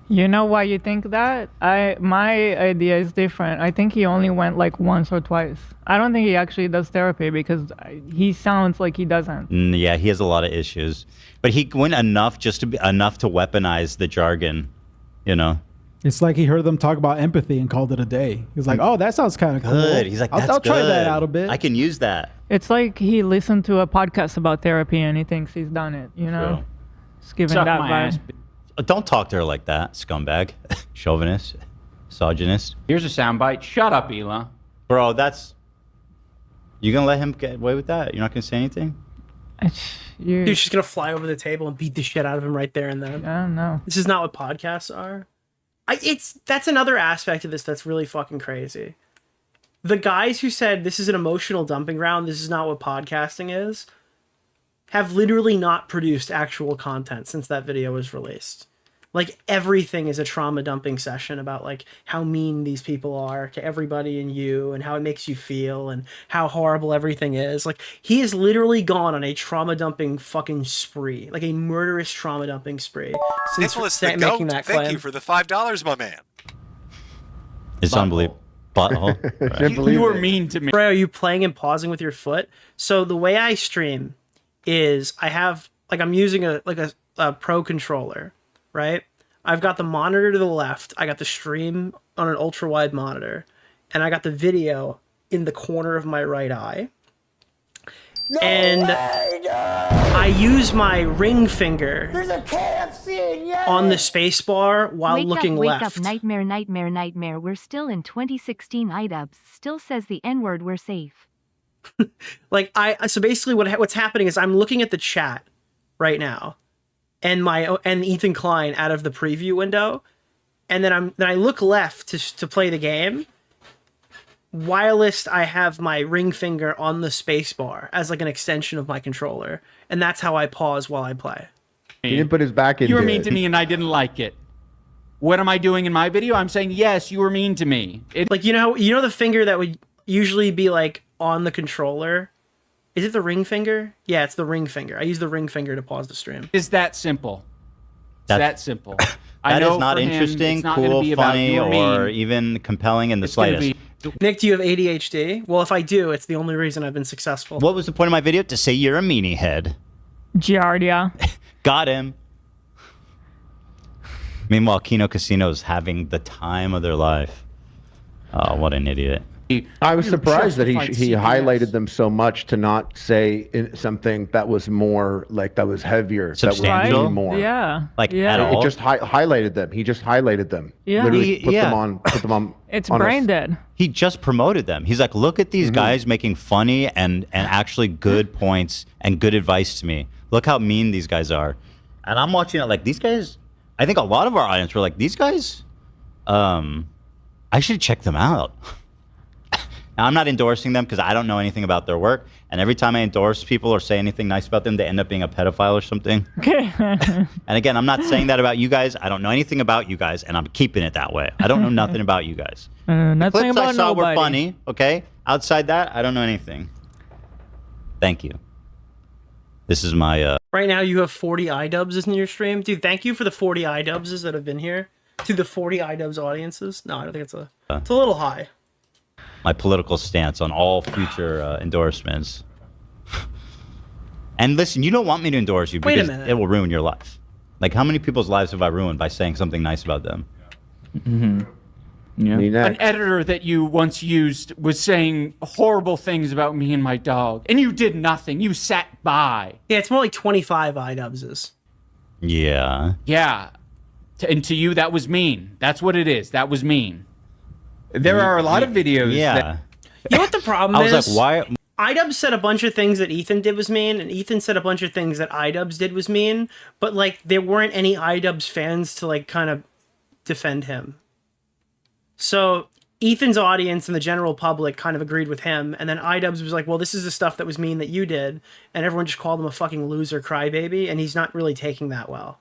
You know why you think that? My idea is different. I think he only went like once or twice. I don't think he actually does therapy because he sounds like he doesn't. Yeah, he has a lot of issues, but he went enough to weaponize the jargon, you know. It's like he heard them talk about empathy and called it a day. He's like, "Oh, that sounds kind of cool." Good. He's like, I'll try that out a bit. I can use that. It's like he listened to a podcast about therapy and he thinks he's done it. You know, True. just giving Suck that my vibe. ass. Don't talk to her like that, scumbag, chauvinist, misogynist. Here's a soundbite. Shut up, Ela. Bro, that's. You gonna let him get away with that? You're not gonna say anything? Dude, she's gonna fly over the table and beat the shit out of him right there and then. I don't know. This is not what podcasts are. That's another aspect of this that's really fucking crazy. The guys who said this is an emotional dumping ground, this is not what podcasting is, have literally not produced actual content since that video was released. Like, everything is a trauma dumping session about like how mean these people are to everybody and you and how it makes you feel and how horrible everything is. Like, he has literally gone on a trauma dumping fucking spree, like a murderous trauma dumping spree since Nicholas the making Goat, that thank claim. you for the $5, my man. It's unbelievable. Butthole. Right. You were mean to me. Bro, are you playing and pausing with your foot? So the way I stream is I have like I'm using a pro controller, right? I've got the monitor to the left, I got the stream on an ultra wide monitor, and I got the video in the corner of my right eye. I use my ring finger There's a KFC in Yemen. on the space bar while looking wake left. up, nightmare, nightmare, nightmare. We're still in 2016. iDubbbz still says the N-word. We're safe. Like so basically what's happening is I'm looking at the chat right now and Ethan Klein out of the preview window, and then I look left to play the game. Whilst I have my ring finger on the space bar as like an extension of my controller, and that's how I pause while I play. He didn't put his back in. You were mean to me and I didn't like it. What am I doing in my video? I'm saying, yes, you were mean to me. Like, you know the finger that would usually be like on the controller? Is it the ring finger? Yeah, it's the ring finger. I use the ring finger to pause the stream. It's that simple. It's that simple. That is not interesting, cool, funny, or mean. even compelling in the slightest. Nick, do you have ADHD? Well, if I do, it's the only reason I've been successful. What was the point of my video? To say you're a meanie head. Giardia. Got him. Meanwhile, Kino Casino's having the time of their life. Oh, what an idiot. I was surprised that he CBS. highlighted them so much to not say something that was more like that was heavier, Substantial? that would mean more. Yeah. Like yeah. at all? It just highlighted them. He just highlighted them. Yeah. Literally put Yeah. them on. Put them on. It's on brain dead. He just promoted them. He's like, look at these guys making funny and actually good points and good advice to me. Look how mean these guys are. And I'm watching it like these guys. I think a lot of our audience were like, these guys. I should check them out. Now, I'm not endorsing them because I don't know anything about their work. And every time I endorse people or say anything nice about them, they end up being a pedophile or something. And again, I'm not saying that about you guys. I don't know anything about you guys, and I'm keeping it that way. I don't know nothing about you guys. The Nothing clips about I saw nobody. were funny, okay? Outside that, I don't know anything. Thank you. This is my... Right now, you have 40 iDubbbz in your stream. Dude, thank you for the 40 iDubbbz that have been here. To the 40 iDubbbz audiences. No, I don't think it's a little high. my political stance on all future endorsements. And listen, you don't want me to endorse you because it will ruin your life. Like, how many people's lives have I ruined by saying something nice about them? Mm-hmm. Yeah. An editor that you once used was saying horrible things about me and my dog, and you did nothing. You sat by. Yeah, it's more like 25 iDubbbz's. Yeah. Yeah. And to you, that was mean. That's what it is. That was mean. There are a lot of videos. Yeah. You know what the problem I was is? like, why? iDubbbz said a bunch of things that Ethan did was mean, and Ethan said a bunch of things that iDubbbz did was mean, but, like, there weren't any iDubbbz fans to, like, kind of defend him. So Ethan's audience and the general public kind of agreed with him, and then iDubbbz was like, well, this is the stuff that was mean that you did, and everyone just called him a fucking loser crybaby, and he's not really taking that well.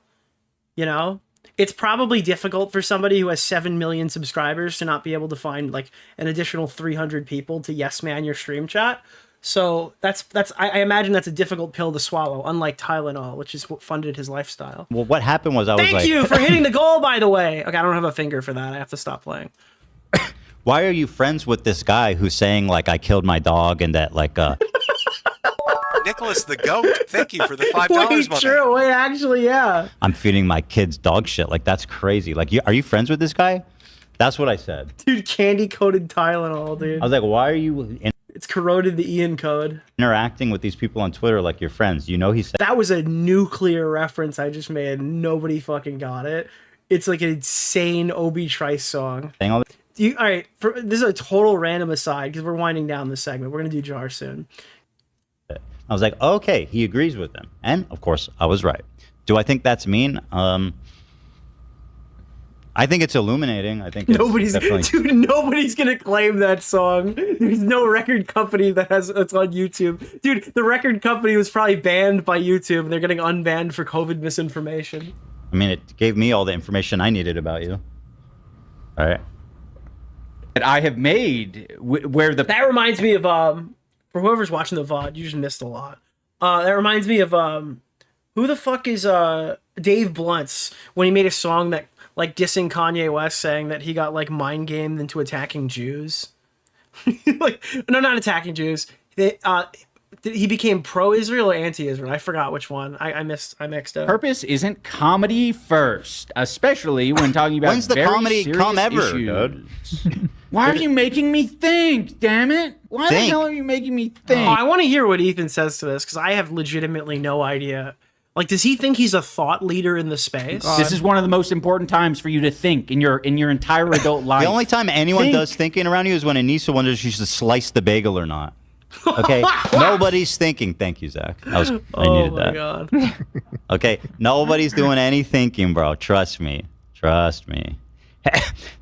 You know? It's probably difficult for somebody who has 7 million subscribers to not be able to find, like, an additional 300 people to yes man your stream chat. So that's I imagine that's a difficult pill to swallow, unlike Tylenol, which is what funded his lifestyle. Well, what happened was I was like... Thank you for hitting the goal, by the way. Okay, I don't have a finger for that. I have to stop playing. Why are you friends with this guy who's saying, like, I killed my dog and that, like... Nicholas the goat. Thank you for the $5, Wait, my true. man. Wait, actually, yeah. I'm feeding my kids dog shit. Like, that's crazy. Like, are you friends with this guy? That's what I said. Dude, candy-coated Tylenol, dude. I was like, why are you... It's corroded the Ian code. Interacting with these people on Twitter like your friends? You know he said... That was a nuclear reference I just made. Nobody fucking got it. It's like an insane Obi Trice song. All right, this is a total random aside because we're winding down this segment. We're going to do Jar soon. I was like, okay, he agrees with them. And, of course, I was right. Do I think that's mean? I think it's illuminating. I think it's nobody's going to claim that song. There's no record company that has it's on YouTube. Dude, the record company was probably banned by YouTube, and they're getting unbanned for COVID misinformation. I mean, it gave me all the information I needed about you. All right. That I have made where the... That reminds me of... For whoever's watching the VOD, you just missed a lot. That reminds me of who the fuck is Dave Blunt's when he made a song that like dissing Kanye West, saying that he got like mind gamed into attacking Jews. Like, no, not attacking Jews. He became pro-Israel or anti-Israel. I forgot which one. I mixed up. Purpose isn't comedy first, especially when talking about When's the very comedy serious come ever, issues. Why are you making me think, damn it? Why the hell are you making me think? Oh, I want to hear what Ethan says to this, because I have legitimately no idea. Like, does he think he's a thought leader in the space? This is one of the most important times for you to think in your entire adult life. The only time anyone does thinking around you is when Anissa wonders if she should slice the bagel or not. Okay, nobody's thinking. Thank you, Zach. I needed that. Oh my god. Okay, nobody's doing any thinking, bro. Trust me. Trust me.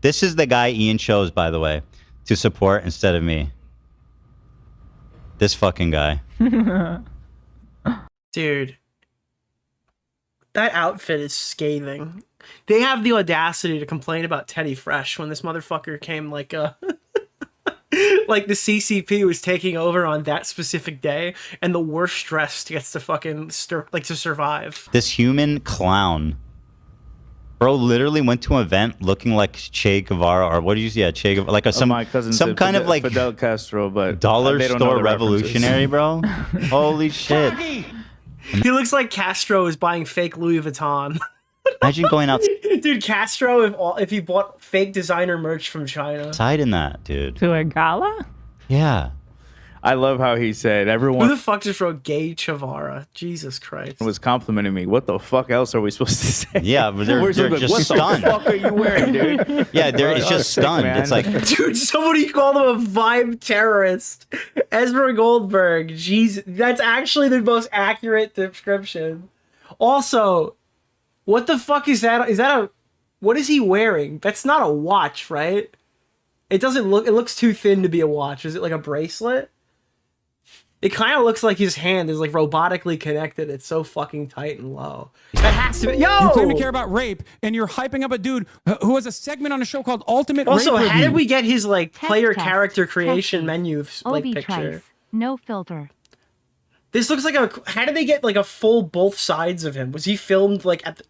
This is the guy Ian chose, by the way, to support instead of me. This fucking guy. Dude. That outfit is scathing. They have the audacity to complain about Teddy Fresh when this motherfucker came like like the CCP was taking over on that specific day, and the worst dressed gets to fucking to survive. This human clown. Bro literally went to an event looking like Che Guevara, or what did you say? Yeah, Che Guevara, like my cousin some said kind of like Fidel Castro, but dollar they don't know store the revolutionary, bro. Holy shit. He looks like Castro is buying fake Louis Vuitton. Imagine going Dude, Castro, if he bought fake designer merch from China. outside in that, dude. To a gala? Yeah. I love how he said everyone Who the fuck just wrote gay Chavara? Jesus Christ. was complimenting me. What the fuck else are we supposed to say? Yeah, but they're We're just like, what stunned. the fuck are you wearing, dude? Yeah, it's just Sick, stunned. man. It's like, Dude, somebody called him a vibe terrorist. Ezra Goldberg. Jeez, that's actually the most accurate description. Also, what the fuck is that? What is he wearing? That's not a watch, right? It looks too thin to be a watch. Is it like a bracelet? It kind of looks like his hand is like robotically connected. It's so fucking tight and low. That has to be. Yo! You claim to care about rape, and you're hyping up a dude who has a segment on a show called Ultimate Also, Rape how did Review. we get his like player test, character creation test. menu like Obi picture? Trice. No filter. This looks like how did they get like a full both sides of him? Was he filmed like at the...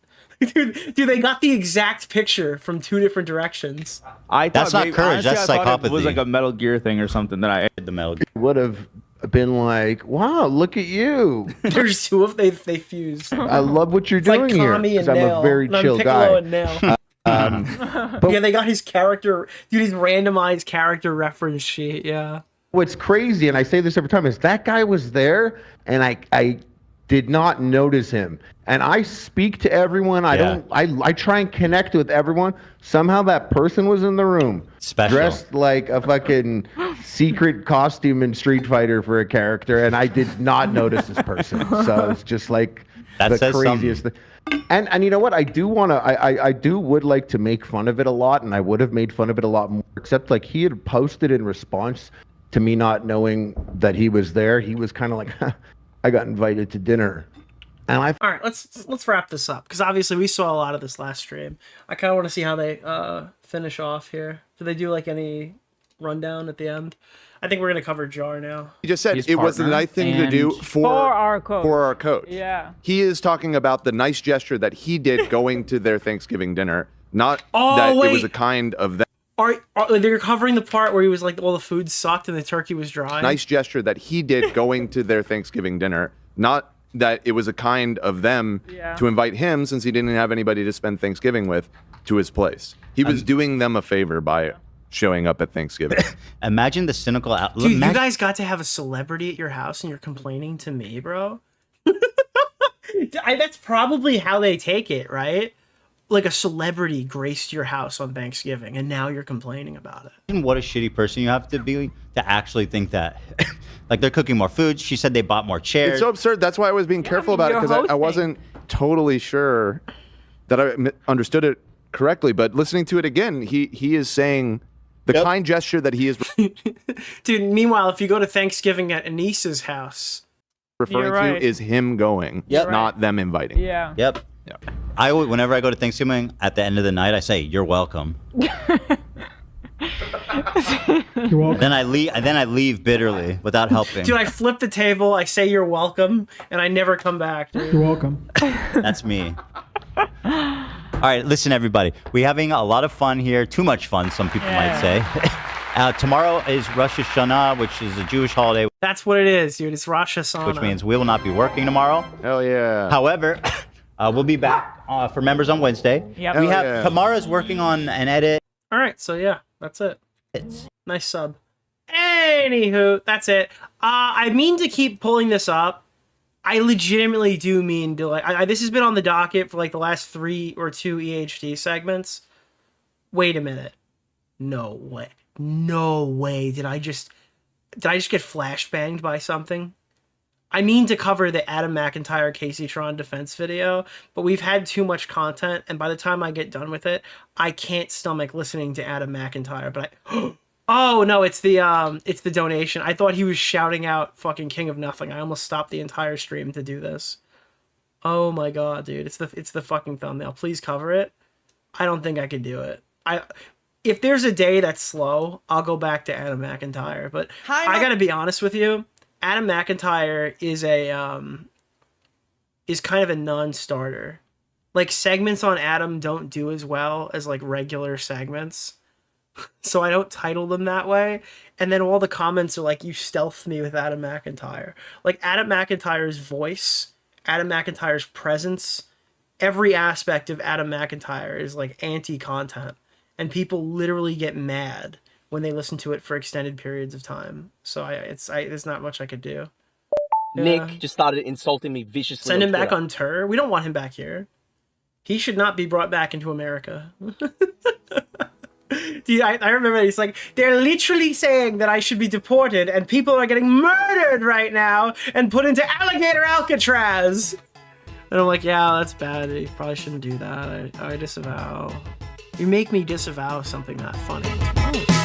Dude, they got the exact picture from two different directions. I That's thought not courage, honestly, that's I thought psychopathy. It was like a Metal Gear thing or something that I the Metal Would have been like, wow, look at you. There's two of they fused. I love what you're It's like doing here. Kami 'cause and I'm Nail. a very No, chill Piccolo guy. and Nail. But Yeah, they got his character, dude, his randomized character reference sheet. Yeah. what's crazy, and I say this every time, is that guy was there, and I did not notice him. And I speak to everyone. I try and connect with everyone. Somehow that person was in the room, Special. dressed like a fucking secret costume in Street Fighter for a character, and I did not notice this person. So it's just like That the says craziest thing. And you know what? I would like to make fun of it a lot, and I would have made fun of it a lot more. Except like he had posted in response to me not knowing that he was there. He was kind of like, I got invited to dinner. And All right, let's wrap this up because obviously we saw a lot of this last stream. I kind of want to see how they finish off here. Do they do like any rundown at the end? I think we're gonna cover Jar now. He just said His it was the partner nice thing to do and- for our coach. For our coach. Yeah. He is talking about the nice gesture that he did going to their Thanksgiving dinner, not Oh, that it was wait. a kind of that Are they're covering the part where he was like, all the food sucked and the turkey was dry? nice gesture that he did going to their Thanksgiving dinner, not that it was a kind of them to invite him since he didn't have anybody to spend Thanksgiving with to his place. He was doing them a favor by showing up at Thanksgiving. Imagine the cynical outlook. Dude, you guys got to have a celebrity at your house and you're complaining to me, bro? That's probably how they take it, right? Like a celebrity graced your house on Thanksgiving and now you're complaining about it. What a shitty person you have to be to actually think that. Like they're cooking more food. She said they bought more chairs. It's so absurd. That's why I was being careful about it you're because I hosting. wasn't totally sure that I understood it correctly. But listening to it again, he is saying the kind gesture that he is Dude, meanwhile, if you go to Thanksgiving at Anissa's house, referring You're right. to is him going, Yep. not them inviting. Yeah. Yep. Whenever I go to Thanksgiving, at the end of the night, I say, "You're welcome." You're welcome. Then I leave bitterly without helping. dude, I flip the table, I say you're welcome, and I never come back, dude. You're welcome. That's me. All right, listen, everybody. We're having a lot of fun here. Too much fun, some people might say. Tomorrow is Rosh Hashanah, which is a Jewish holiday, That's what it is, dude. It's Rosh Hashanah. which means we will not be working tomorrow. Hell yeah. However, we'll be back for members on Wednesday. Yep. We Hell have yeah. Kamara's working on an edit. All right, so yeah, that's it. Nice sub. Anywho, that's it. I mean to keep pulling this up. I legitimately do mean to like. This has been on the docket for like the last 3 or 2 EHD segments. Wait a minute. No way. No way. Did I just get flashbanged by something? I mean to cover the Adam McIntyre Casey Tron defense video, but we've had too much content, and by the time I get done with it, I can't stomach listening to Adam McIntyre. But oh no, it's the donation. I thought he was shouting out fucking King of Nothing. I almost stopped the entire stream to do this. Oh my god, dude, it's the fucking thumbnail. Please cover it. I don't think I could do it. If there's a day that's slow, I'll go back to Adam McIntyre. But I gotta be honest with you. Adam McIntyre is kind of a non-starter. Like segments on Adam don't do as well as like regular segments. So I don't title them that way. And then all the comments are like, you stealthed me with Adam McIntyre. Like Adam McIntyre's voice, Adam McIntyre's presence every aspect of Adam McIntyre is like anti-content, and people literally get mad when they listen to it for extended periods of time. So there's not much I could do. Nick just started insulting me viciously. Send him back Twitter. on tour. We don't want him back here. He should not be brought back into America. Dude, I remember he's like, they're literally saying that I should be deported and people are getting murdered right now and put into alligator Alcatraz. And I'm like, yeah, that's bad. You probably shouldn't do that. I disavow. You make me disavow something that funny.